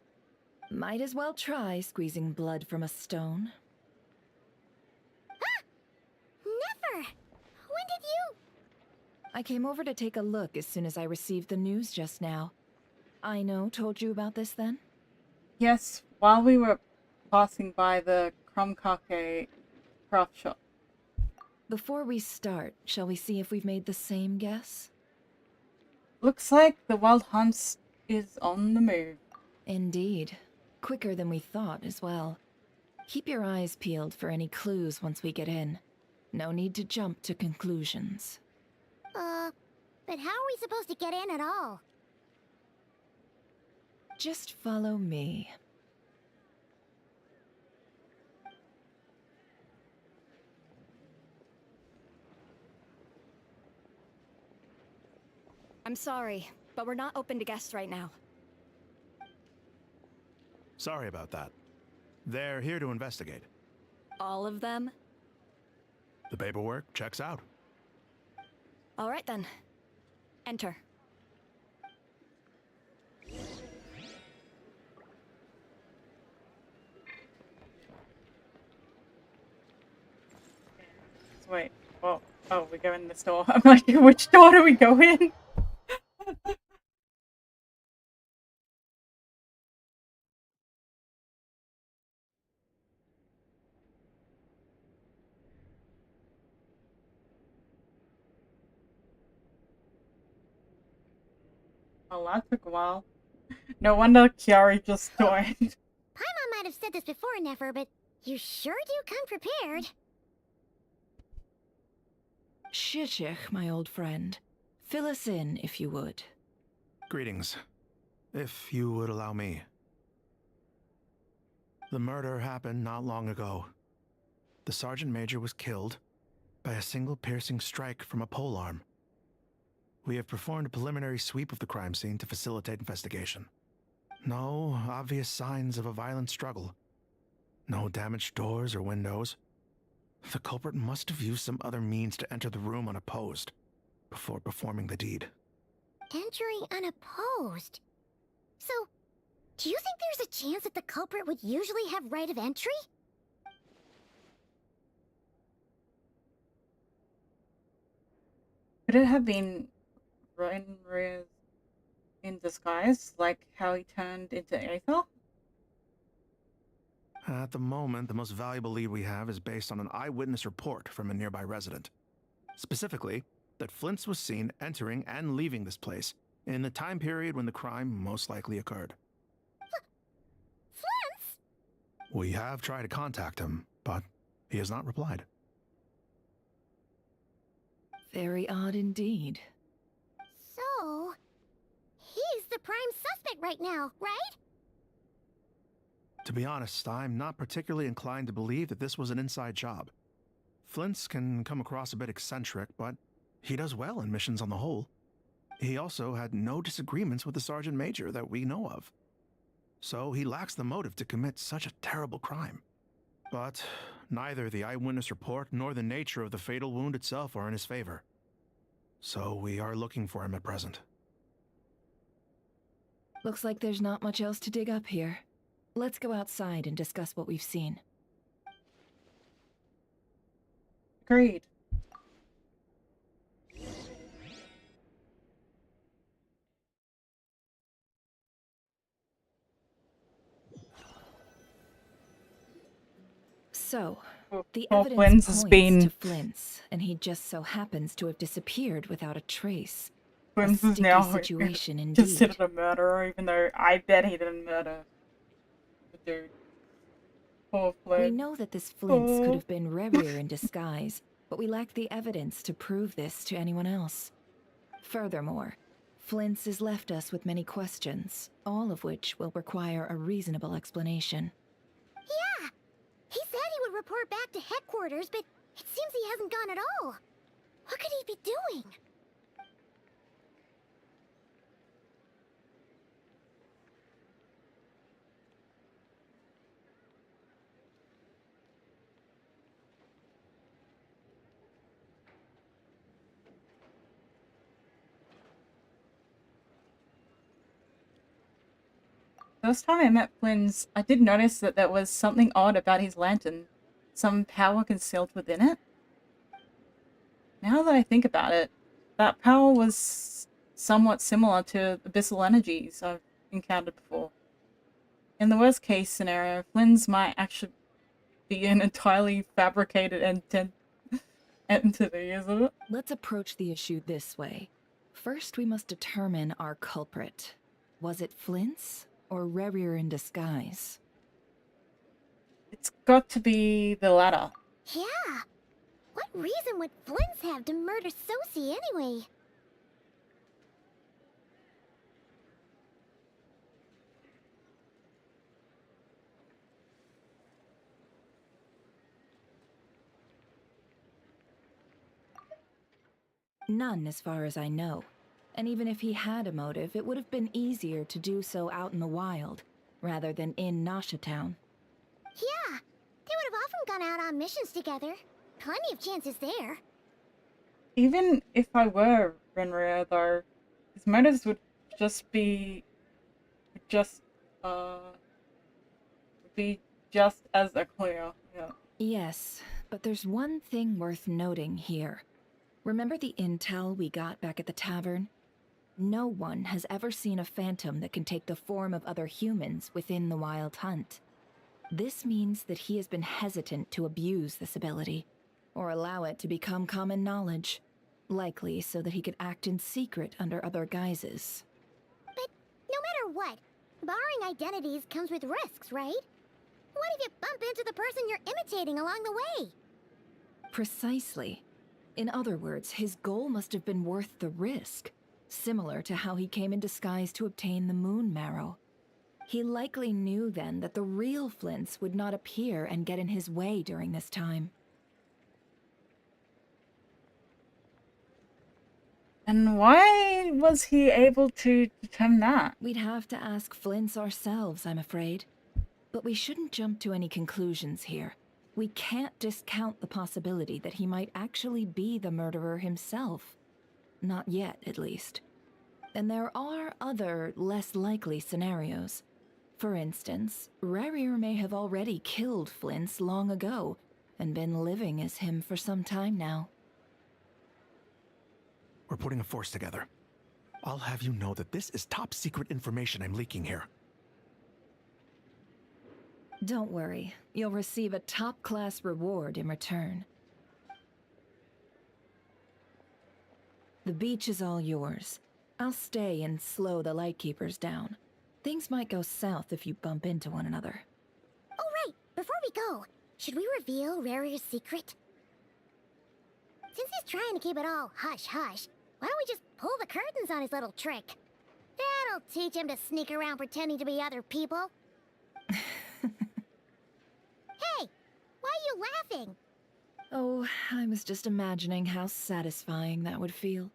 Might as well try squeezing blood from a stone. Ah! Never! When did you... I came over to take a look as soon as I received the news just now. Ino told you about this then? Yes, while we were passing by the Krumkake craft shop. Before we start, shall we see if we've made the same guess? Looks like the Wild Hunt is on the move. Indeed. Quicker than we thought as well. Keep your eyes peeled for any clues once we get in. No need to jump to conclusions. But how are we supposed to get in at all? Just follow me. I'm sorry, but we're not open to guests right now. Sorry about that. They're here to investigate. All of them? The paperwork checks out. All right then. Enter. Wait, well, oh, we go in this door. I'm like, which door do we go in? Oh, that took a while. No wonder Kiari just joined. Paimon might have said this before, Nefer, but you sure do come prepared. Shishich, my old friend. Fill us in, if you would. Greetings. If you would allow me. The murder happened not long ago. The Sergeant Major was killed by a single piercing strike from a polearm. We have performed a preliminary sweep of the crime scene to facilitate investigation. No obvious signs of a violent struggle. No damaged doors or windows. The culprit must have used some other means to enter the room unopposed before performing the deed. Entering unopposed? So, do you think there's a chance that the culprit would usually have right of entry? Could it have been Renriz in disguise, like how he turned into Aether? At the moment, the most valuable lead we have is based on an eyewitness report from a nearby resident. Specifically, that Flint's was seen entering and leaving this place in the time period when the crime most likely occurred. Flint's? We have tried to contact him, but he has not replied. Very odd indeed. So, he's the prime suspect right now, right? To be honest, I'm not particularly inclined to believe that this was an inside job. Flint's can come across a bit eccentric, but he does well in missions on the whole. He also had no disagreements with the Sergeant Major that we know of. So he lacks the motive to commit such a terrible crime. But neither the eyewitness report nor the nature of the fatal wound itself are in his favor. So we are looking for him at present. Looks like there's not much else to dig up here. Let's go outside and discuss what we've seen. Agreed. So, the Well, evidence Flint's has points been- to Flint's, and he just so happens to have disappeared without a trace. Flint's a is sticky now situation indeed. considered a murderer, even though I bet he didn't murder the dude. Poor Flint. We know that this Flint's could have been Rerir in disguise, but we lack the evidence to prove this to anyone else. Furthermore, Flint's has left us with many questions, all of which will require a reasonable explanation. Yeah! He said he would report back to headquarters, but it seems he hasn't gone at all. What could he be doing? First time I met Flynn's, I did notice that there was something odd about his lantern. Some power concealed within it. Now that I think about it, that power was somewhat similar to abyssal energies I've encountered before. In the worst case scenario, Flynn's might actually be an entirely fabricated entity, isn't it? Let's approach the issue this way. First, we must determine our culprit. Was it Flint's or Rerir in disguise? It's got to be the latter. Yeah! What reason would Flint's have to murder Sosie anyway? None, as far as I know. And even if he had a motive, it would have been easier to do so out in the wild, rather than in Nasha Town. Yeah! They would have often gone out on missions together. Plenty of chances there. Even if I were Renria, though, his motives would just be as clear. Yeah. Yes, but there's one thing worth noting here. Remember the intel we got back at the tavern? No one has ever seen a phantom that can take the form of other humans within the Wild Hunt. This means that he has been hesitant to abuse this ability, or allow it to become common knowledge, likely so that he could act in secret under other guises. what, borrowing identities comes with risks, right? What if you bump into the person you're imitating along the way? Precisely. In other words, his goal must have been worth the risk, similar to how he came in disguise to obtain the moon marrow. He likely knew then that the real Flints would not appear and get in his way during this time. And why was he able to determine that? We'd have to ask Flints ourselves, I'm afraid. But we shouldn't jump to any conclusions here. We can't discount the possibility that he might actually be the murderer himself. Not yet, at least. And there are other, less likely scenarios. For instance, Rarier may have already killed Flints long ago, and been living as him for some time now. We're putting a force together. I'll have you know that this is top secret information I'm leaking here. Don't worry, you'll receive a top-class reward in return. The beach is all yours. I'll stay and slow the Lightkeepers down. Things might go south if you bump into one another. Oh right, before we go, should we reveal Rarier's secret? Since he's trying to keep it all hush-hush, why don't we just pull the curtains on his little trick? That'll teach him to sneak around pretending to be other people. Hey, why are you laughing? Oh, I was just imagining how satisfying that would feel.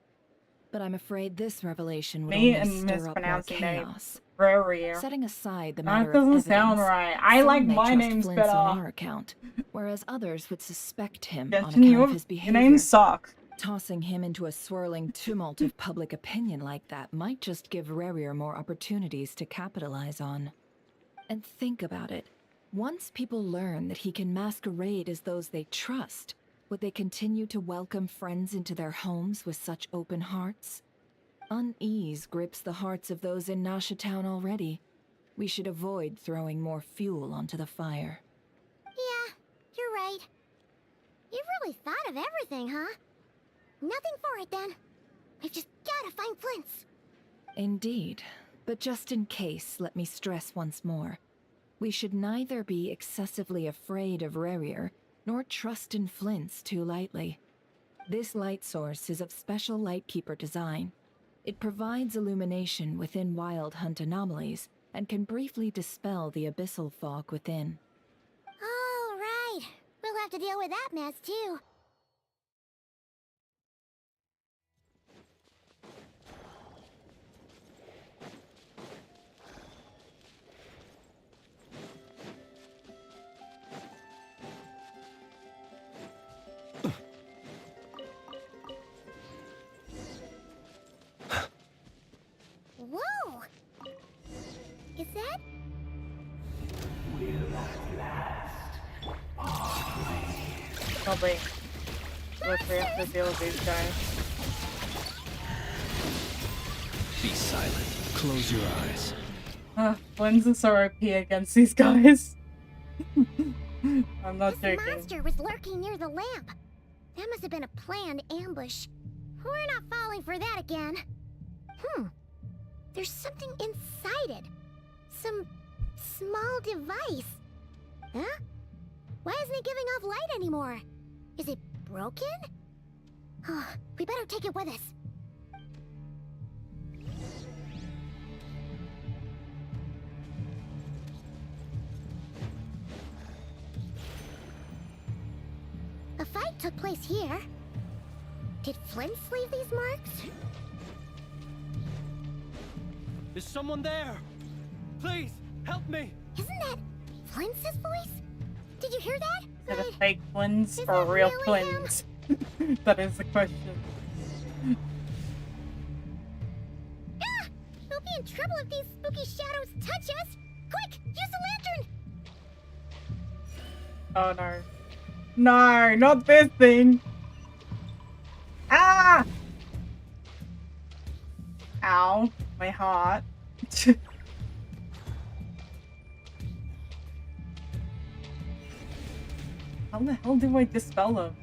But I'm afraid this revelation would only stir up more chaos. Rarier. Setting aside the That matter doesn't of sound evidence, right. I some like may my trust names Flint's better. on our account, whereas others would suspect him on Genshin, account of his your behavior. name sucks. Tossing him into a swirling tumult of public opinion like that might just give Rarier more opportunities to capitalize on. And think about it. Once people learn that he can masquerade as those they trust, would they continue to welcome friends into their homes with such open hearts? Unease grips the hearts of those in Nasha Town already. We should avoid throwing more fuel onto the fire. Yeah, you're right. You've really thought of everything, huh? Nothing for it then. We've just gotta find Flints. Indeed. But just in case, let me stress once more. We should neither be excessively afraid of Rarier, nor trust in Flints too lightly. This light source is of special Lightkeeper design. It provides illumination within Wild Hunt anomalies, and can briefly dispel the abyssal fog within. All right. We'll have to deal with that mess, too. Whoa! Is that? Probably. Look, we have to deal with these guys. Be silent. Close your eyes. Flynn's is so OP against these guys. I'm not This joking. monster was lurking near the lamp. That must have been a planned ambush. We're not falling for that again. There's something inside it. Some small device. Huh? Why isn't it giving off light anymore? Is it broken? Oh, we better take it with us. A fight took place here. Did Flints leave these marks? Is someone there? Please, help me! Isn't that Flints' voice? Did you hear that? Is it a fake Flynn's Is or that real really him? Flynn's? That is the question. Ah! We'll be in trouble if these spooky shadows touch us! Quick, use the lantern! Oh no. No, not this thing! Ah! Ow, my heart. How the hell do I dispel them?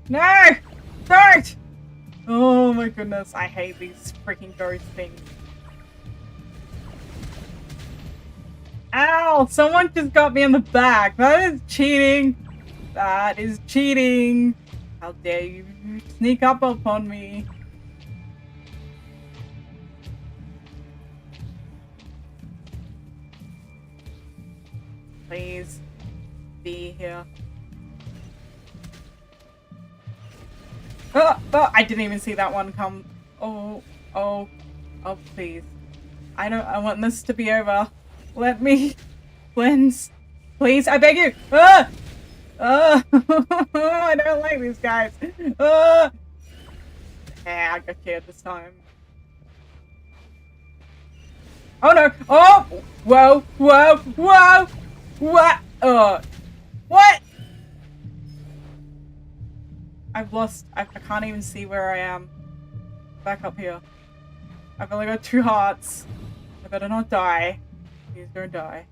No! Don't! Oh my goodness, I hate these freaking ghost things. Ow! Someone just got me in the back. That is cheating. That is cheating. How dare you sneak up upon me? Please be here. Oh, I didn't even see that one come. Oh, please. I want this to be over. Let me cleanse. Please, I beg you. I don't like these guys. Yeah, I got scared this time. Oh no! Oh! Whoa! What? What? I've lost. I can't even see where I am. Back up here. I've only got 2 hearts. I better not die. Please don't die.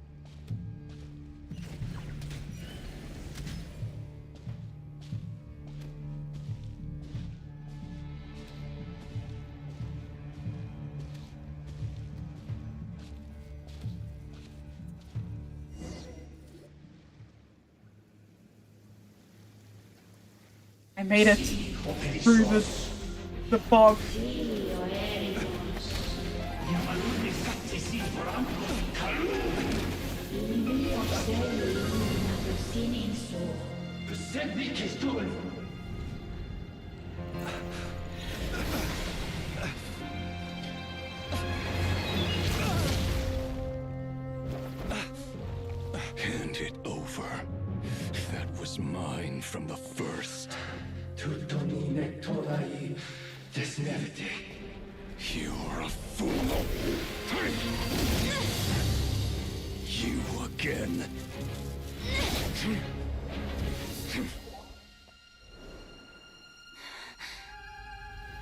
I made it through the fog. Hand it over. That was mine from the first. You're a fool. You again.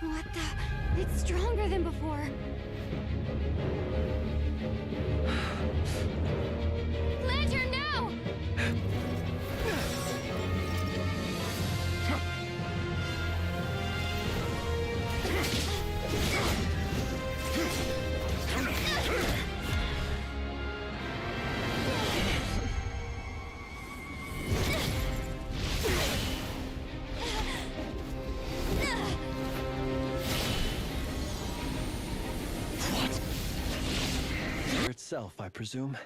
What the? It's stronger than before. Lantern, no! Itself, I presume.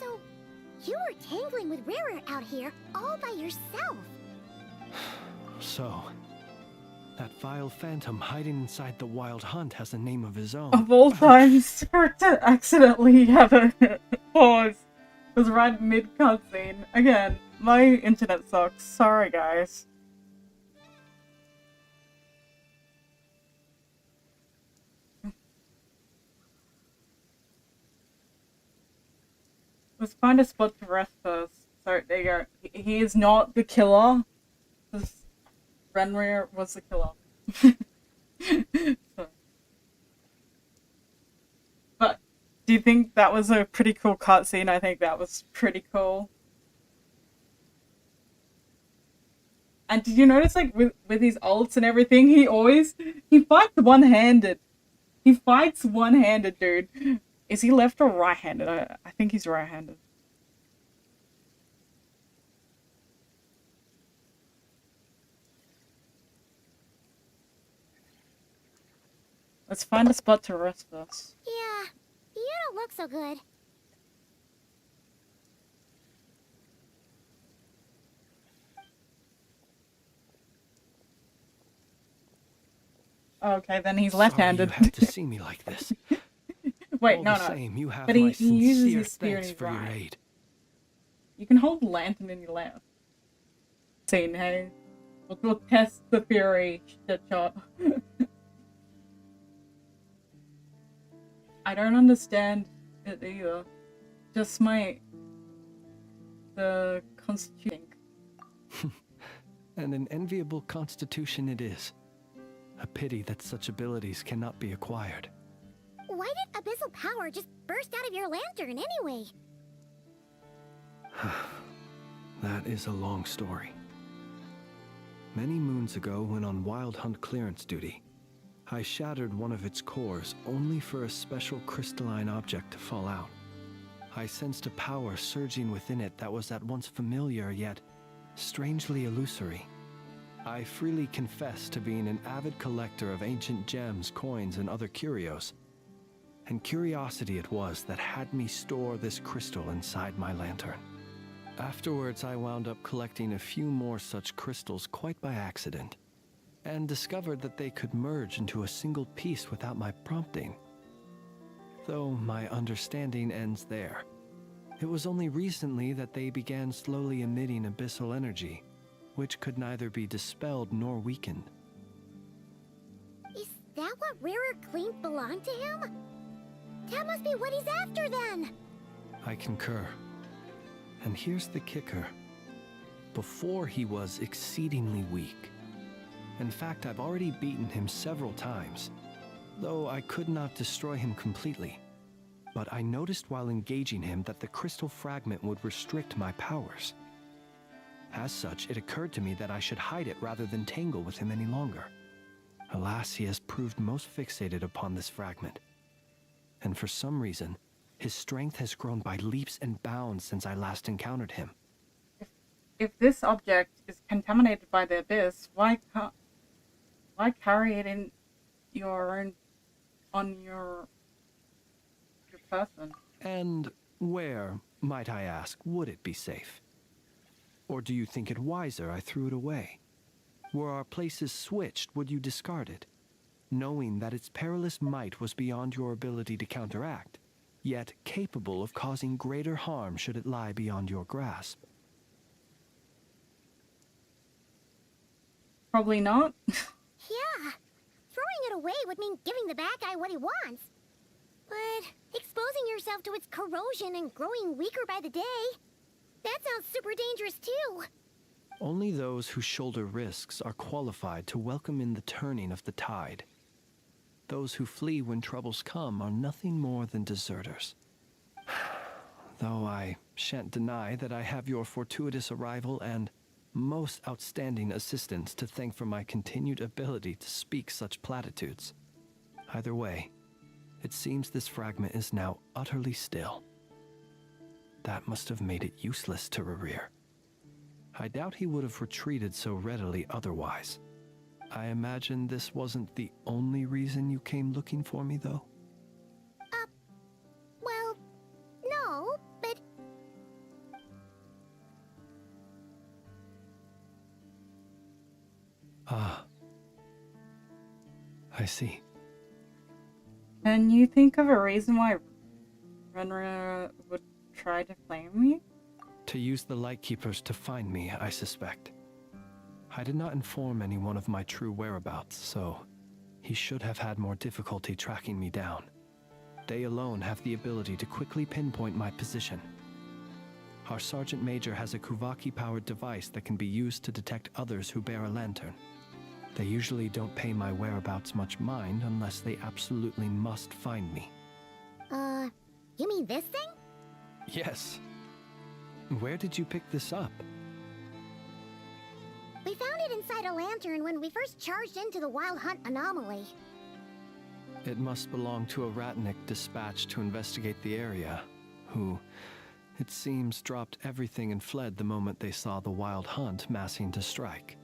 So, you were tangling with Rara out here all by yourself. So, that vile phantom hiding inside the Wild Hunt has a name of his own. Of all times, for it to accidentally have a pause was right mid cutscene. Again, my internet sucks. Sorry, guys. Let's find a spot to rest first. So, there you go. He is not the killer. This Renrir was the killer. So. But, do you think that was a pretty cool cutscene? I think that was pretty cool. And did you notice, like, with his ults and everything, he fights one-handed. He fights one-handed, dude. Is he left or right-handed? I think he's right-handed. Let's find a spot to rest first. Yeah, you don't look so good. Okay, then he's left-handed. Sorry you have to see me like this. Wait, All no. the same, you have But my he uses sincere his spear in thanks his for your right. aid. You can hold the lantern in your left. Scene, hey? We'll test the theory, shot. I don't understand it either. Just the constitution. And an enviable constitution it is. A pity that such abilities cannot be acquired. Why did abyssal power just burst out of your lantern anyway? That is a long story. Many moons ago, when on Wild Hunt clearance duty, I shattered one of its cores only for a special crystalline object to fall out. I sensed a power surging within it that was at once familiar yet strangely illusory. I freely confess to being an avid collector of ancient gems, coins, and other curios. And curiosity it was that had me store this crystal inside my lantern. Afterwards, I wound up collecting a few more such crystals quite by accident, and discovered that they could merge into a single piece without my prompting. Though my understanding ends there. It was only recently that they began slowly emitting abyssal energy, which could neither be dispelled nor weakened. Is that what rarer claims belong to him? That must be what he's after then! I concur. And here's the kicker. Before he was exceedingly weak. In fact, I've already beaten him several times, though I could not destroy him completely. But I noticed while engaging him that the crystal fragment would restrict my powers. As such, it occurred to me that I should hide it rather than tangle with him any longer. Alas, he has proved most fixated upon this fragment. And for some reason, his strength has grown by leaps and bounds since I last encountered him. If this object is contaminated by the abyss, why carry it in on your person? And where, might I ask, would it be safe? Or do you think it wiser I threw it away? Were our places switched, would you discard it, knowing that its perilous might was beyond your ability to counteract, yet capable of causing greater harm should it lie beyond your grasp? Probably not. Yeah, throwing it away would mean giving the bad guy what he wants. But exposing yourself to its corrosion and growing weaker by the day, that sounds super dangerous too. Only those who shoulder risks are qualified to welcome in the turning of the tide. Those who flee when troubles come are nothing more than deserters. Though I shan't deny that I have your fortuitous arrival and most outstanding assistance to thank for my continued ability to speak such platitudes. Either way, it seems this fragment is now utterly still. That must have made it useless to Rerir. I doubt he would have retreated so readily otherwise. I imagine this wasn't the only reason you came looking for me, though? Well, no, but... Ah. I see. Can you think of a reason why Renra would try to flame me? To use the Lightkeepers to find me, I suspect. I did not inform anyone of my true whereabouts, so he should have had more difficulty tracking me down. They alone have the ability to quickly pinpoint my position. Our Sergeant Major has a Kuvaki-powered device that can be used to detect others who bear a lantern. They usually don't pay my whereabouts much mind unless they absolutely must find me. You mean this thing? Yes. Where did you pick this up? We found it inside a lantern when we first charged into the Wild Hunt anomaly. It must belong to a Ratnik dispatched to investigate the area, who, it seems, dropped everything and fled the moment they saw the Wild Hunt massing to strike.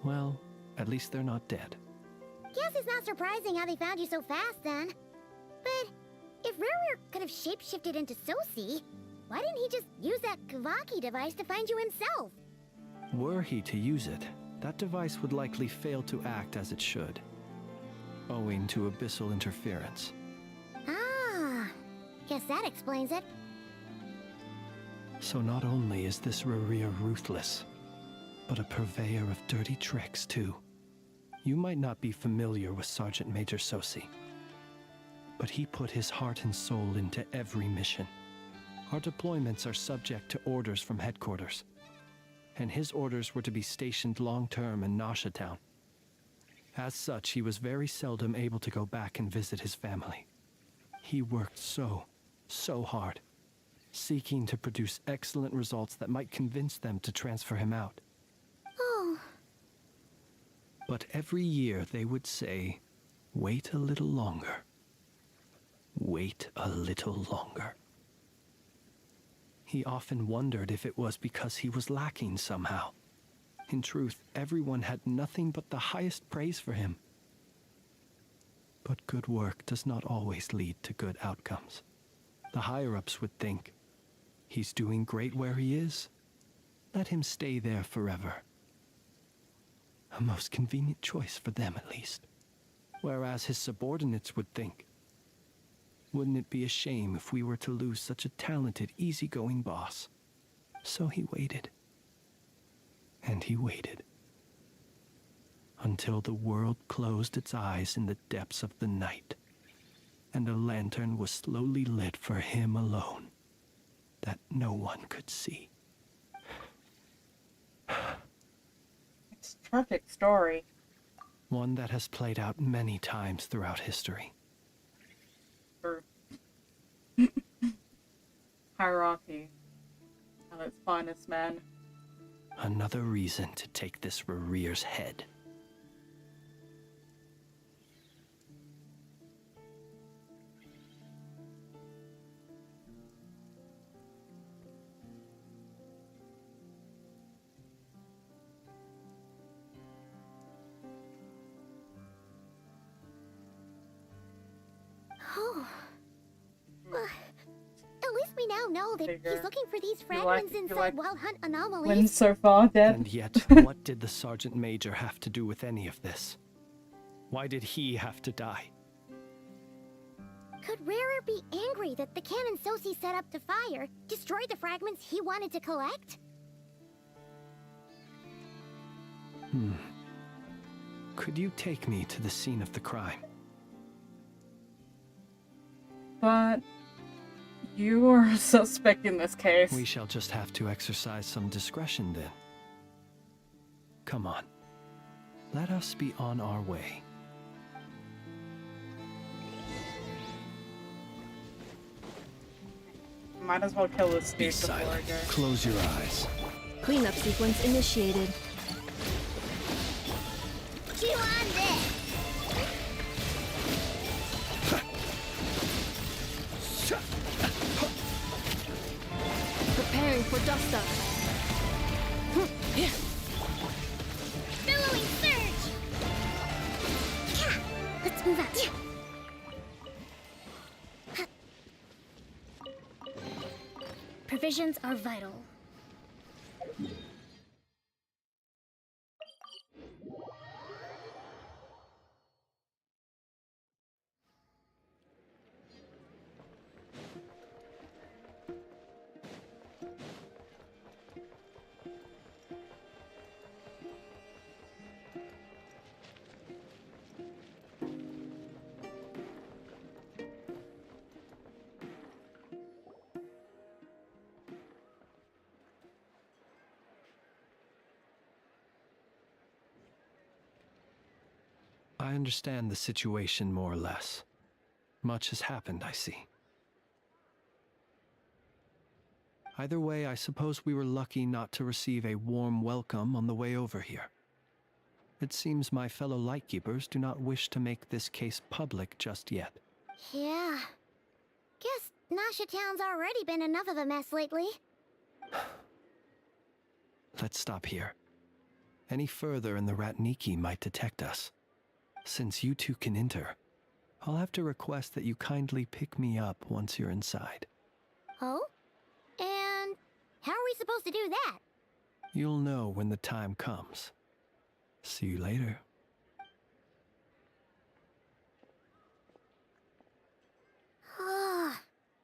Well, at least they're not dead. Guess it's not surprising how they found you so fast then. But if Rerir could have shapeshifted into Sosi, why didn't he just use that Kuvaki device to find you himself? Were he to use it, that device would likely fail to act as it should, owing to abyssal interference. Ah, guess that explains it. So not only is this Rerir ruthless, but a purveyor of dirty tricks, too. You might not be familiar with Sergeant Major Sosi, but he put his heart and soul into every mission. Our deployments are subject to orders from headquarters, and his orders were to be stationed long-term in Nasha Town. As such, he was very seldom able to go back and visit his family. He worked so hard, seeking to produce excellent results that might convince them to transfer him out. Oh. But every year they would say, "Wait a little longer. Wait a little longer." He often wondered if it was because he was lacking somehow. In truth, everyone had nothing but the highest praise for him. But good work does not always lead to good outcomes. The higher-ups would think, he's doing great where he is. Let him stay there forever. A most convenient choice for them, at least. Whereas his subordinates would think, wouldn't it be a shame if we were to lose such a talented, easygoing boss? So he waited. And he waited. Until the world closed its eyes in the depths of the night, and a lantern was slowly lit for him alone, that no one could see. It's a tragic story. One that has played out many times throughout history. Hierarchy at its finest, man. Another reason to take this Rerere's head. Oh. Well, at least we now know that he's looking for these fragments inside Wild Hunt anomalies. Wins so far, dead. And yet, what did the Sergeant Major have to do with any of this? Why did he have to die? Could Rarer be angry that the cannon Sosi set up to fire destroyed the fragments he wanted to collect? Could you take me to the scene of the crime? But you are a suspect in this case. We shall just have to exercise some discretion then. Come on. Let us be on our way. Might as well kill this dude Be before I silent. go. Close your eyes. Cleanup sequence initiated. Chew on this! Preparing for dust up. Billowing surge! Yeah. Let's move out. Provisions are vital. I understand the situation more or less. Much has happened, I see. Either way, I suppose we were lucky not to receive a warm welcome on the way over here. It seems my fellow Lightkeepers do not wish to make this case public just yet. Yeah. Guess Nasha Town's already been enough of a mess lately. Let's stop here. Any further and the Ratniki might detect us. Since you two can enter, I'll have to request that you kindly pick me up once you're inside. Oh? And how are we supposed to do that? You'll know when the time comes. See you later.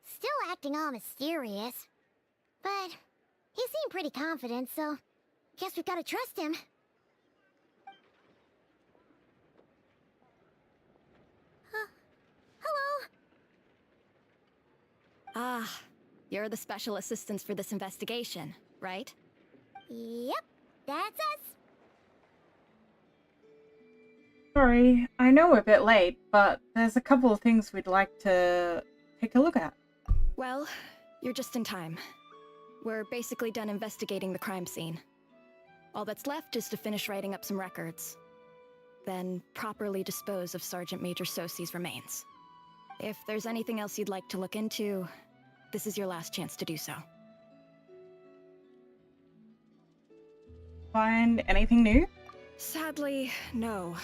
Still acting all mysterious. But he seemed pretty confident, so guess we've got to trust him. Hello? Ah, you're the special assistants for this investigation, right? Yep, that's us. Sorry, I know we're a bit late, but there's a couple of things we'd like to take a look at. Well, You're just in time. We're basically done investigating the crime scene. All that's left is to finish writing up some records. Then properly dispose of Sergeant Major Sosi's remains. If there's anything else you'd like to look into, this is your last chance to do so. Find anything new? Sadly, no.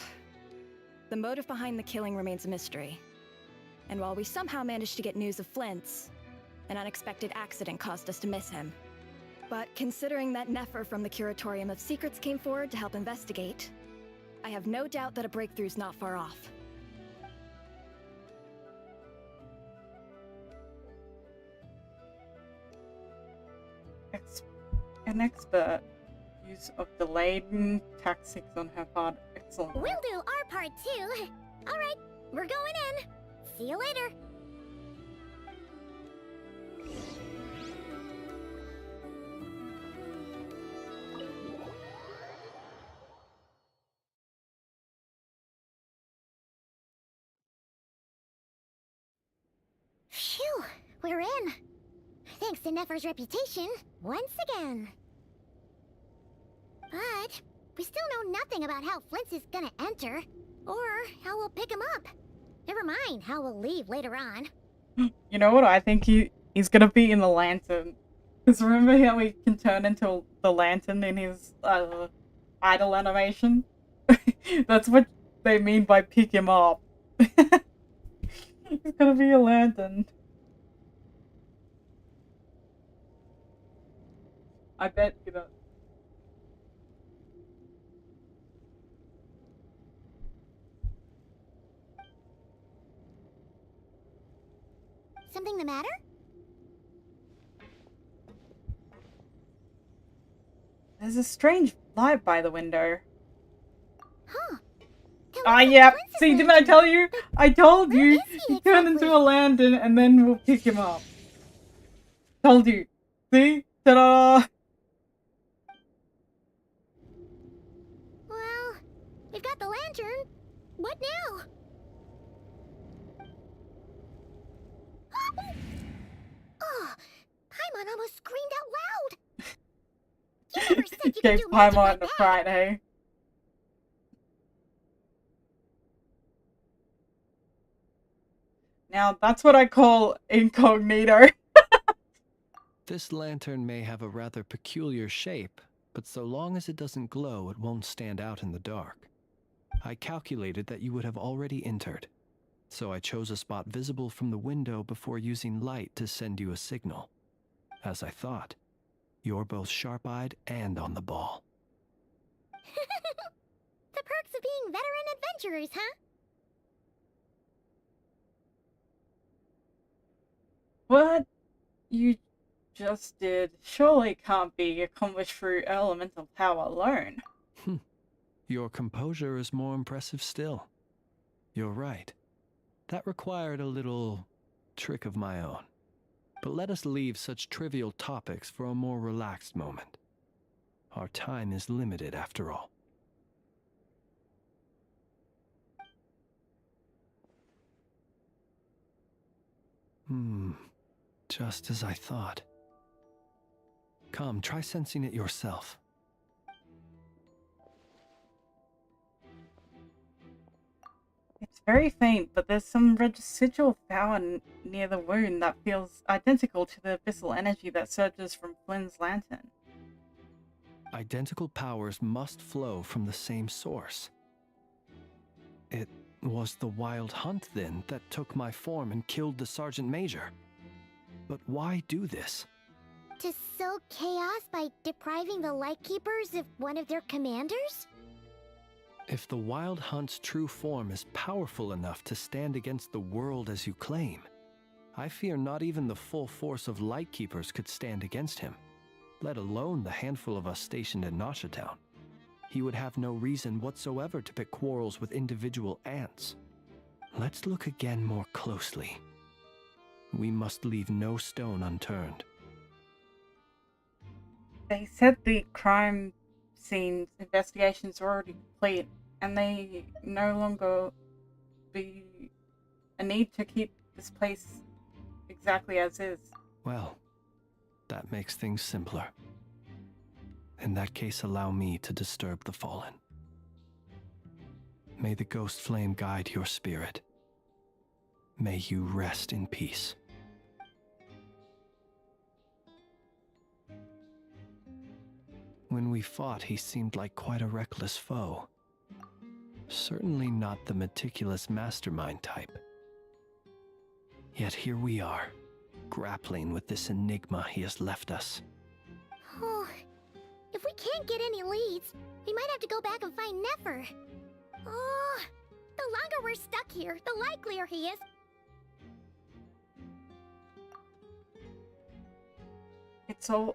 The motive behind the killing remains a mystery. And while we somehow managed to get news of Flint's, an unexpected accident caused us to miss him. But considering that Nefer from the Curatorium of Secrets came forward to help investigate, I have no doubt that a breakthrough's not far off. An expert use of delayed tactics on her part. Excellent. We'll do our part too. All right, we're going in. See you later. Phew, we're in. Thanks to Nefer's reputation, once again. But we still know nothing about how Flint's is gonna enter, or how we'll pick him up. Never mind how we'll leave later on. You know what? I think he's gonna be in the lantern. Because remember how he can turn into the lantern in his idle animation? That's what they mean by pick him up. He's gonna be a lantern. I bet, you know. Something the matter? There's a strange light by the window. Huh. Ah, yeah. See, didn't I tell you? I told you. He turned into a lantern and then we'll pick him up. Told you. See? Ta-da! Well, we've got the lantern. What now? Oh, Paimon almost screamed out loud. You never said you could Gave do magic Paimon like a that. fright, hey? Now, that's what I call incognito. This lantern may have a rather peculiar shape, but so long as it doesn't glow, it won't stand out in the dark. I calculated that you would have already entered, so I chose a spot visible from the window before using light to send you a signal. As I thought, you're both sharp-eyed and on the ball. The perks of being veteran adventurers, huh? What you just did surely can't be accomplished through elemental power alone. Your composure is more impressive still. You're right. That required a little trick of my own. But let us leave such trivial topics for a more relaxed moment. Our time is limited after all. Just as I thought. Come, try sensing it yourself. It's very faint, but there's some residual power near the wound that feels identical to the abyssal energy that surges from Flynn's lantern. Identical powers must flow from the same source. It was the Wild Hunt, then, that took my form and killed the Sergeant Major. But why do this? To sow chaos by depriving the Lightkeepers of one of their commanders? If the Wild Hunt's true form is powerful enough to stand against the world as you claim, I fear not even the full force of Lightkeepers could stand against him, let alone the handful of us stationed in Nasha Town. He would have no reason whatsoever to pick quarrels with individual ants. Let's look again more closely. We must leave no stone unturned. They said the crime scene investigations are already complete, and they no longer be a need to keep this place exactly as is. Well, That makes things simpler. In that case, allow me to disturb the fallen. May the ghost flame guide your spirit. May you rest in peace. When we fought, he seemed like quite a reckless foe. Certainly not the meticulous mastermind type. Yet here we are, grappling with this enigma he has left us. Oh, if we can't get any leads, we might have to go back and find Nefer. Oh, the longer we're stuck here, the likelier he is. It's all...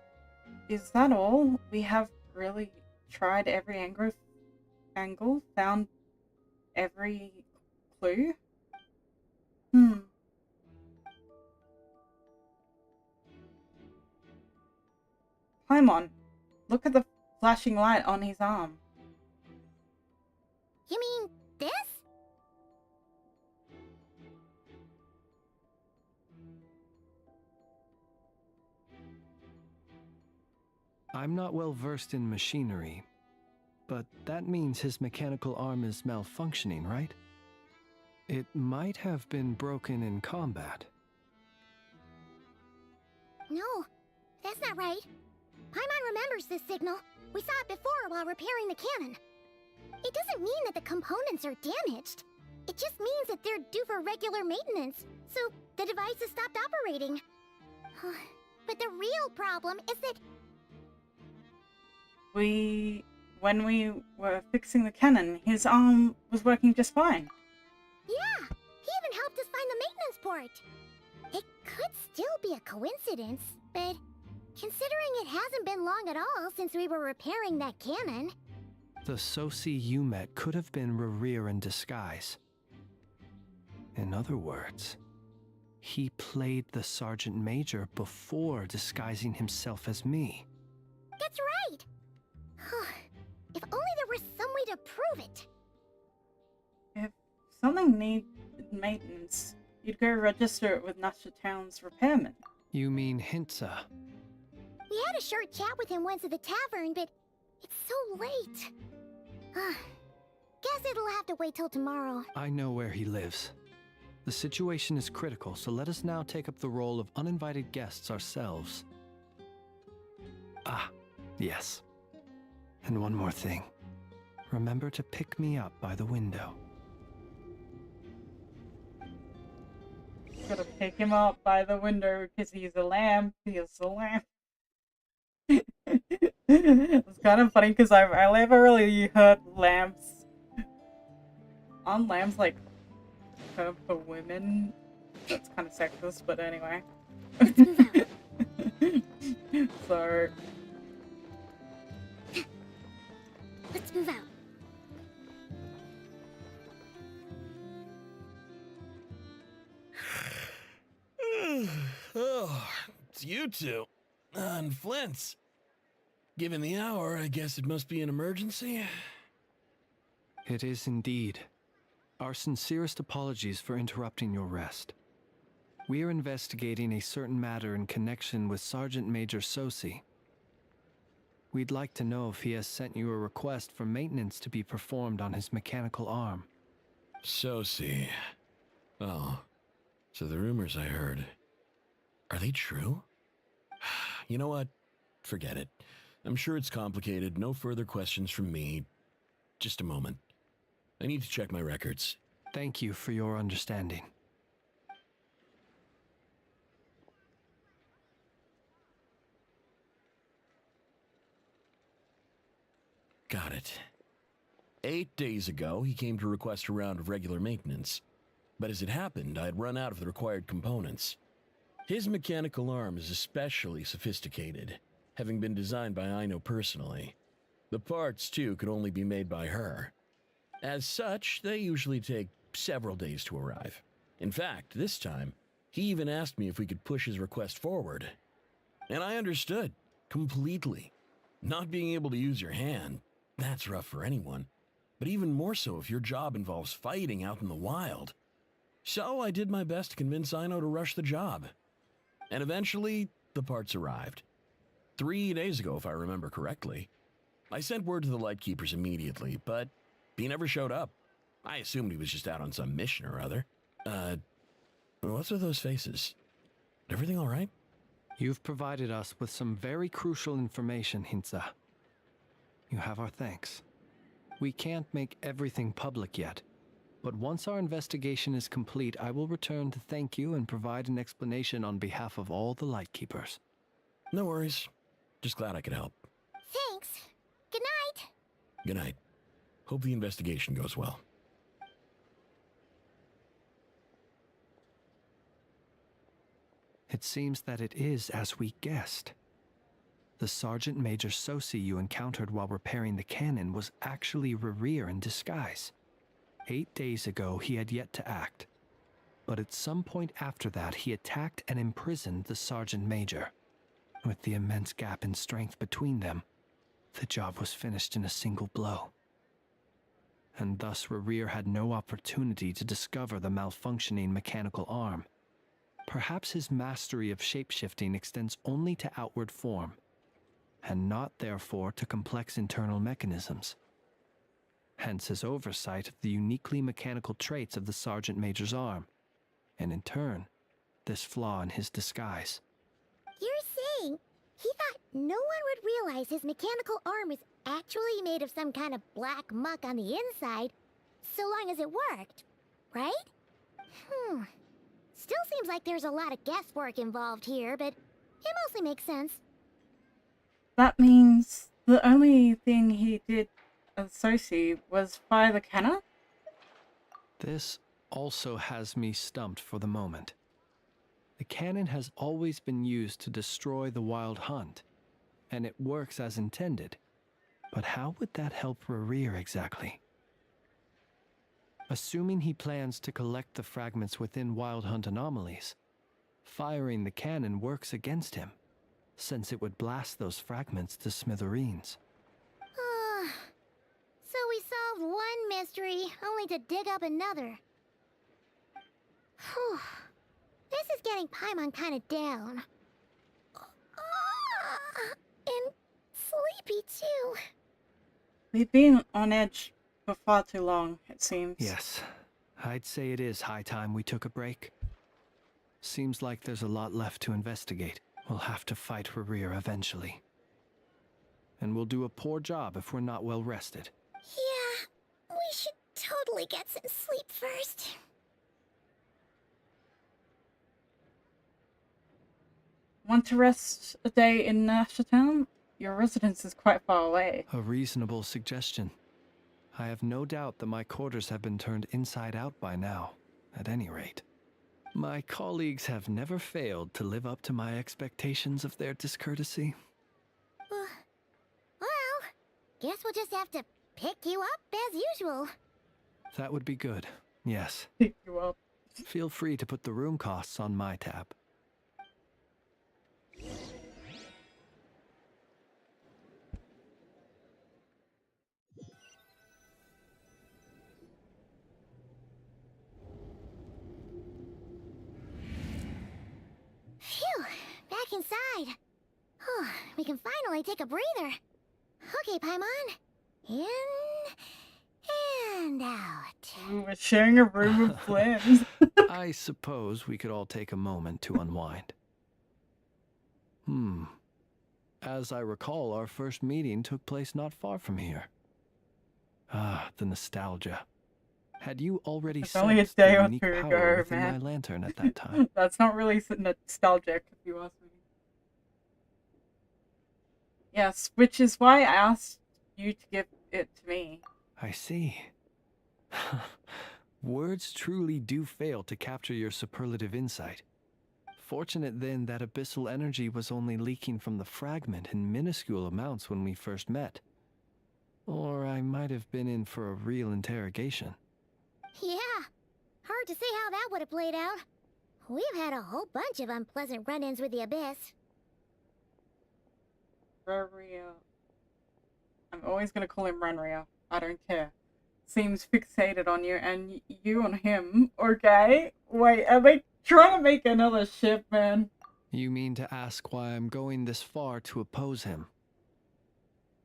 Is that all? We have really tried every angle, found every clue? Paimon, look at the flashing light on his arm. You mean this? I'm not well versed in machinery, but that means his mechanical arm is malfunctioning, right? It might have been broken in combat. No, that's not right. Paimon remembers this signal. We saw it before while repairing the cannon. It doesn't mean that the components are damaged. It just means that they're due for regular maintenance, so the device has stopped operating. But the real problem is that... When we were fixing the cannon, his arm was working just fine. Yeah, he even helped us find the maintenance port. It could still be a coincidence, but considering it hasn't been long at all since we were repairing that cannon... The Sosi you met could have been Rerir in disguise. In other words, he played the Sergeant Major before disguising himself as me. That's right! If only there were some way to prove it. If something needed maintenance, you'd go register it with Nasha Town's repairman. You mean Hintsa? We had a short chat with him once at the tavern, but it's so late. Guess it'll have to wait till tomorrow. I know where he lives. The situation is critical, so let us now take up the role of uninvited guests ourselves. Ah, yes. And one more thing. Remember to pick me up by the window. Gotta pick him up by the window because he's a lamb. He's a lamb. It's kind of funny because I never really heard lambs. Aren't lambs like term for women? That's kind of sexist, but anyway. So. Let's move out. Oh, it's you two. And Flint's. Given the hour, I guess it must be an emergency. It is indeed. Our sincerest apologies for interrupting your rest. We are investigating a certain matter in connection with Sergeant Major Sosi. We'd like to know if he has sent you a request for maintenance to be performed on his mechanical arm. Sosi. Oh, so the rumors I heard, are they true? You know what? Forget it. I'm sure it's complicated. No further questions from me. Just a moment. I need to check my records. Thank you for your understanding. Got it. 8 days ago, he came to request a round of regular maintenance. But as it happened, I had run out of the required components. His mechanical arm is especially sophisticated, having been designed by Aino personally. The parts, too, could only be made by her. As such, they usually take several days to arrive. In fact, this time, he even asked me if we could push his request forward. And I understood, completely. Not being able to use your hand, that's rough for anyone. But even more so if your job involves fighting out in the wild. So I did my best to convince Aino to rush the job. And eventually, The parts arrived. 3 days ago, if I remember correctly. I sent word to the Lightkeepers immediately, but he never showed up. I assumed he was just out on some mission or other. What's with those faces? Everything all right? You've provided us with some very crucial information, Hintsa. You have our thanks. We can't make everything public yet, but once our investigation is complete, I will return to thank you and provide an explanation on behalf of all the Lightkeepers. No worries. Just glad I could help. Thanks. Good night. Good night. Hope the investigation goes well. It seems that it is as we guessed. The Sergeant Major Sosi you encountered while repairing the cannon was actually Rerir in disguise. 8 days ago, he had yet to act. But at some point after that, he attacked and imprisoned the Sergeant Major. With the immense gap in strength between them, the job was finished in a single blow. And thus Rerir had no opportunity to discover the malfunctioning mechanical arm. Perhaps his mastery of shapeshifting extends only to outward form, and not therefore to complex internal mechanisms. Hence his oversight of the uniquely mechanical traits of the Sergeant Major's arm, and in turn, this flaw in his disguise. You're saying he thought no one would realize his mechanical arm is actually made of some kind of black muck on the inside, so long as it worked, right? Still seems like there's a lot of guesswork involved here, but it mostly makes sense. That means the only thing he did as Sosi was fire the cannon? This also has me stumped for the moment. The cannon has always been used to destroy the Wild Hunt, and it works as intended. But how would that help Rerir exactly? Assuming he plans to collect the fragments within Wild Hunt anomalies, firing the cannon works against him, since it would blast those fragments to smithereens. So we solved one mystery, only to dig up another. Whew. This is getting Paimon kind of down. And sleepy too. We've been on edge for far too long, it seems. Yes, I'd say it is high time we took a break. Seems like there's a lot left to investigate. We'll have to fight Rerir eventually. And we'll do a poor job if we're not well rested. Yeah, we should totally get some sleep first. Want to rest a day in Nashatown? Your residence is quite far away. A reasonable suggestion. I have no doubt that my quarters have been turned inside out by now, at any rate. My colleagues have never failed to live up to my expectations of their discourtesy. Well, guess we'll just have to pick you up as usual. That would be good, yes. Pick you up. Feel free to put the room costs on my tab. Phew, back inside. We can finally take a breather. Okay, Paimon. In and out. Ooh, we're sharing a room with Flynn. I suppose we could all take a moment to unwind. As I recall, our first meeting took place not far from here. Ah, the nostalgia. Had you already It's only a sensed the day or unique two power ago, within my man. lantern at that time? That's not really nostalgic, if you ask me. Yes, which is why I asked you to give it to me. I see. Words truly do fail to capture your superlative insight. Fortunate then that abyssal energy was only leaking from the fragment in minuscule amounts when we first met. Or I might have been in for a real interrogation. Yeah, hard to say how that would have played out. We've had a whole bunch of unpleasant run-ins with the Abyss. Renria. I'm always gonna call him Renria. I don't care. Seems fixated on you and you on him. Okay? Wait, are they trying to make another ship, man? You mean to ask why I'm going this far to oppose him?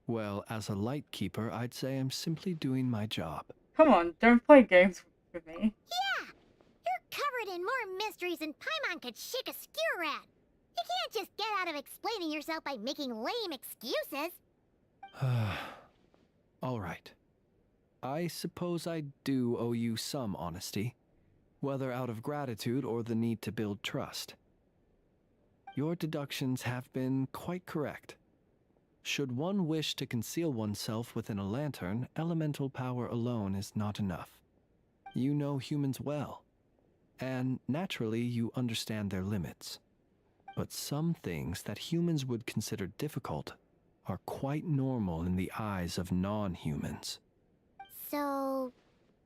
Well, as a light keeper, I'd say I'm simply doing my job. Come on, don't play games with me. Yeah! You're covered in more mysteries than Paimon could shake a skewer at. You can't just get out of explaining yourself by making lame excuses. All right. I suppose I do owe you some honesty, whether out of gratitude or the need to build trust. Your deductions have been quite correct. Should one wish to conceal oneself within a lantern, elemental power alone is not enough. You know humans well, and naturally you understand their limits. But some things that humans would consider difficult are quite normal in the eyes of non-humans. So,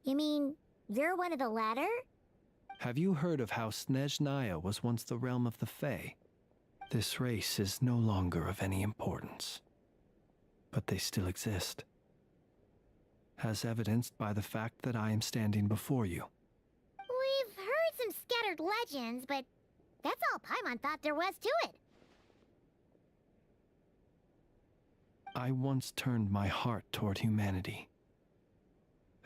you mean you're one of the latter? Have you heard of how Snezhnaya was once the realm of the Fae? This race is no longer of any importance, but they still exist, as evidenced by the fact that I am standing before you. We've heard some scattered legends, but that's all Paimon thought there was to it. I once turned my heart toward humanity,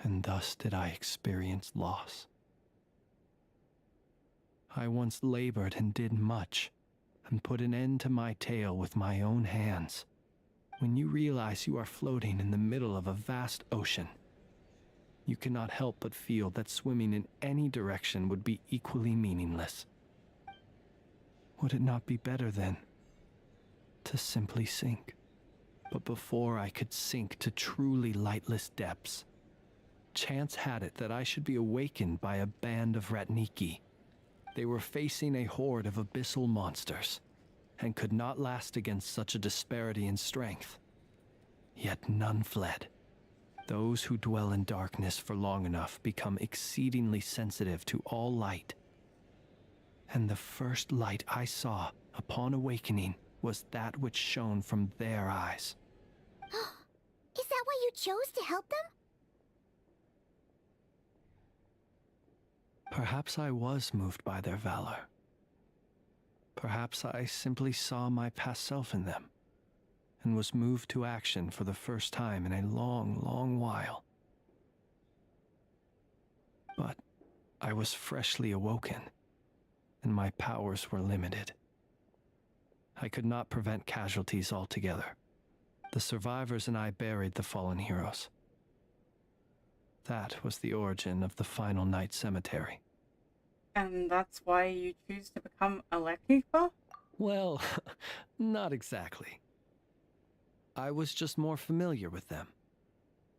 and thus did I experience loss. I once labored and did much, and put an end to my tale with my own hands. When you realize you are floating in the middle of a vast ocean, you cannot help but feel that swimming in any direction would be equally meaningless. Would it not be better, then, to simply sink? But before I could sink to truly lightless depths, chance had it that I should be awakened by a band of Ratniki. They were facing a horde of abyssal monsters, and could not last against such a disparity in strength. Yet none fled. Those who dwell in darkness for long enough become exceedingly sensitive to all light. And the first light I saw upon awakening was that which shone from their eyes. Is that why you chose to help them? Perhaps I was moved by their valor. Perhaps I simply saw my past self in them, and was moved to action for the first time in a long, long while. But I was freshly awoken, and my powers were limited. I could not prevent casualties altogether. The survivors and I buried the fallen heroes. That was the origin of the Final Night Cemetery. And that's why you choose to become a Lekkeeper? Well, not exactly. I was just more familiar with them.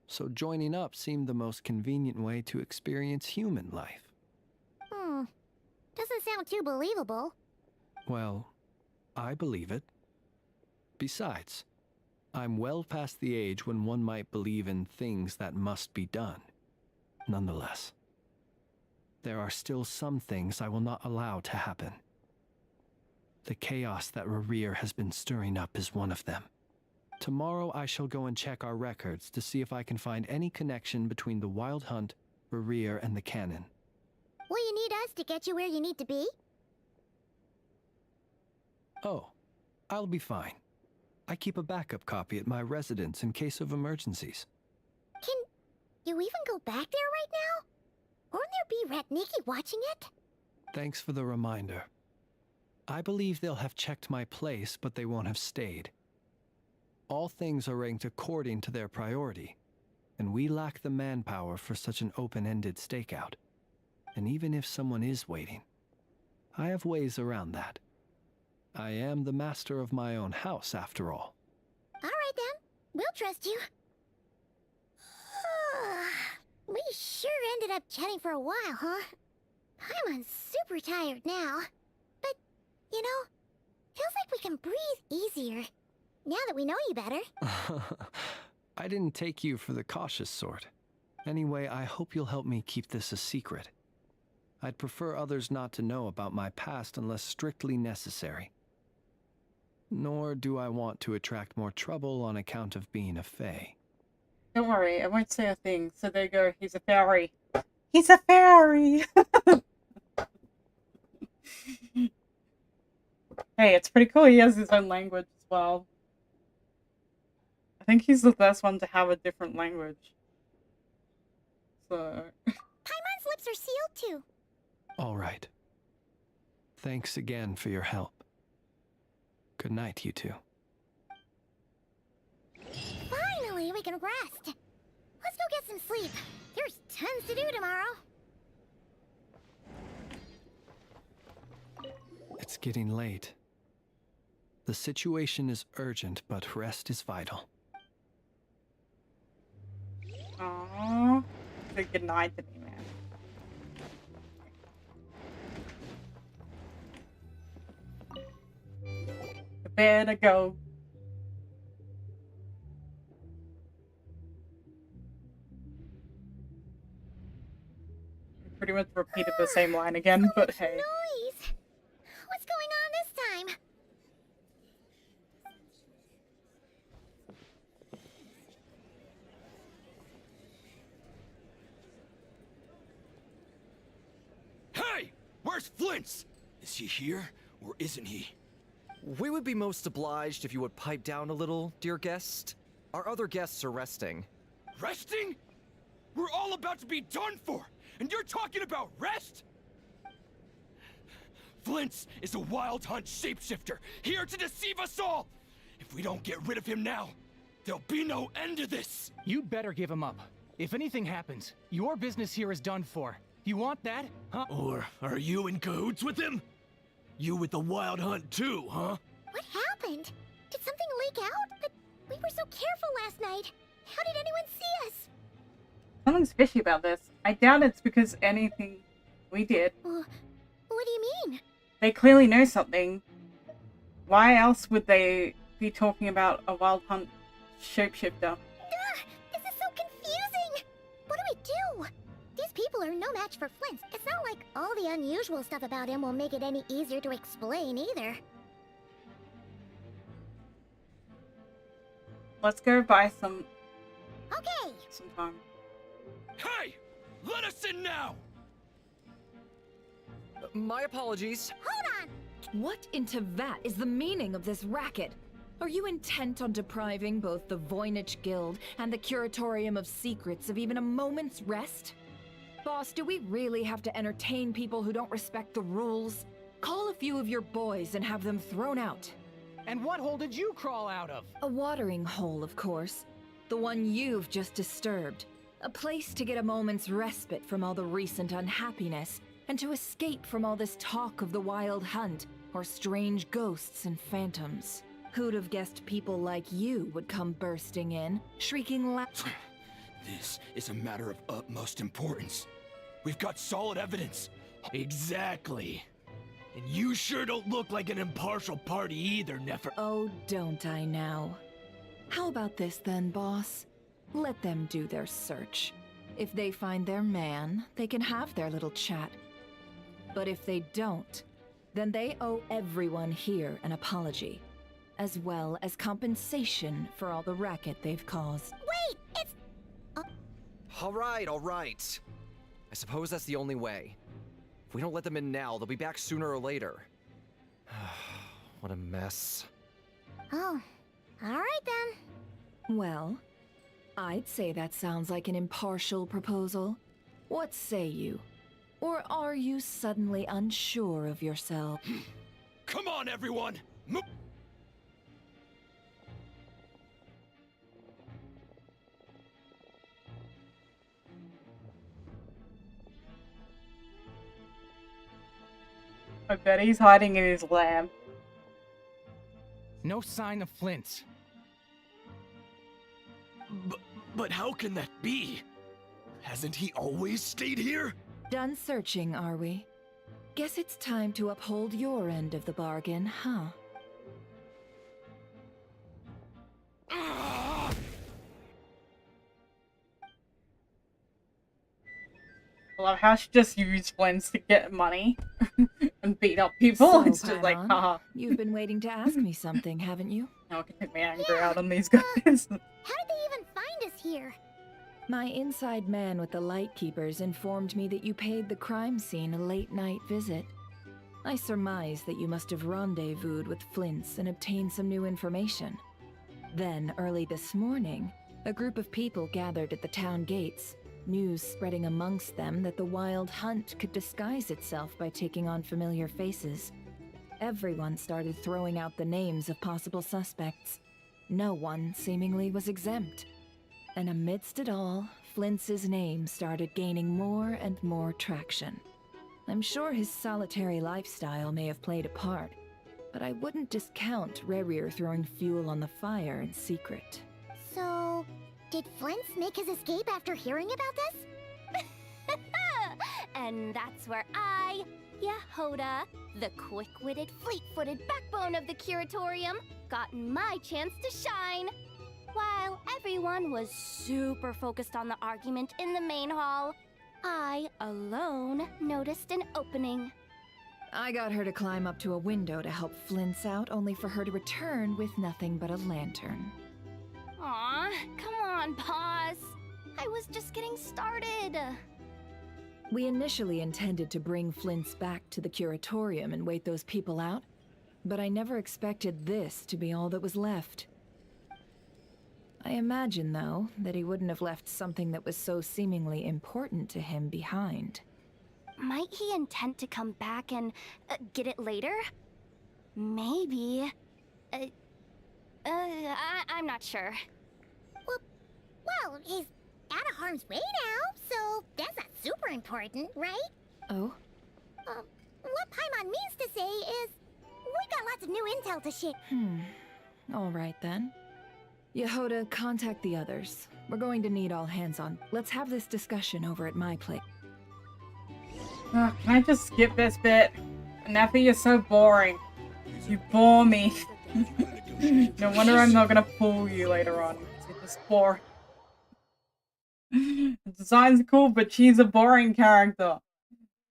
So joining up seemed the most convenient way to experience human life. Doesn't sound too believable. Well, I believe it. Besides, I'm well past the age when one might believe in things that must be done. Nonetheless, there are still some things I will not allow to happen. The chaos that Rerir has been stirring up is one of them. Tomorrow I shall go and check our records to see if I can find any connection between the Wild Hunt, Rerir, and the Canon. Will you need us to get you where you need to be? Oh, I'll be fine. I keep a backup copy at my residence in case of emergencies. Can you even go back there right now? Won't there be Ratniki watching it? Thanks for the reminder. I believe they'll have checked my place, but they won't have stayed. All things are ranked according to their priority, and we lack the manpower for such an open-ended stakeout. And even if someone is waiting, I have ways around that. I am the master of my own house, after all. All right then, we'll trust you. We sure ended up chatting for a while, huh? I'm super tired now. But, you know, feels like we can breathe easier, now that we know you better. I didn't take you for the cautious sort. Anyway, I hope you'll help me keep this a secret. I'd prefer others not to know about my past unless strictly necessary. Nor do I want to attract more trouble on account of being a Fae. Don't worry, I won't say a thing. So there you go, he's a fairy. He's a fairy! Hey, it's pretty cool he has his own language as well. I think he's the first one to have a different language. So... Paimon's lips are sealed too. All right. Thanks again for your help. Good night, you two. Finally, we can rest. Let's go get some sleep. There's tons to do tomorrow. It's getting late. The situation is urgent, but rest is vital. Aww. Say goodnight to me, man. To bed I go. Pretty much repeated the same line again, but hey. Noise. What's going on this time? Hey! Where's Flint's? Is he here, or isn't he? We would be most obliged if you would pipe down a little, dear guest. Our other guests are resting. Resting? We're all about to be done for, and you're talking about rest? Flint's is a wild hunt shapeshifter, here to deceive us all! If we don't get rid of him now, there'll be no end to this! You'd better give him up. If anything happens, your business here is done for. You want that, huh? Or are you in cahoots with him? You with the wild hunt too, huh? What happened? Did something leak out? But we were so careful last night. How did anyone see us? Something's fishy about this. I doubt it's because anything we did. What do you mean? They clearly know something. Why else would they be talking about a wild hunt shapeshifter? This is so confusing! What do we do? These people are no match for Flint. It's not like all the unusual stuff about him will make it any easier to explain either. Let's go buy some... Okay! some time. Hey! Let us in now! My apologies. Hold on! What in Tevat is the meaning of this racket? Are you intent on depriving both the Voynich Guild and the Curatorium of Secrets of even a moment's rest? Boss, do we really have to entertain people who don't respect the rules? Call a few of your boys and have them thrown out. And what hole did you crawl out of? A watering hole, of course. The one you've just disturbed. A place to get a moment's respite from all the recent unhappiness, and to escape from all this talk of the wild hunt, or strange ghosts and phantoms. Who'd have guessed people like you would come bursting in, shrieking loud? This is a matter of utmost importance. We've got solid evidence. Exactly. And you sure don't look like an impartial party either, Nefer. Oh, don't I now? How about this then, boss? Let them do their search. If they find their man, they can have their little chat. But if they don't, then they owe everyone here an apology, as well as compensation for all the racket they've caused. Wait, it's... All right. I suppose that's the only way. If we don't let them in now, they'll be back sooner or later. What a mess. Oh, alright then. Well, I'd say that sounds like an impartial proposal. What say you? Or are you suddenly unsure of yourself? Come on, everyone! I bet he's hiding in his lamp. No sign of Flint. But how can that be? Hasn't he always stayed here? Done searching, are we? Guess it's time to uphold your end of the bargain, huh? I love how she just used Flint's to get money and beat up people. So, It's just like, Paimon, haha. You've been waiting to ask me something, haven't you? Now I can take my anger out on these guys. How did they even find us here? My inside man with the Lightkeepers informed me that you paid the crime scene a late-night visit. I surmise that you must have rendezvoused with Flint's and obtained some new information. Then, early this morning, a group of people gathered at the town gates, news spreading amongst them that the Wild Hunt could disguise itself by taking on familiar faces. Everyone started throwing out the names of possible suspects. No one, seemingly, was exempt. And amidst it all, Flint's name started gaining more and more traction. I'm sure his solitary lifestyle may have played a part, but I wouldn't discount Rerir throwing fuel on the fire in secret. So, did Flint's make his escape after hearing about this? And that's where I, Yehoda, the quick-witted, fleet-footed backbone of the curatorium, got my chance to shine. While everyone was super focused on the argument in the main hall, I, alone, noticed an opening. I got her to climb up to a window to help Flint's out, only for her to return with nothing but a lantern. Aw, come on, boss. I was just getting started. We initially intended to bring Flint's back to the curatorium and wait those people out, but I never expected this to be all that was left. I imagine, though, that he wouldn't have left something that was so seemingly important to him behind. Might he intend to come back and get it later? Maybe. I'm not sure. Well, he's out of harm's way now, so that's not super important, right? Oh? What Paimon means to say is, we got lots of new intel to share. All right then. Yehoda, contact the others. We're going to need all hands on. Let's have this discussion over at my place. Can I just skip this bit? Nappy, you're so boring. You bore me. No wonder I'm not gonna pull you later on. You're just boring. The design's cool, but she's a boring character.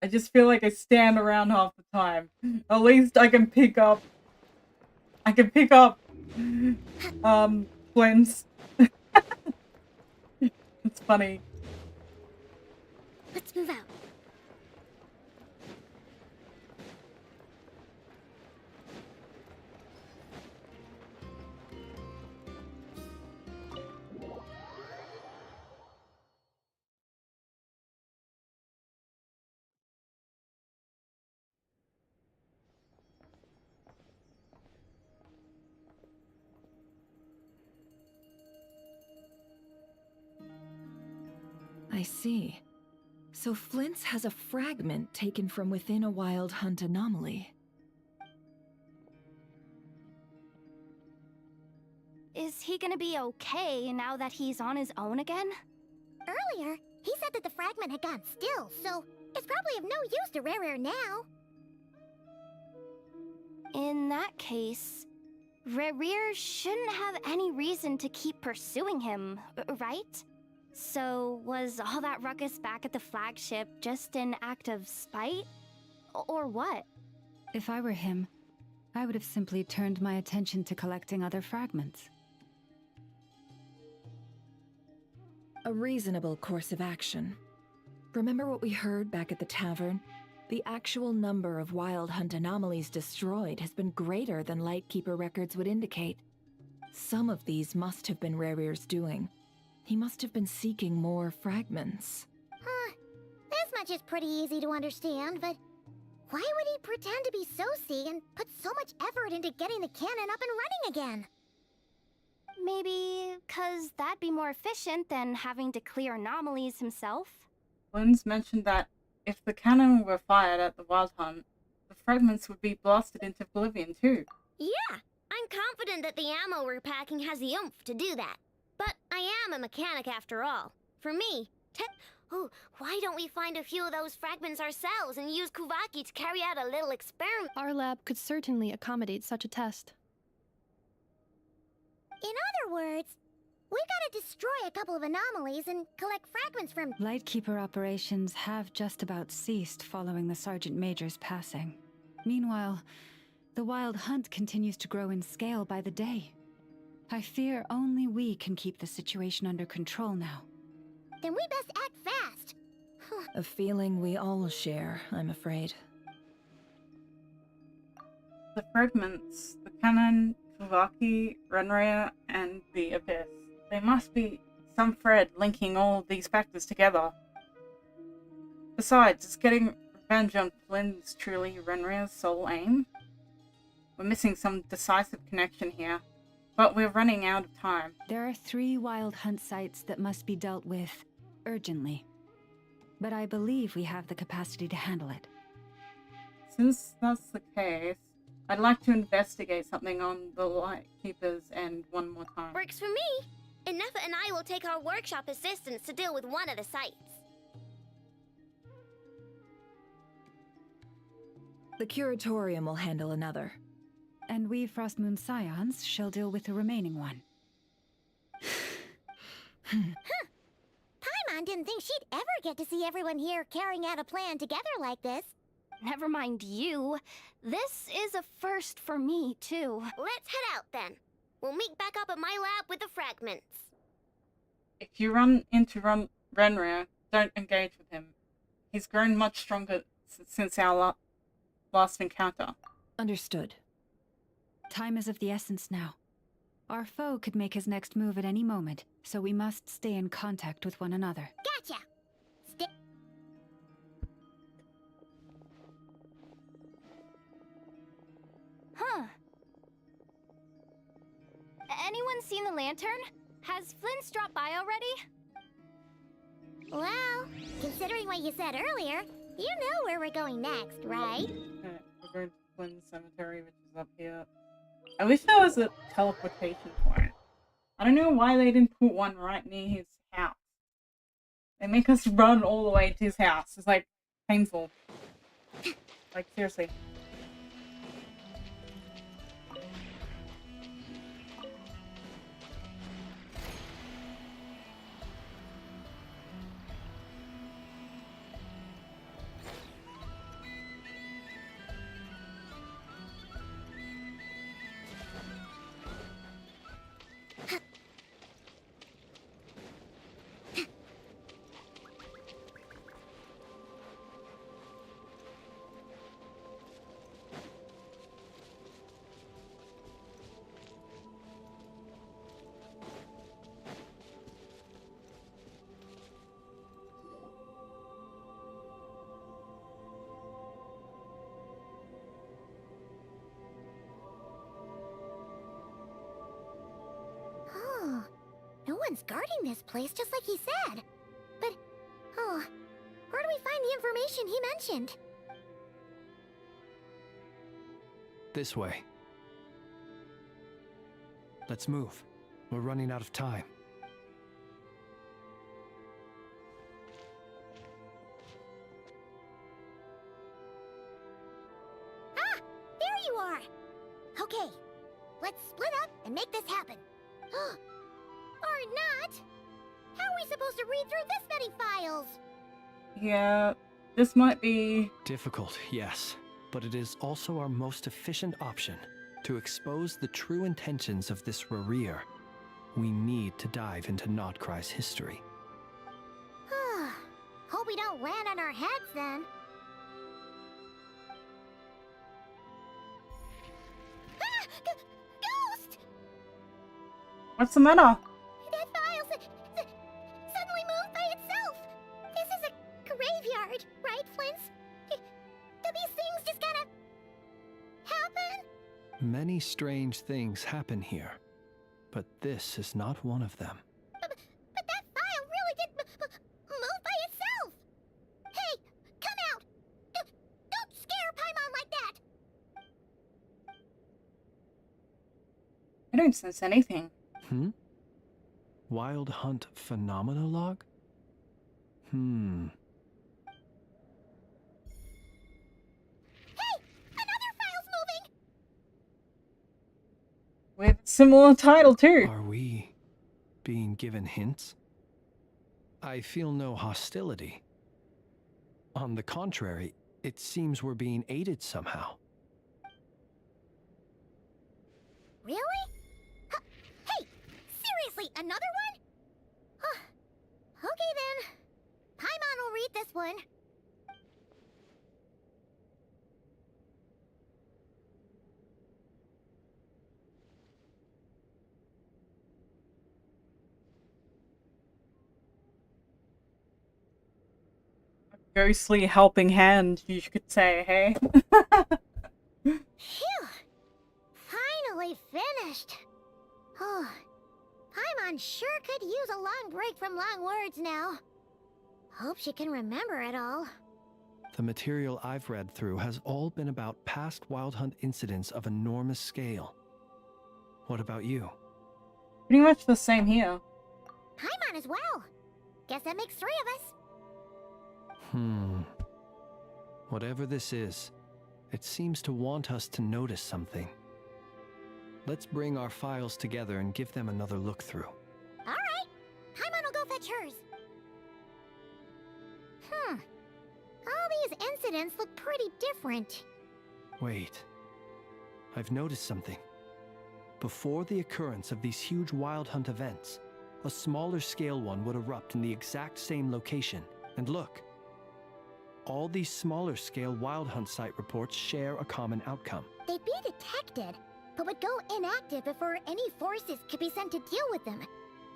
I just feel like I stand around half the time. At least I can pick up... Flint's. It's funny. Let's move out. I see. So Flint's has a fragment taken from within a Wild Hunt anomaly. Is he gonna be okay now that he's on his own again? Earlier, he said that the fragment had gone still, so it's probably of no use to Rerir now. In that case, Rerir shouldn't have any reason to keep pursuing him, right? So, was all that ruckus back at the flagship just an act of spite? Or what? If I were him, I would have simply turned my attention to collecting other fragments. A reasonable course of action. Remember what we heard back at the tavern? The actual number of Wild Hunt anomalies destroyed has been greater than Lightkeeper records would indicate. Some of these must have been Rerir's doing. He must have been seeking more fragments. This much is pretty easy to understand, but why would he pretend to be Soci and put so much effort into getting the cannon up and running again? Maybe 'cause that'd be more efficient than having to clear anomalies himself? Lynn's mentioned that if the cannon were fired at the Wild Hunt, the fragments would be blasted into oblivion too. Yeah, I'm confident that the ammo we're packing has the oomph to do that. But I am a mechanic after all. For me, why don't we find a few of those fragments ourselves and use Kuvaki to carry out a little experiment? Our lab could certainly accommodate such a test. In other words, we gotta destroy a couple of anomalies and collect fragments from... Lightkeeper operations have just about ceased following the Sergeant Major's passing. Meanwhile, the Wild Hunt continues to grow in scale by the day. I fear only we can keep the situation under control now. Then we best act fast. A feeling we all share, I'm afraid. The fragments, the cannon, Kavaki, Renria, and the Abyss. There must be some thread linking all these factors together. Besides, is getting revenge on Flynn's truly Renria's sole aim? We're missing some decisive connection here, but we're running out of time. There are 3 wild hunt sites that must be dealt with urgently. But I believe we have the capacity to handle it. Since that's the case, I'd like to investigate something on the Lightkeeper's end one more time. Works for me. Enough and I will take our workshop assistants to deal with one of the sites. The Curatorium will handle another. And we Frostmoon Scions shall deal with the remaining one. Paimon didn't think she'd ever get to see everyone here carrying out a plan together like this. Never mind you. This is a first for me, too. Let's head out then. We'll meet back up at my lab with the fragments. If you run into Renria, don't engage with him. He's grown much stronger since our last encounter. Understood. Time is of the essence now. Our foe could make his next move at any moment, so we must stay in contact with one another. Gotcha! Huh. Anyone seen the lantern? Has Flint's dropped by already? Well, considering what you said earlier, you know where we're going next, right? Okay, we're going to Flynn's Cemetery, which is up here. I wish there was a teleportation point. I don't know why they didn't put one right near his house. They make us run all the way to his house. It's like painful. Like seriously. Oh, no one's guarding this place just like he said. But, oh, where do we find the information he mentioned? This way. Let's move. We're running out of time. Ah! There you are! Okay, let's split up and make this happen. Or not! How are we supposed to read through this many files? Yeah, this might be difficult, yes, but it is also our most efficient option. To expose the true intentions of this Rerir, we need to dive into Notkrai's history. Hope we don't land on our heads then. Ah! Ghost! What's the matter? That file suddenly moved by itself. This is a graveyard, right, Flint? Do these things just kind of happen? Many strange things happen here, but this is not one of them. But that file really did move by itself. Hey, come out! Don't scare Paimon like that. I don't sense anything. Wild Hunt Phenomenologue? With similar title too. Are we being given hints? I feel no hostility. On the contrary, it seems we're being aided somehow. Really? Hey, seriously, another one? Okay then. Paimon will read this one. ghostly helping hand, you could say, hey? Phew! Finally finished. Oh, Paimon sure could use a long break from long words now. Hope she can remember it all. The material I've read through has all been about past Wild Hunt incidents of enormous scale. What about you? Pretty much the same here. Paimon as well. Guess that makes 3 of us. Whatever this is, it seems to want us to notice something. Let's bring our files together and give them another look through. Alright. Paimon will go fetch hers. All these incidents look pretty different. Wait. I've noticed something. Before the occurrence of these huge Wild Hunt events, a smaller scale one would erupt in the exact same location. And look. All these smaller scale Wild Hunt site reports share a common outcome. They'd be detected, but would go inactive before any forces could be sent to deal with them.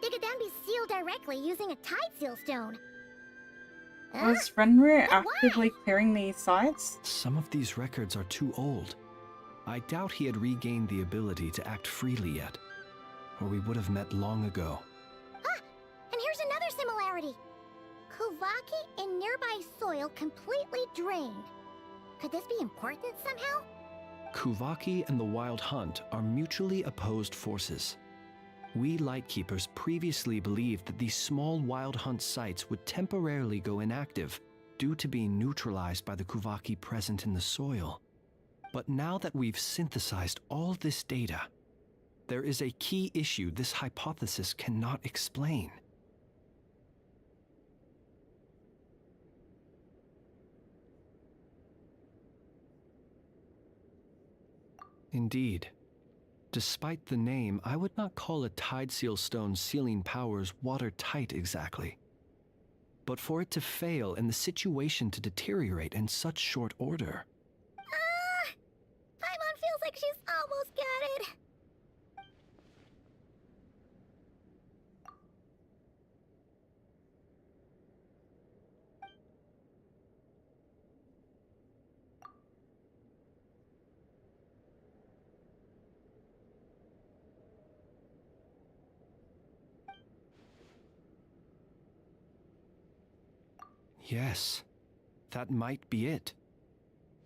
They could then be sealed directly using a tide seal stone. Was Fenrir actively clearing these sites? Some of these records are too old. I doubt he had regained the ability to act freely yet, or we would have met long ago. Ah! And here's another similarity. Kuvaki in nearby soil completely drained. Could this be important somehow? Kuvaki and the Wild Hunt are mutually opposed forces. We Lightkeepers previously believed that these small Wild Hunt sites would temporarily go inactive due to being neutralized by the Kuvaki present in the soil. But now that we've synthesized all this data, there is a key issue this hypothesis cannot explain. Indeed. Despite the name, I would not call a tide seal stone's sealing powers watertight exactly. But for it to fail and the situation to deteriorate in such short order. Paimon feels like she's almost got it. Yes, that might be it.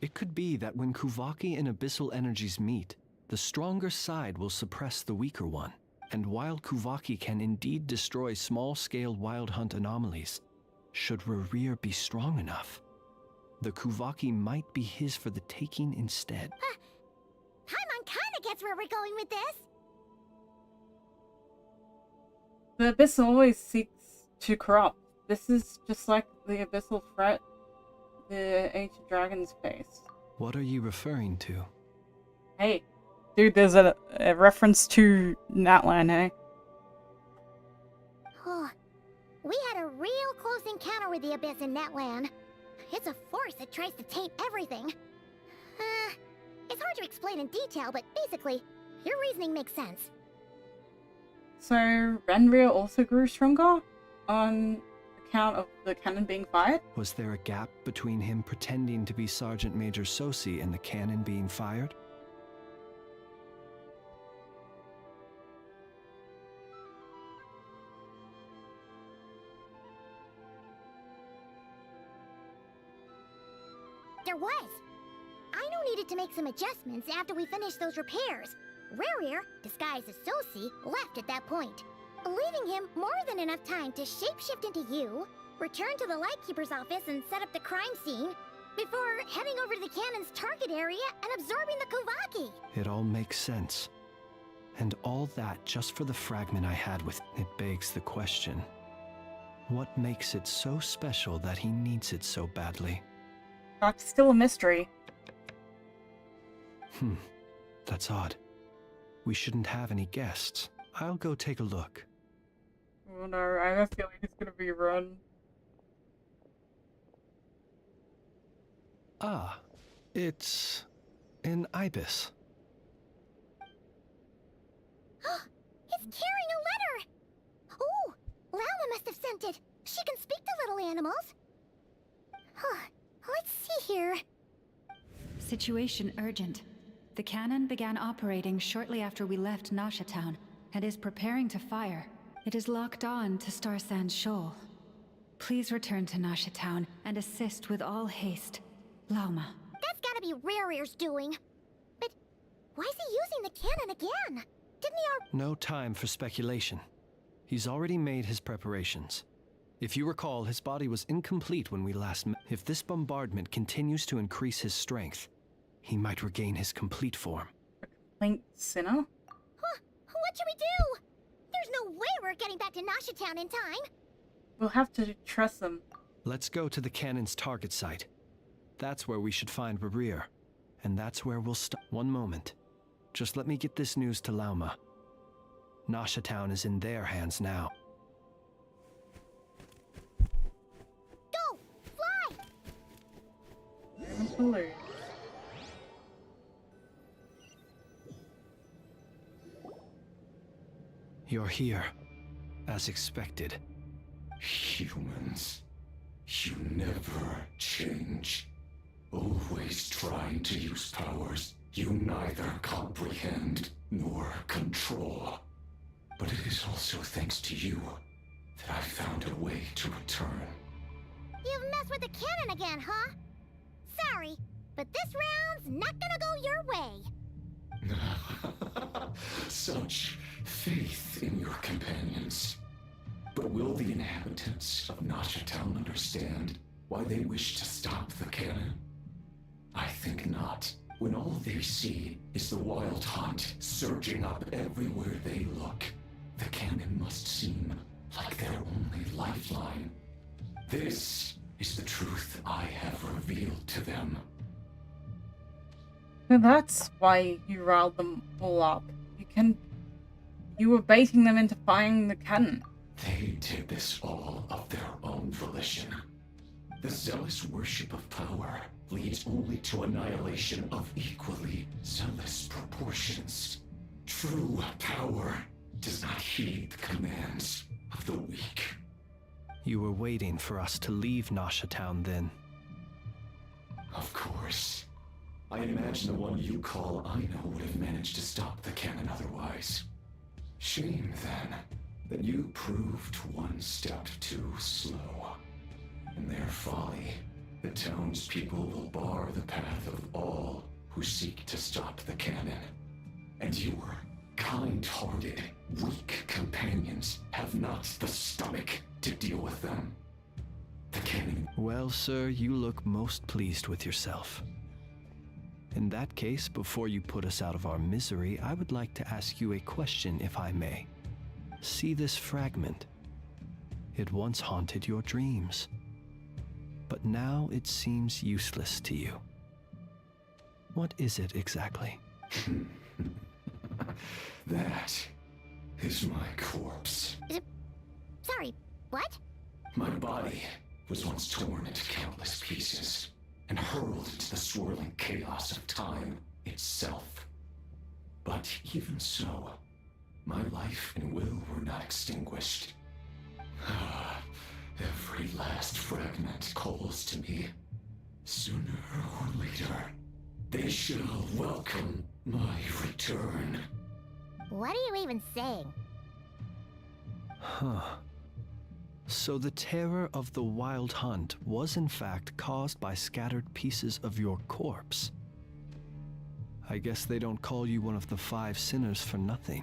It could be that when Kuvaki and Abyssal energies meet, the stronger side will suppress the weaker one. And while Kuvaki can indeed destroy small-scale Wild Hunt anomalies, should Rerir be strong enough, the Kuvaki might be his for the taking instead. Paimon kinda gets where we're going with this. The Abyss always seeks to corrupt. This is just like the abyssal threat the ancient dragons faced. What are you referring to? Hey, dude, there's a reference to Natlan, hey? Oh, we had a real close encounter with the Abyss in Netland. It's a force that tries to taint everything. It's hard to explain in detail, but basically, your reasoning makes sense. So, Renrir also grew stronger on account of the cannon being fired? Was there a gap between him pretending to be Sergeant Major Sosi and the cannon being fired? There was. Aino needed to make some adjustments after we finished those repairs. Rerir, disguised as Sosi, left at that point, leaving him more than enough time to shapeshift into you, return to the Lightkeeper's office and set up the crime scene, before heading over to the cannon's target area and absorbing the Kuvaki. It all makes sense. And all that just for the fragment I had with it begs the question. What makes it so special that he needs it so badly? That's still a mystery. That's odd. We shouldn't have any guests. I'll go take a look. Oh no, I have a feeling it's gonna be run. Ah, it's an ibis. It's carrying a letter! Oh, Lauma must have sent it. She can speak to little animals. Huh. Let's see here. Situation urgent. The cannon began operating shortly after we left Nasha Town and is preparing to fire. It is locked on to Star Sand Shoal. Please return to Nasha Town and assist with all haste. Lauma. That's gotta be Rare-Ear's doing. But why is he using the cannon again? Didn't he No time for speculation. He's already made his preparations. If you recall, his body was incomplete when we last met. If this bombardment continues to increase his strength, he might regain his complete form. Link Sinner? Huh? What should we do? There's no way we're getting back to Nasha Town in time. We'll have to trust them. Let's go to the cannon's target site. That's where we should find Rerir. And that's where we'll stop. One moment. Just let me get this news to Lauma. Nasha Town is in their hands now. Go! Fly! Absolutely. You're here, as expected. Humans, you never change. Always trying to use powers you neither comprehend nor control. But it is also thanks to you that I found a way to return. You've messed with the cannon again, huh? Sorry, but this round's not gonna go your way. Such faith in your companions. But will the inhabitants of Nasha Town understand why they wish to stop the cannon? I think not. When all they see is the wild hunt surging up everywhere they look, the cannon must seem like their only lifeline. This is the truth I have revealed to them. So that's why you riled them all up. You were baiting them into firing the cannon. They did this all of their own volition. The zealous worship of power leads only to annihilation of equally zealous proportions. True power does not heed the commands of the weak. You were waiting for us to leave Nasha Town then. Of course. I imagine the one you call Aina would have managed to stop the cannon otherwise. Shame, then, that you proved one step too slow. In their folly, the townspeople will bar the path of all who seek to stop the cannon. And your kind-hearted, weak companions have not the stomach to deal with them. The cannon... Well, sir, you look most pleased with yourself. In that case, before you put us out of our misery, I would like to ask you a question, if I may. See this fragment? It once haunted your dreams, but now it seems useless to you. What is it exactly? That is my corpse. Sorry, what? My body was once torn into countless pieces and hurled into the swirling chaos of time itself. But even so, my life and will were not extinguished. Every last fragment calls to me. Sooner or later, they shall welcome my return. What are you even saying? Huh. So the terror of the wild hunt was in fact caused by scattered pieces of your corpse. I guess they don't call you one of the 5 sinners for nothing.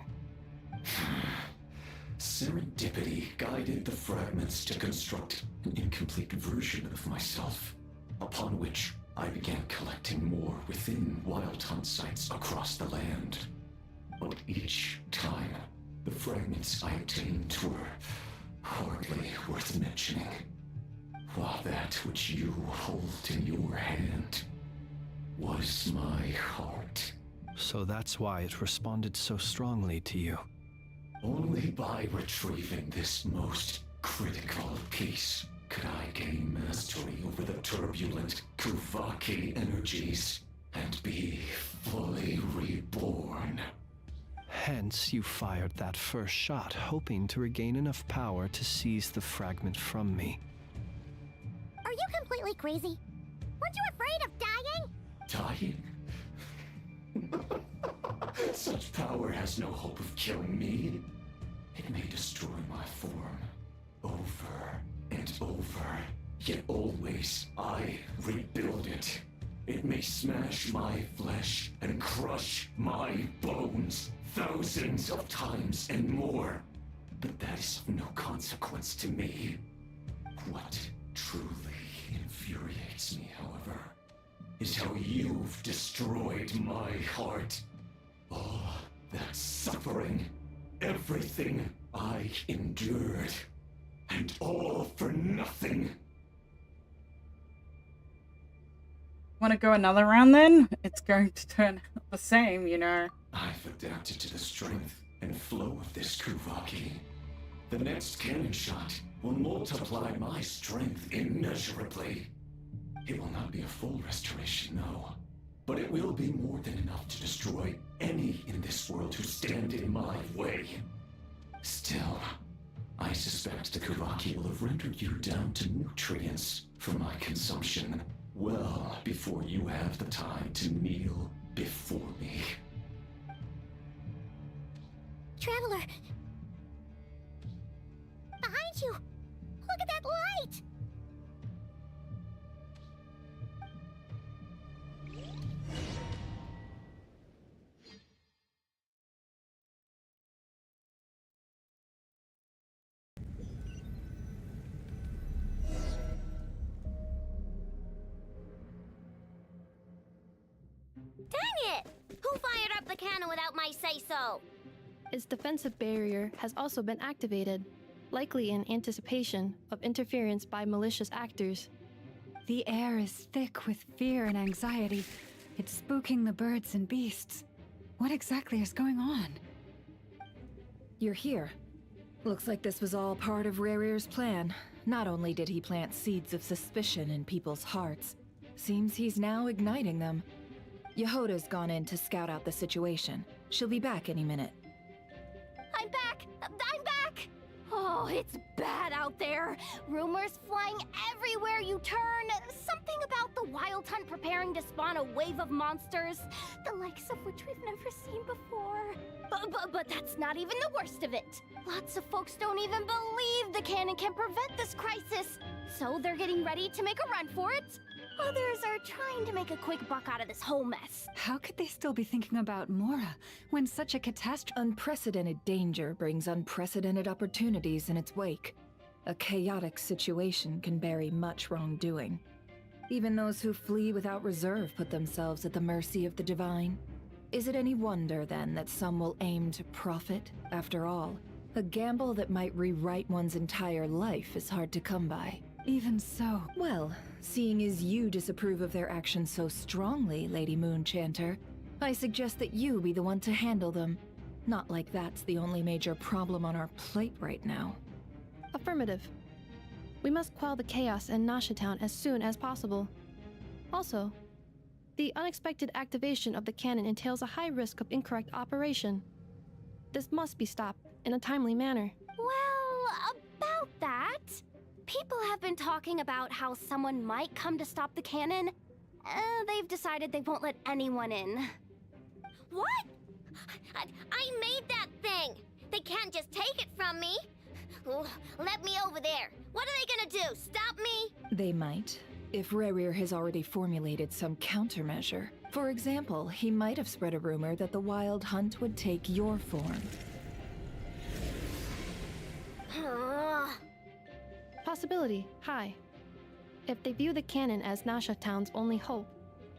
Serendipity guided the fragments to construct an incomplete version of myself, upon which I began collecting more within wild hunt sites across the land. But each time, the fragments I obtained were hardly worth mentioning, while that which you hold in your hand was my heart. So that's why it responded so strongly to you. Only by retrieving this most critical piece could I gain mastery over the turbulent Kuvaki energies and be fully reborn. Hence, you fired that first shot, hoping to regain enough power to seize the fragment from me. Are you completely completely crazy? Weren't you afraid of dying? Dying? Such power has no hope of killing me. It may destroy my form over and over, yet always I rebuild it. It may smash my flesh and crush my bones thousands of times and more, but that is of no consequence to me. What truly infuriates me, however, is how you've destroyed my heart. All that suffering, everything I endured, and all for nothing. Want to go another round then? It's going to turn out the same, you know. I've adapted to the strength and flow of this Kuvaki. The next cannon shot will multiply my strength immeasurably. It will not be a full restoration, no. But it will be more than enough to destroy any in this world who stand in my way. Still, I suspect the Kuvaki will have rendered you down to nutrients for my consumption well before you have the time to kneel before me. Traveler! Behind you! Look at that light! Dang it! Who fired up the cannon without my say-so? Its defensive barrier has also been activated, likely in anticipation of interference by malicious actors. The air is thick with fear and anxiety. It's spooking the birds and beasts. What exactly is going on? You're here. Looks like this was all part of Rarir's plan. Not only did he plant seeds of suspicion in people's hearts, seems he's now igniting them. Yehota's gone in to scout out the situation. She'll be back any minute. I'm back! I'm back! Oh, it's bad out there. Rumors flying everywhere you turn. Something about the Wild Hunt preparing to spawn a wave of monsters, the likes of which we've never seen before. But that's not even the worst of it. Lots of folks don't even believe the cannon can prevent this crisis, so they're getting ready to make a run for it. Others are trying to make a quick buck out of this whole mess. How could they still be thinking about Mora when such a catastrophe? Unprecedented danger brings unprecedented opportunities in its wake. A chaotic situation can bury much wrongdoing. Even those who flee without reserve put themselves at the mercy of the divine. Is it any wonder, then, that some will aim to profit? After all, a gamble that might rewrite one's entire life is hard to come by. Even so. Well, seeing as you disapprove of their actions so strongly, Lady Moonchanter, I suggest that you be the one to handle them. Not like that's the only major problem on our plate right now. Affirmative. We must quell the chaos in Nasha Town as soon as possible. Also, the unexpected activation of the cannon entails a high risk of incorrect operation. This must be stopped in a timely manner. Well, about that, people have been talking about how someone might come to stop the cannon. They've decided they won't let anyone in. What? I made that thing! They can't just take it from me! Oh, let me over there! What are they gonna do? Stop me? They might, if Rarir has already formulated some countermeasure. For example, he might have spread a rumor that the Wild Hunt would take your form. Possibility high. If they view the cannon as Nasha Town's only hope,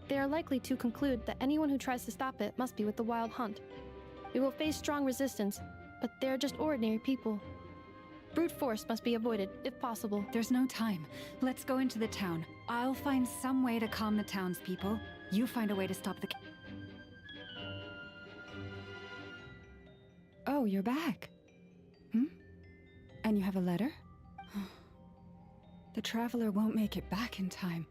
they are likely to conclude that anyone who tries to stop it must be with the Wild Hunt. We will face strong resistance, but they're just ordinary people. Brute force must be avoided, if possible. There's no time. Let's go into the town. I'll find some way to calm the townspeople. You find a way to stop the... Oh, you're back. And you have a letter? The Traveler won't make it back in time.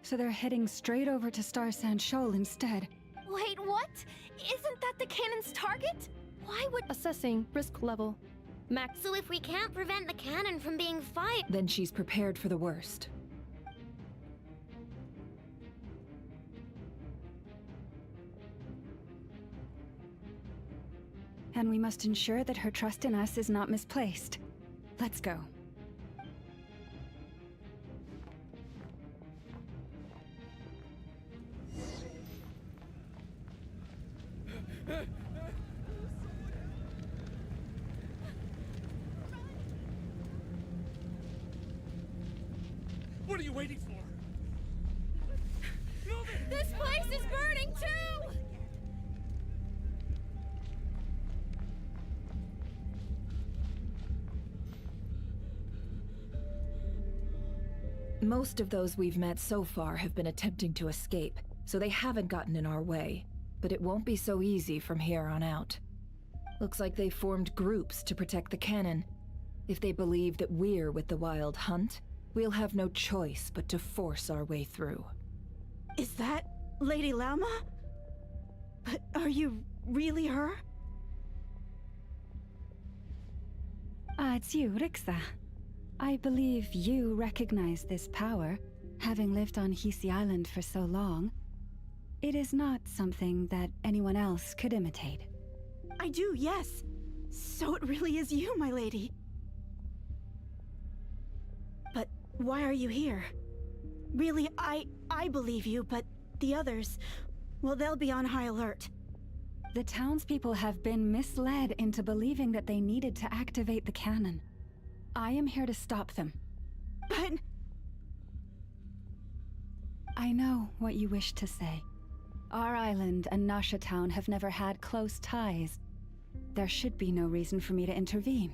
So they're heading straight over to Star Sand Shoal instead. Wait, what? Isn't that the cannon's target? Why would... Assessing risk level. Max. So if we can't prevent the cannon from being fired... Then she's prepared for the worst. and we must ensure that her trust in us is not misplaced. Let's go. What are you waiting for? This place is burning too! Most of those we've met so far have been attempting to escape, so they haven't gotten in our way. But it won't be so easy from here on out. Looks like they formed groups to protect the cannon. If they believe that we're with the Wild Hunt, we'll have no choice but to force our way through. Is that Lady Lauma? But are you really her? It's you, Rixa. I believe you recognize this power, having lived on Hisi Island for so long. It is not something that anyone else could imitate. I do, yes. So it really is you, my lady. But why are you here? Really, I believe you, but the others, well, they'll be on high alert. The townspeople have been misled into believing that they needed to activate the cannon. I am here to stop them. But... I know what you wish to say. Our island and Nasha Town have never had close ties. There should be no reason for me to intervene.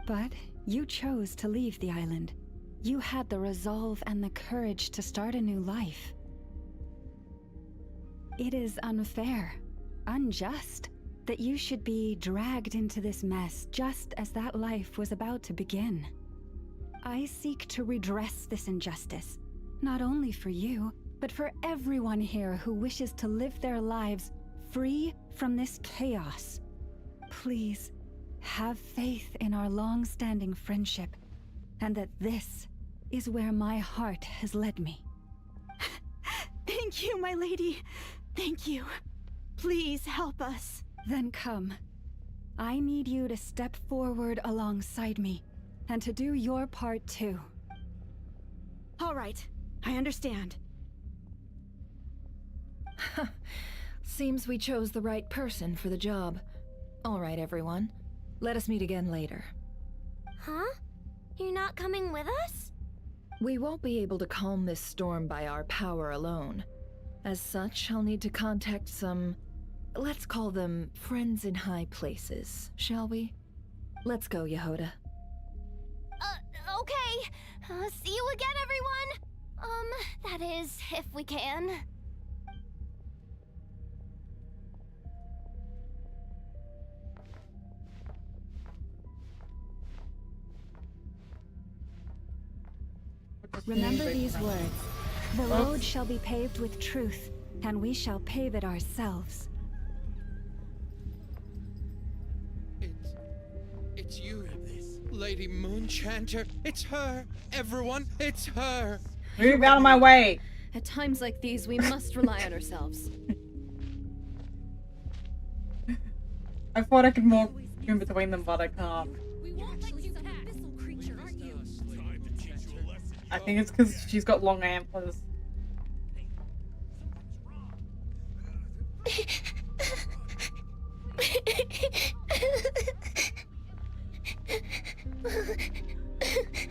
But you chose to leave the island. You had the resolve and the courage to start a new life. It is unfair, unjust, that you should be dragged into this mess just as that life was about to begin. I seek to redress this injustice, not only for you, but for everyone here who wishes to live their lives free from this chaos. Please, have faith in our long-standing friendship, and that this is where my heart has led me. Thank you, my lady. Thank you. Please help us. Then come. I need you to step forward alongside me, and to do your part too. All right, I understand. Seems we chose the right person for the job. All right, everyone. Let us meet again later. Huh? You're not coming with us? We won't be able to calm this storm by our power alone. As such, I'll need to contact some... let's call them friends in high places, shall we? Let's go, Yehoda. Okay. See you again, everyone. That is, if we can. Remember these words. The road shall be paved with truth, and we shall pave it ourselves. It's you, Lady Moonchanter. It's her. Everyone, it's her. Move out of my way. At times like these, we must rely on ourselves. I thought I could walk in between them, but I can't. I think it's because she's got long antlers.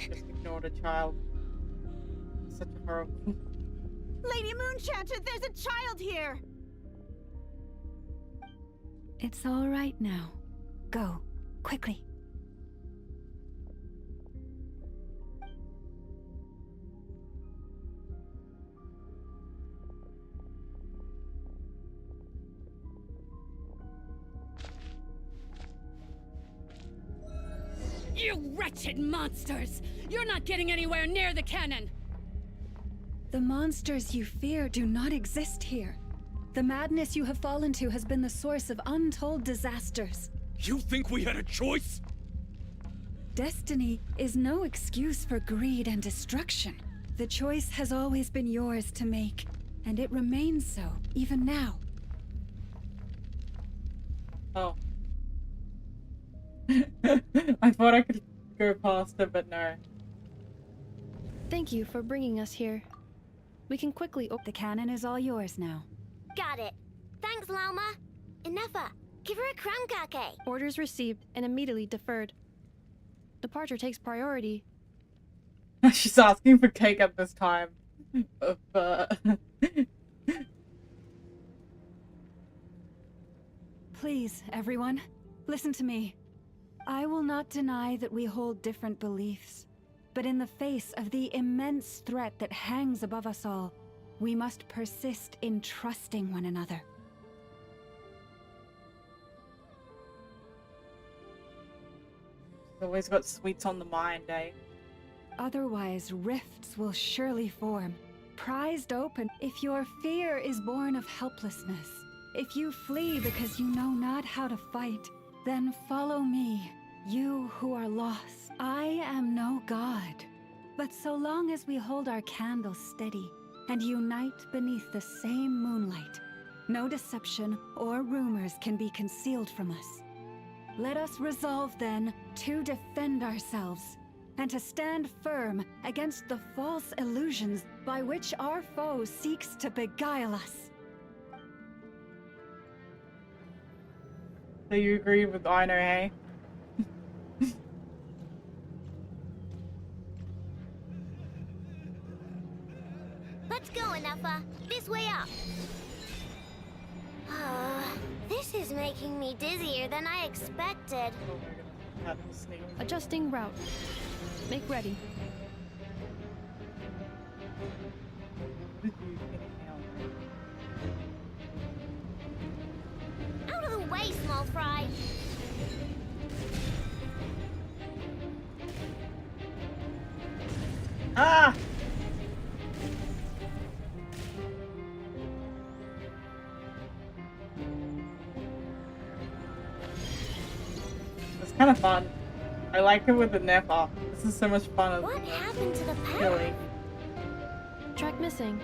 Just ignored a child. Such a horrible. Lady Moonchanter, there's a child here! It's all right now. Go, quickly. You wretched monsters! You're not getting anywhere near the cannon! The monsters you fear do not exist here. The madness you have fallen to has been the source of untold disasters. You think we had a choice? Destiny is no excuse for greed and destruction. The choice has always been yours to make, and it remains so, even now. Oh. I thought I could go past it, but no. Thank you for bringing us here. We can quickly The cannon is all yours now. Got it. Thanks, Lauma. Inefa, give her a cramkake. Orders received and immediately deferred. Departure takes priority. She's asking for cake at this time. Please, everyone, listen to me. I will not deny that we hold different beliefs, but in the face of the immense threat that hangs above us all, we must persist in trusting one another. Always got sweets on the mind, eh? Otherwise, rifts will surely form, prized open. If your fear is born of helplessness, if you flee because you know not how to fight, then follow me, you who are lost. I am no god, but so long as we hold our candles steady and unite beneath the same moonlight, no deception or rumors can be concealed from us. Let us resolve then to defend ourselves and to stand firm against the false illusions by which our foe seeks to beguile us. So you agree with Aino, hey? Let's go, Inefa. This way up. This is making me dizzier than I expected. Adjusting route. Make ready. Out of the way, small fry. Ah! It's kind of fun. I like it with the Nepa. This is so much fun. What happened to the path? Killing. Track missing.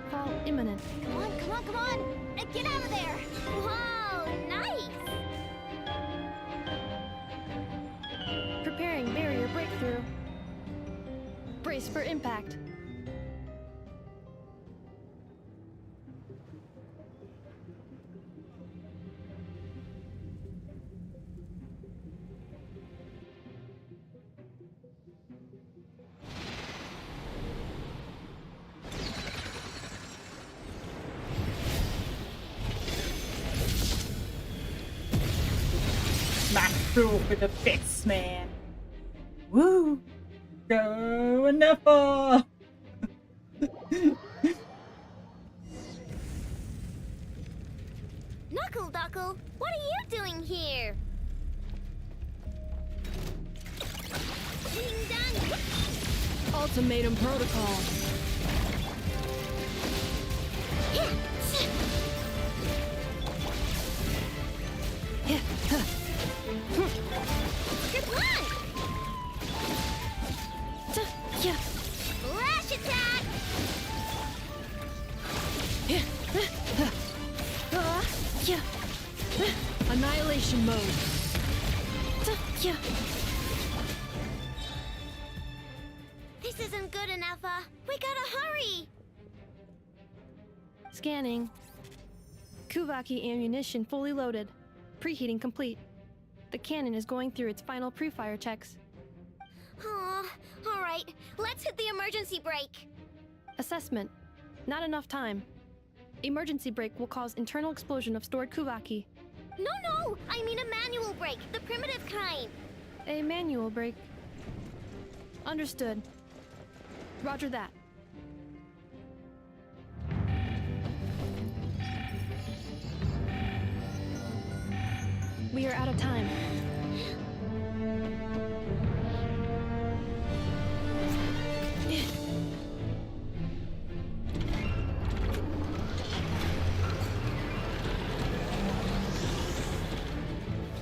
Fall imminent. Come on, come on, come on! Get out of there! Whoa, nice! Preparing barrier breakthrough. Brace for impact. Smack through with the fist, man. Woo! Go Nepa! Knuckle Duckle, what are you doing here? Ding dong! Ultimatum protocol. Good one! Flash attack! Annihilation mode. This isn't good enough, we gotta hurry! Scanning. Kuvaki ammunition fully loaded. Preheating complete. The cannon is going through its final pre-fire checks. Aw, alright, let's hit the emergency brake. Assessment. Not enough time. Emergency brake will cause internal explosion of stored Kuvaki. No, I mean a manual brake, the primitive kind. A manual brake. Understood. Roger that. We are out of time.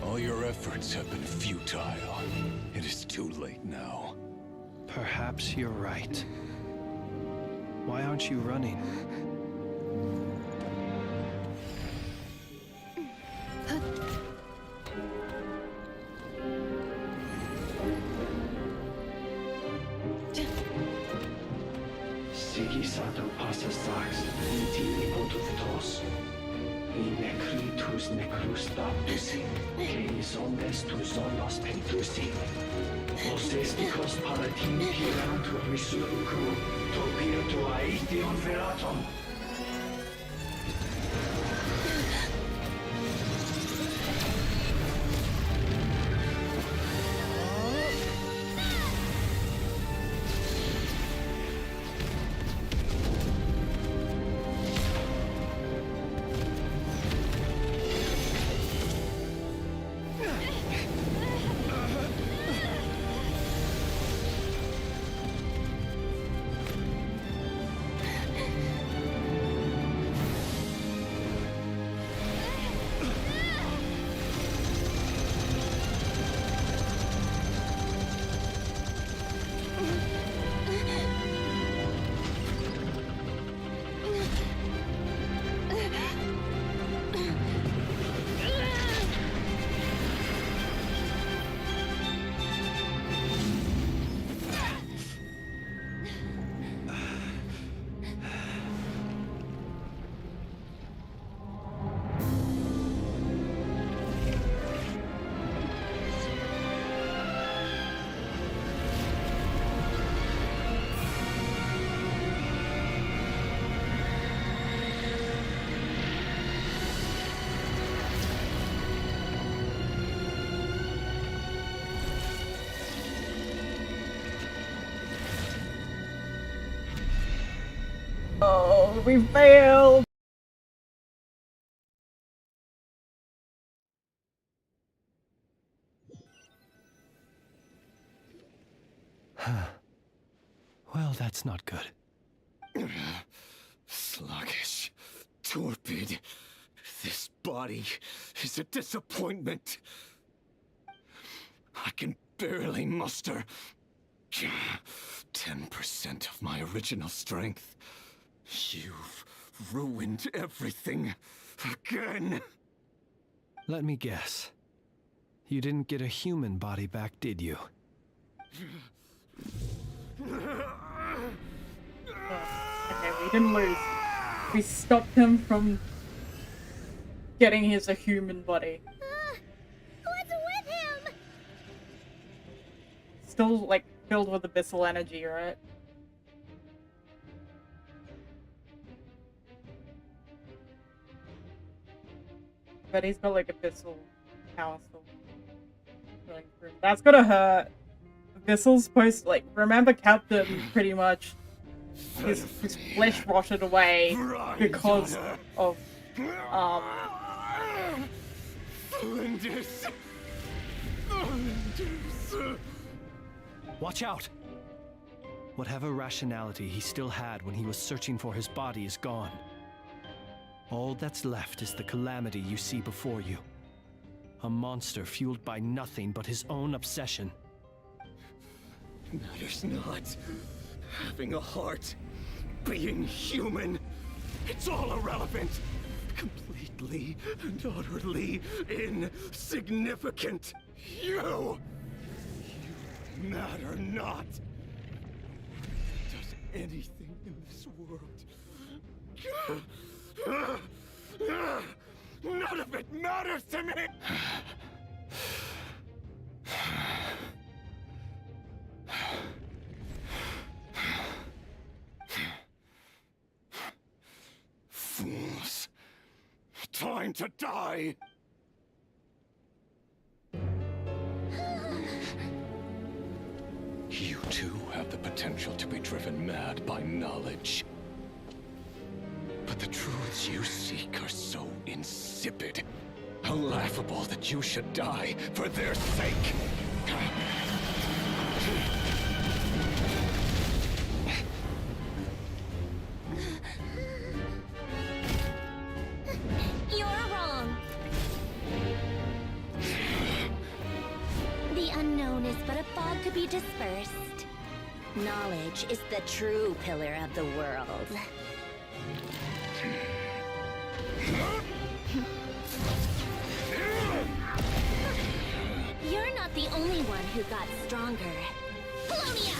All your efforts have been futile. It is too late now. Perhaps you're right. Why aren't you running? Sigi sato passa sax, iti ipotuthos. Necritus necrus baptisi, que omnes tu zonos pentusi. Osesticos palatin pirantur resurrucru, topirto aethion veraton. Oh, we failed! Well, that's not good. Sluggish. Torpid. This body is a disappointment. I can barely muster 10% of my original strength. You've ruined everything again. Let me guess. You didn't get a human body back, did you? Okay, we didn't lose. We stopped him from getting his a human body. What's with him? Still, like, filled with abyssal energy, right? But he's got, like, abyssal power still going through. That's gonna hurt. Abyssal's supposed to, like, remember Captain, pretty much. His flesh rotted away because of, Flinders. Watch out! Whatever rationality he still had when he was searching for his body is gone. All that's left is the calamity you see before you. A monster fueled by nothing but his own obsession. Matters not. Having a heart. Being human. It's all irrelevant. Completely and utterly insignificant. You matter not. Does anything in this world. None of it matters to me! Fools. Time to die! You too have the potential to be driven mad by knowledge. But the truths you seek are so insipid, how laughable that you should die for their sake. You're wrong. The unknown is but a fog to be dispersed. Knowledge is the true pillar of the world. You're not the only one who got stronger. Polonia!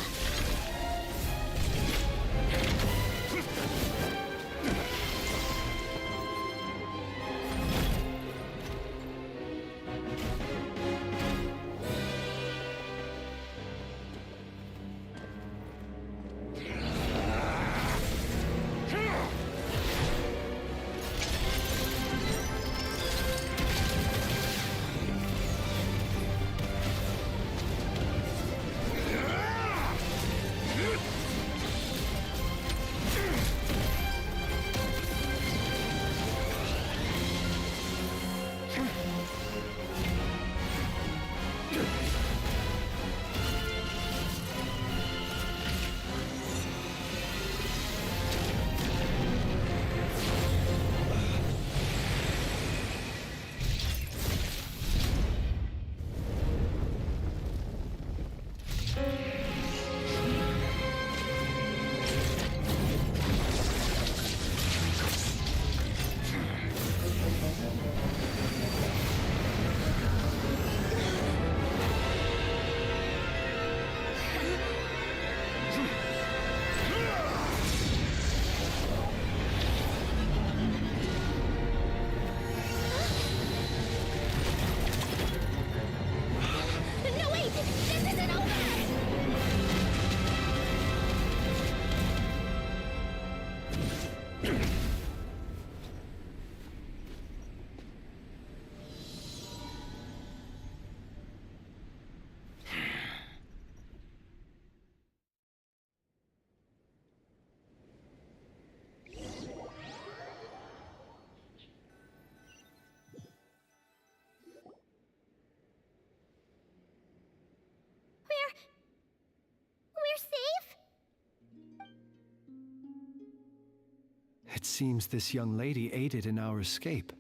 It seems this young lady aided in our escape.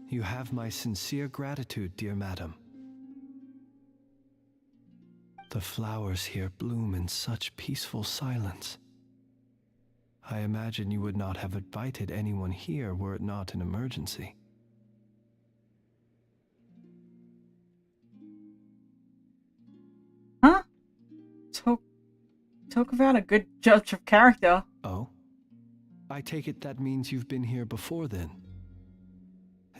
You have my sincere gratitude, dear madam. The flowers here bloom in such peaceful silence. I imagine you would not have invited anyone here were it not an emergency. Huh? Talk about a good judge of character. Oh? I take it that means you've been here before then.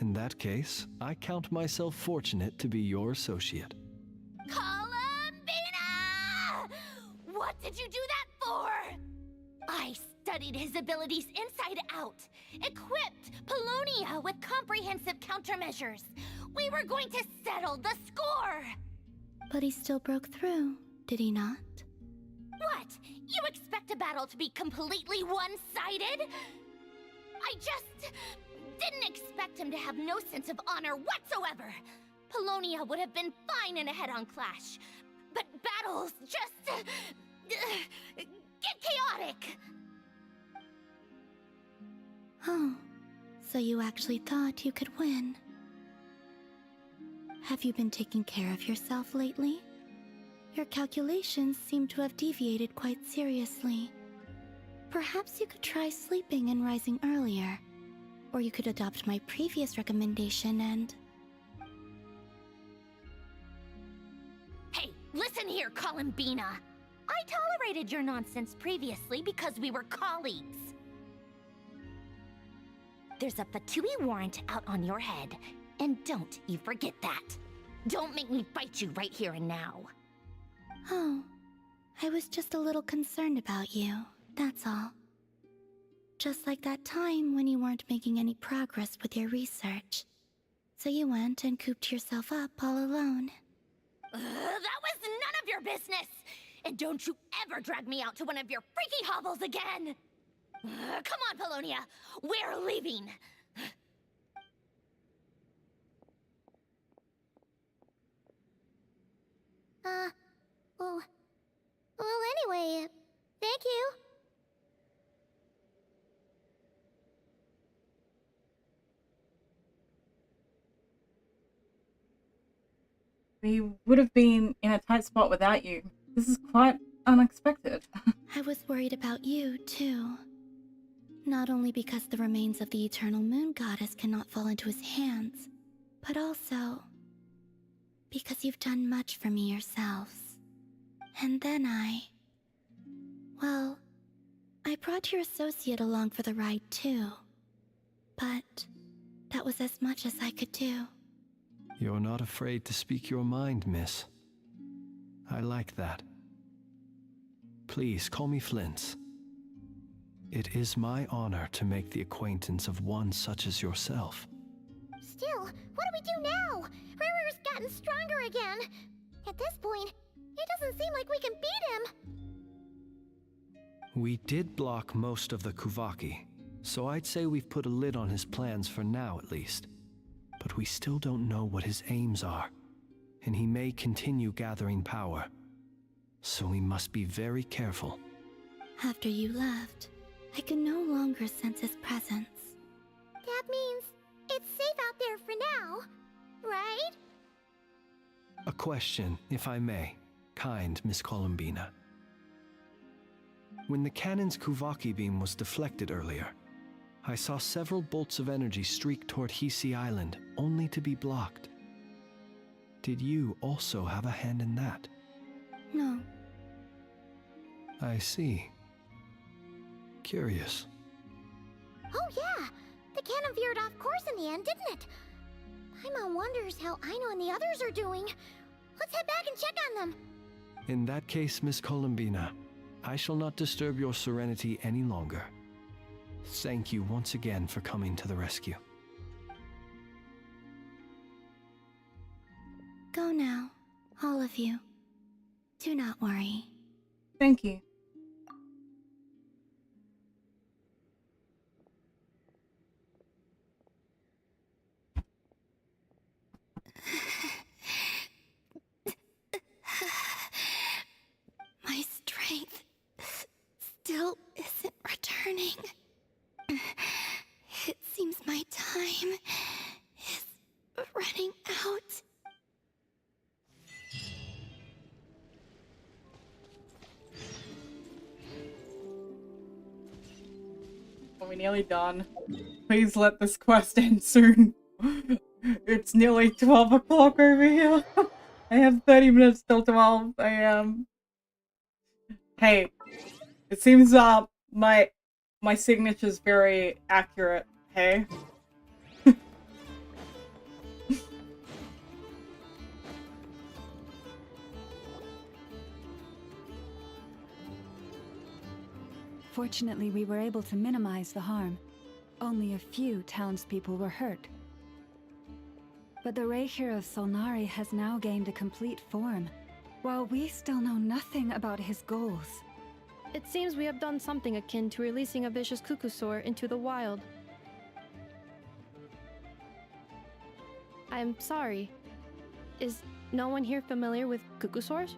In that case, I count myself fortunate to be your associate. What did you do that for? I studied his abilities inside out, equipped Polonia with comprehensive countermeasures. We were going to settle the score! But he still broke through, did he not? What? You expect a battle to be completely one-sided? I just didn't expect him to have no sense of honor whatsoever. Polonia would have been fine in a head-on clash, but battles just get chaotic. Oh, so you actually thought you could win. Have you been taking care of yourself lately? Your calculations seem to have deviated quite seriously. Perhaps you could try sleeping and rising earlier. Or you could adopt my previous recommendation and... Hey, listen here, Columbina. I tolerated your nonsense previously because we were colleagues. There's a Fatui warrant out on your head, and don't you forget that. Don't make me fight you right here and now. Oh, I was just a little concerned about you, that's all. Just like that time when you weren't making any progress with your research. So you went and cooped yourself up all alone. That was none of your business! And don't you ever drag me out to one of your freaky hovels again! Come on, Polonia! We're leaving! Well, anyway, thank you. We would have been in a tight spot without you. This is quite unexpected. I was worried about you, too. Not only because the remains of the Eternal Moon Goddess cannot fall into his hands, but also because you've done much for me yourselves. And then well, I brought your associate along for the ride, too. But that was as much as I could do. You're not afraid to speak your mind, miss. I like that. Please call me Flint. It is my honor to make the acquaintance of one such as yourself. Still, what do we do now? Rirer's gotten stronger again. At this point, it doesn't seem like we can beat him. We did block most of the Kuvaki, so I'd say we've put a lid on his plans for now at least. But we still don't know what his aims are, and he may continue gathering power. So we must be very careful. After you left, I could no longer sense his presence. That means it's safe out there for now, right? A question, if I may, kind Miss Columbina. When the cannon's Kuvaki beam was deflected earlier, I saw several bolts of energy streak toward Hisi Island, only to be blocked. Did you also have a hand in that? No. I see. Curious. Oh yeah, the cannon veered off course in the end, didn't it? Paimon wonders how Aino and the others are doing. Let's head back and check on them. In that case, Miss Columbina, I shall not disturb your serenity any longer. Thank you once again for coming to the rescue. Go now, all of you. Do not worry. Thank you. My strength still isn't returning. time is running out. Are we nearly done? Please let this quest end soon. It's nearly 12 o'clock over here. I have 30 minutes till 12 a.m. Hey, it seems my signature's very accurate, hey? Fortunately, we were able to minimize the harm. Only a few townspeople were hurt. But the Reikir of Solnari has now gained a complete form, while we still know nothing about his goals. It seems we have done something akin to releasing a vicious cuckoosaur into the wild. I'm sorry. Is no one here familiar with cuckoosaurs?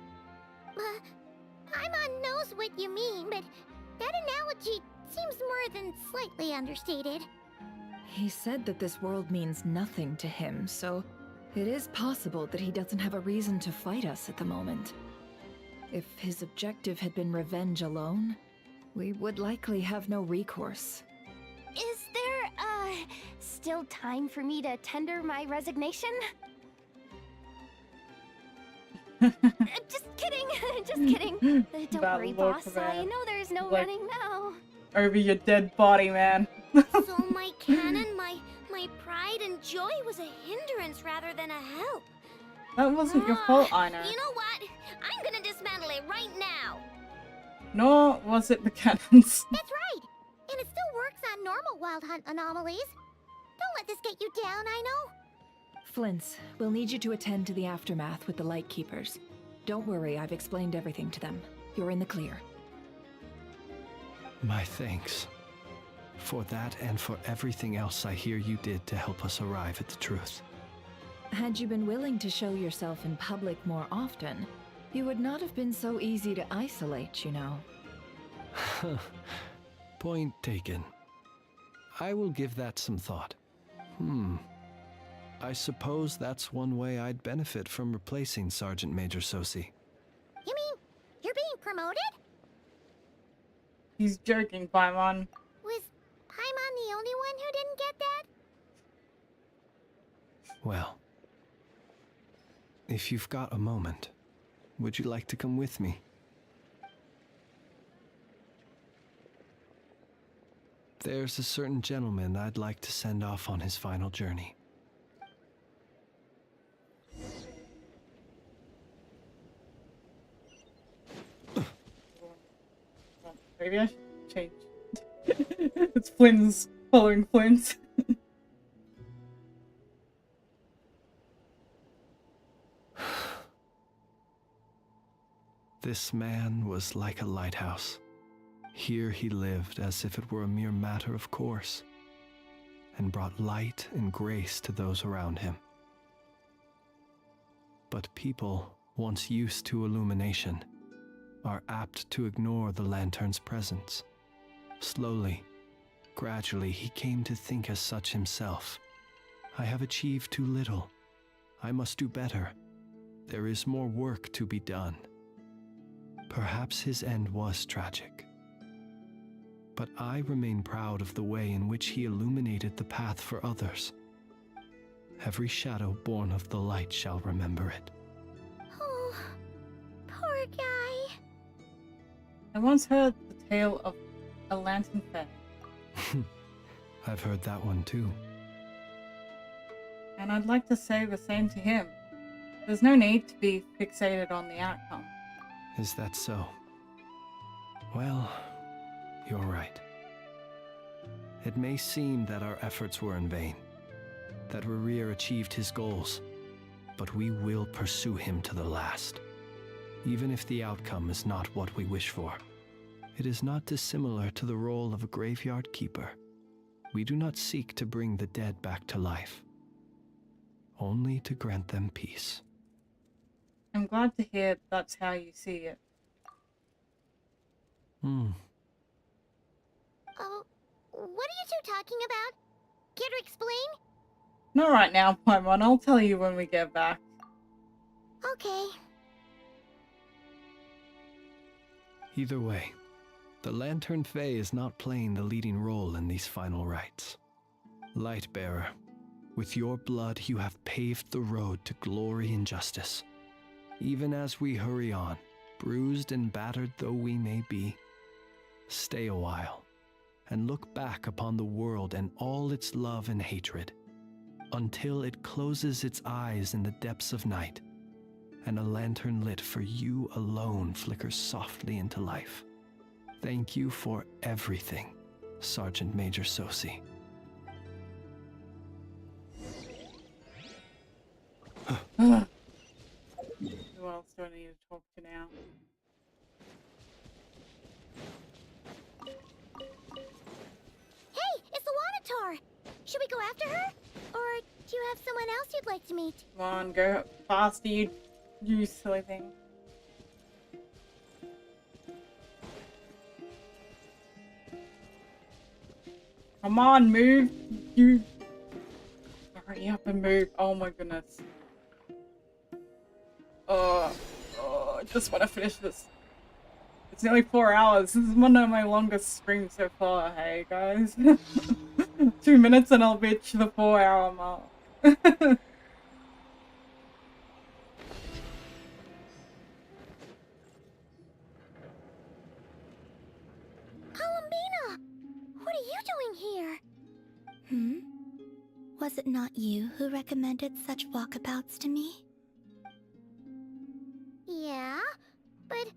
Paimon knows what you mean, but that analogy seems more than slightly understated. He said that this world means nothing to him, so it is possible that he doesn't have a reason to fight us at the moment. If his objective had been revenge alone, we would likely have no recourse. Is there, still time for me to tender my resignation? Just kidding, just kidding. Don't worry, boss. I know there's no running now. Over your dead body, man. So my canon, my pride and joy was a hindrance rather than a help. That wasn't your fault, Einar. You know what? I'm gonna dismantle it right now. Nor was it the cannons. That's right. And it still works on normal wild hunt anomalies. Don't let this get you down, I know. Flints, we'll need you to attend to the aftermath with the Lightkeepers. Don't worry, I've explained everything to them. You're in the clear. My thanks. For that and for everything else I hear you did to help us arrive at the truth. Had you been willing to show yourself in public more often, you would not have been so easy to isolate, you know. Point taken. I will give that some thought. I suppose that's one way I'd benefit from replacing Sergeant Major Sosi. You mean you're being promoted? He's joking, Paimon. Was Paimon the only one who didn't get that? Well, if you've got a moment, would you like to come with me? There's a certain gentleman I'd like to send off on his final journey. Maybe I should change. It's Flynn's following Flynn's. This man was like a lighthouse. Here he lived as if it were a mere matter of course, and brought light and grace to those around him. But people, once used to illumination, are apt to ignore the lantern's presence. Slowly, gradually, he came to think as such himself. I have achieved too little. I must do better. There is more work to be done. Perhaps his end was tragic. But I remain proud of the way in which he illuminated the path for others. Every shadow born of the light shall remember it. Oh, poor guy. I once heard the tale of a lantern fair. I've heard that one too. And I'd like to say the same to him. There's no need to be fixated on the outcome. Is that so? Well, you're right. It may seem that our efforts were in vain, that Rerir achieved his goals, but we will pursue him to the last, even if the outcome is not what we wish for. It is not dissimilar to the role of a graveyard keeper. We do not seek to bring the dead back to life, only to grant them peace. I'm glad to hear that's how you see it. Oh, what are you two talking about? Care to explain? Not right now, Paimon. I'll tell you when we get back. Okay. Either way, the Lantern Fae is not playing the leading role in these final rites. Lightbearer, with your blood you have paved the road to glory and justice. Even as we hurry on, bruised and battered though we may be, stay a while and look back upon the world and all its love and hatred, until it closes its eyes in the depths of night, and a lantern lit for you alone flickers softly into life. Thank you for everything, Sergeant Major Sosi. Who else do I need to talk to now? Hey, it's the Wanator! Should we go after her? Or do you have someone else you'd like to meet? Come on, go faster, you silly thing. Come on, move, you. Hurry up and move. Oh my goodness. I just want to finish this. It's nearly 4 hours. This is one of my longest streams so far, hey guys. 2 minutes and I'll reach the 4-hour mark. Columbina! What are you doing here? Was it not you who recommended such walkabouts to me? Yeah, but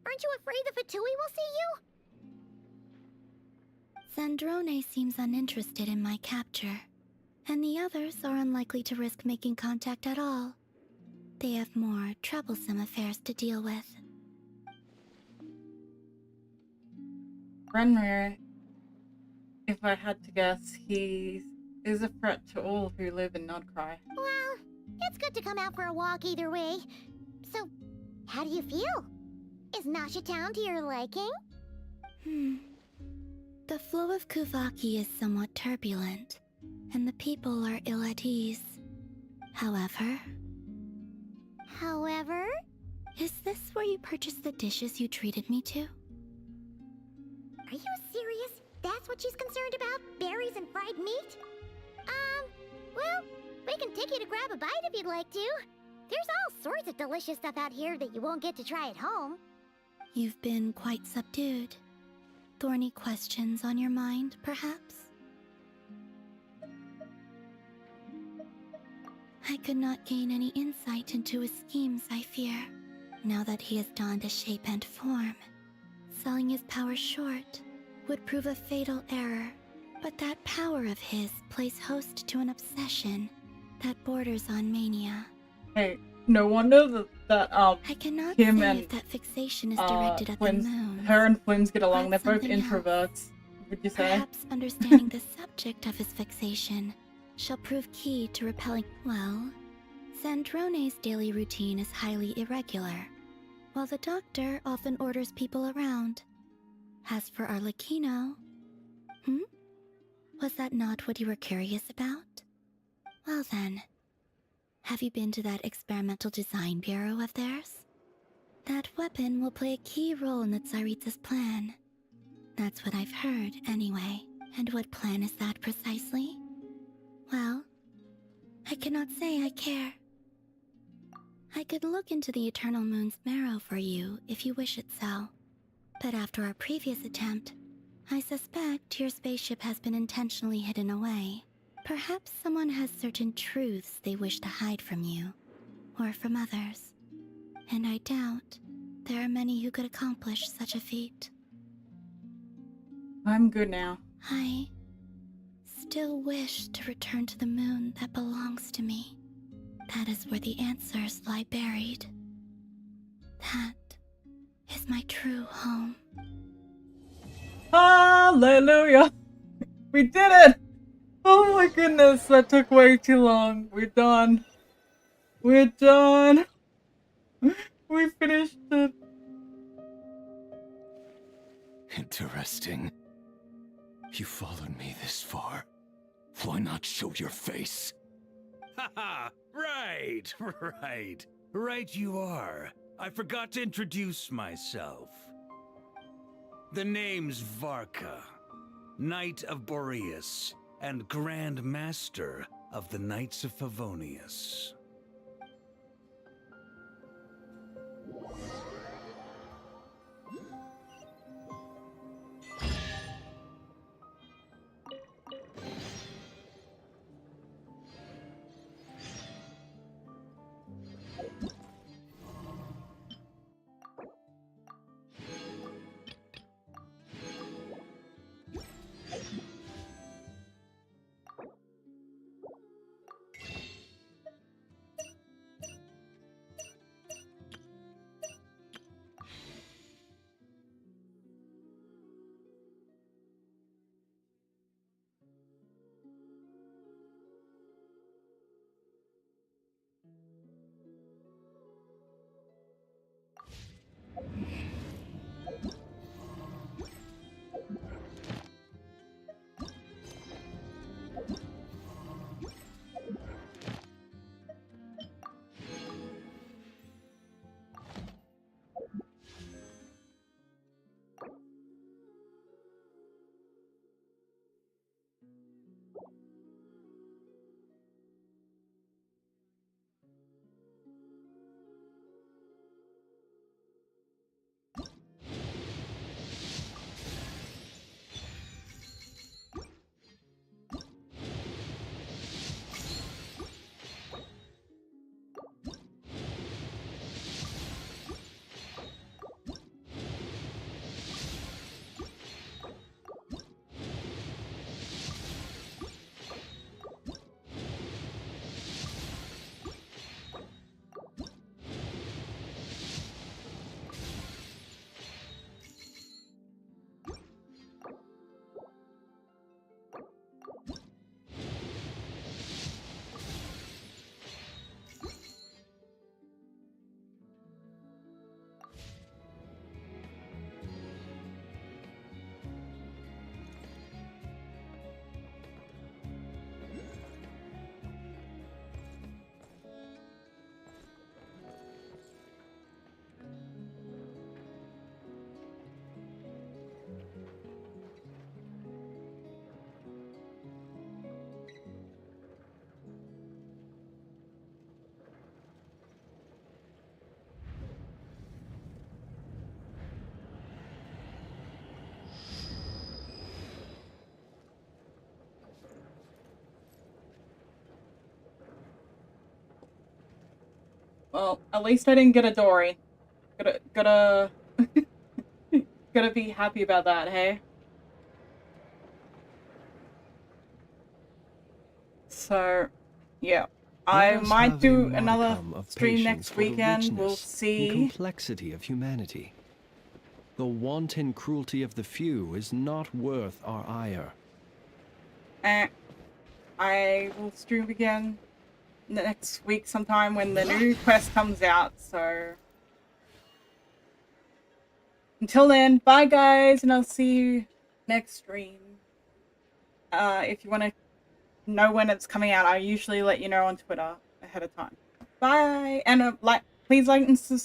aren't you afraid the Fatui will see you? Zandrone seems uninterested in my capture, and the others are unlikely to risk making contact at all. They have more troublesome affairs to deal with. Renrir, if I had to guess, he is a threat to all who live in Krai. Well, it's good to come out for a walk either way. So, how do you feel? Is Nasha Town to your liking? The flow of Kuvaki is somewhat turbulent, and the people are ill at ease. However... Is this where you purchased the dishes you treated me to? Are you serious? That's what she's concerned about? Berries and fried meat? Well, we can take you to grab a bite if you'd like to. There's all sorts of delicious stuff out here that you won't get to try at home. You've been quite subdued. Thorny questions on your mind, perhaps? I could not gain any insight into his schemes, I fear. Now that he has donned a shape and form, selling his power short would prove a fatal error. But that power of his plays host to an obsession that borders on mania. Hey, no wonder that I cannot him say and if that fixation is directed at the moon. her and Flynn's get along. or They're both something introverts. Would you say? Perhaps understanding the subject of his fixation shall prove key to repelling. Well, Zandrone's daily routine is highly irregular, while the doctor often orders people around. As for Arlecchino... Was that not what you were curious about? Well then, have you been to that experimental design bureau of theirs? That weapon will play a key role in the Tsaritsa's plan. That's what I've heard, anyway. And what plan is that precisely? Well, I cannot say I care. I could look into the Eternal Moon's marrow for you if you wish it so. But after our previous attempt, I suspect your spaceship has been intentionally hidden away. Perhaps someone has certain truths they wish to hide from you, or from others. And I doubt there are many who could accomplish such a feat. I'm good now. I still wish to return to the moon that belongs to me. That is where the answers lie buried. That is my true home. Hallelujah! We did it! Oh my goodness, that took way too long. We're done. We're done. We finished it. Interesting. You followed me this far. Why not show your face? Haha, right, right. Right you are. I forgot to introduce myself. The name's Varka, Knight of Boreas, and Grand Master of the Knights of Favonius. Well, at least I didn't get a Dory. Gotta gotta be happy about that, hey? So, yeah. I Let us might have do a another modicum of stream patience next for the weekend. We'll richness see. and complexity of humanity. The wanton cruelty of the few is not worth our ire. I will stream again next week sometime when the new quest comes out, so... Until then, bye guys, and I'll see you next stream. If you want to know when it's coming out, I usually let you know on Twitter ahead of time. Bye! And please like and subscribe.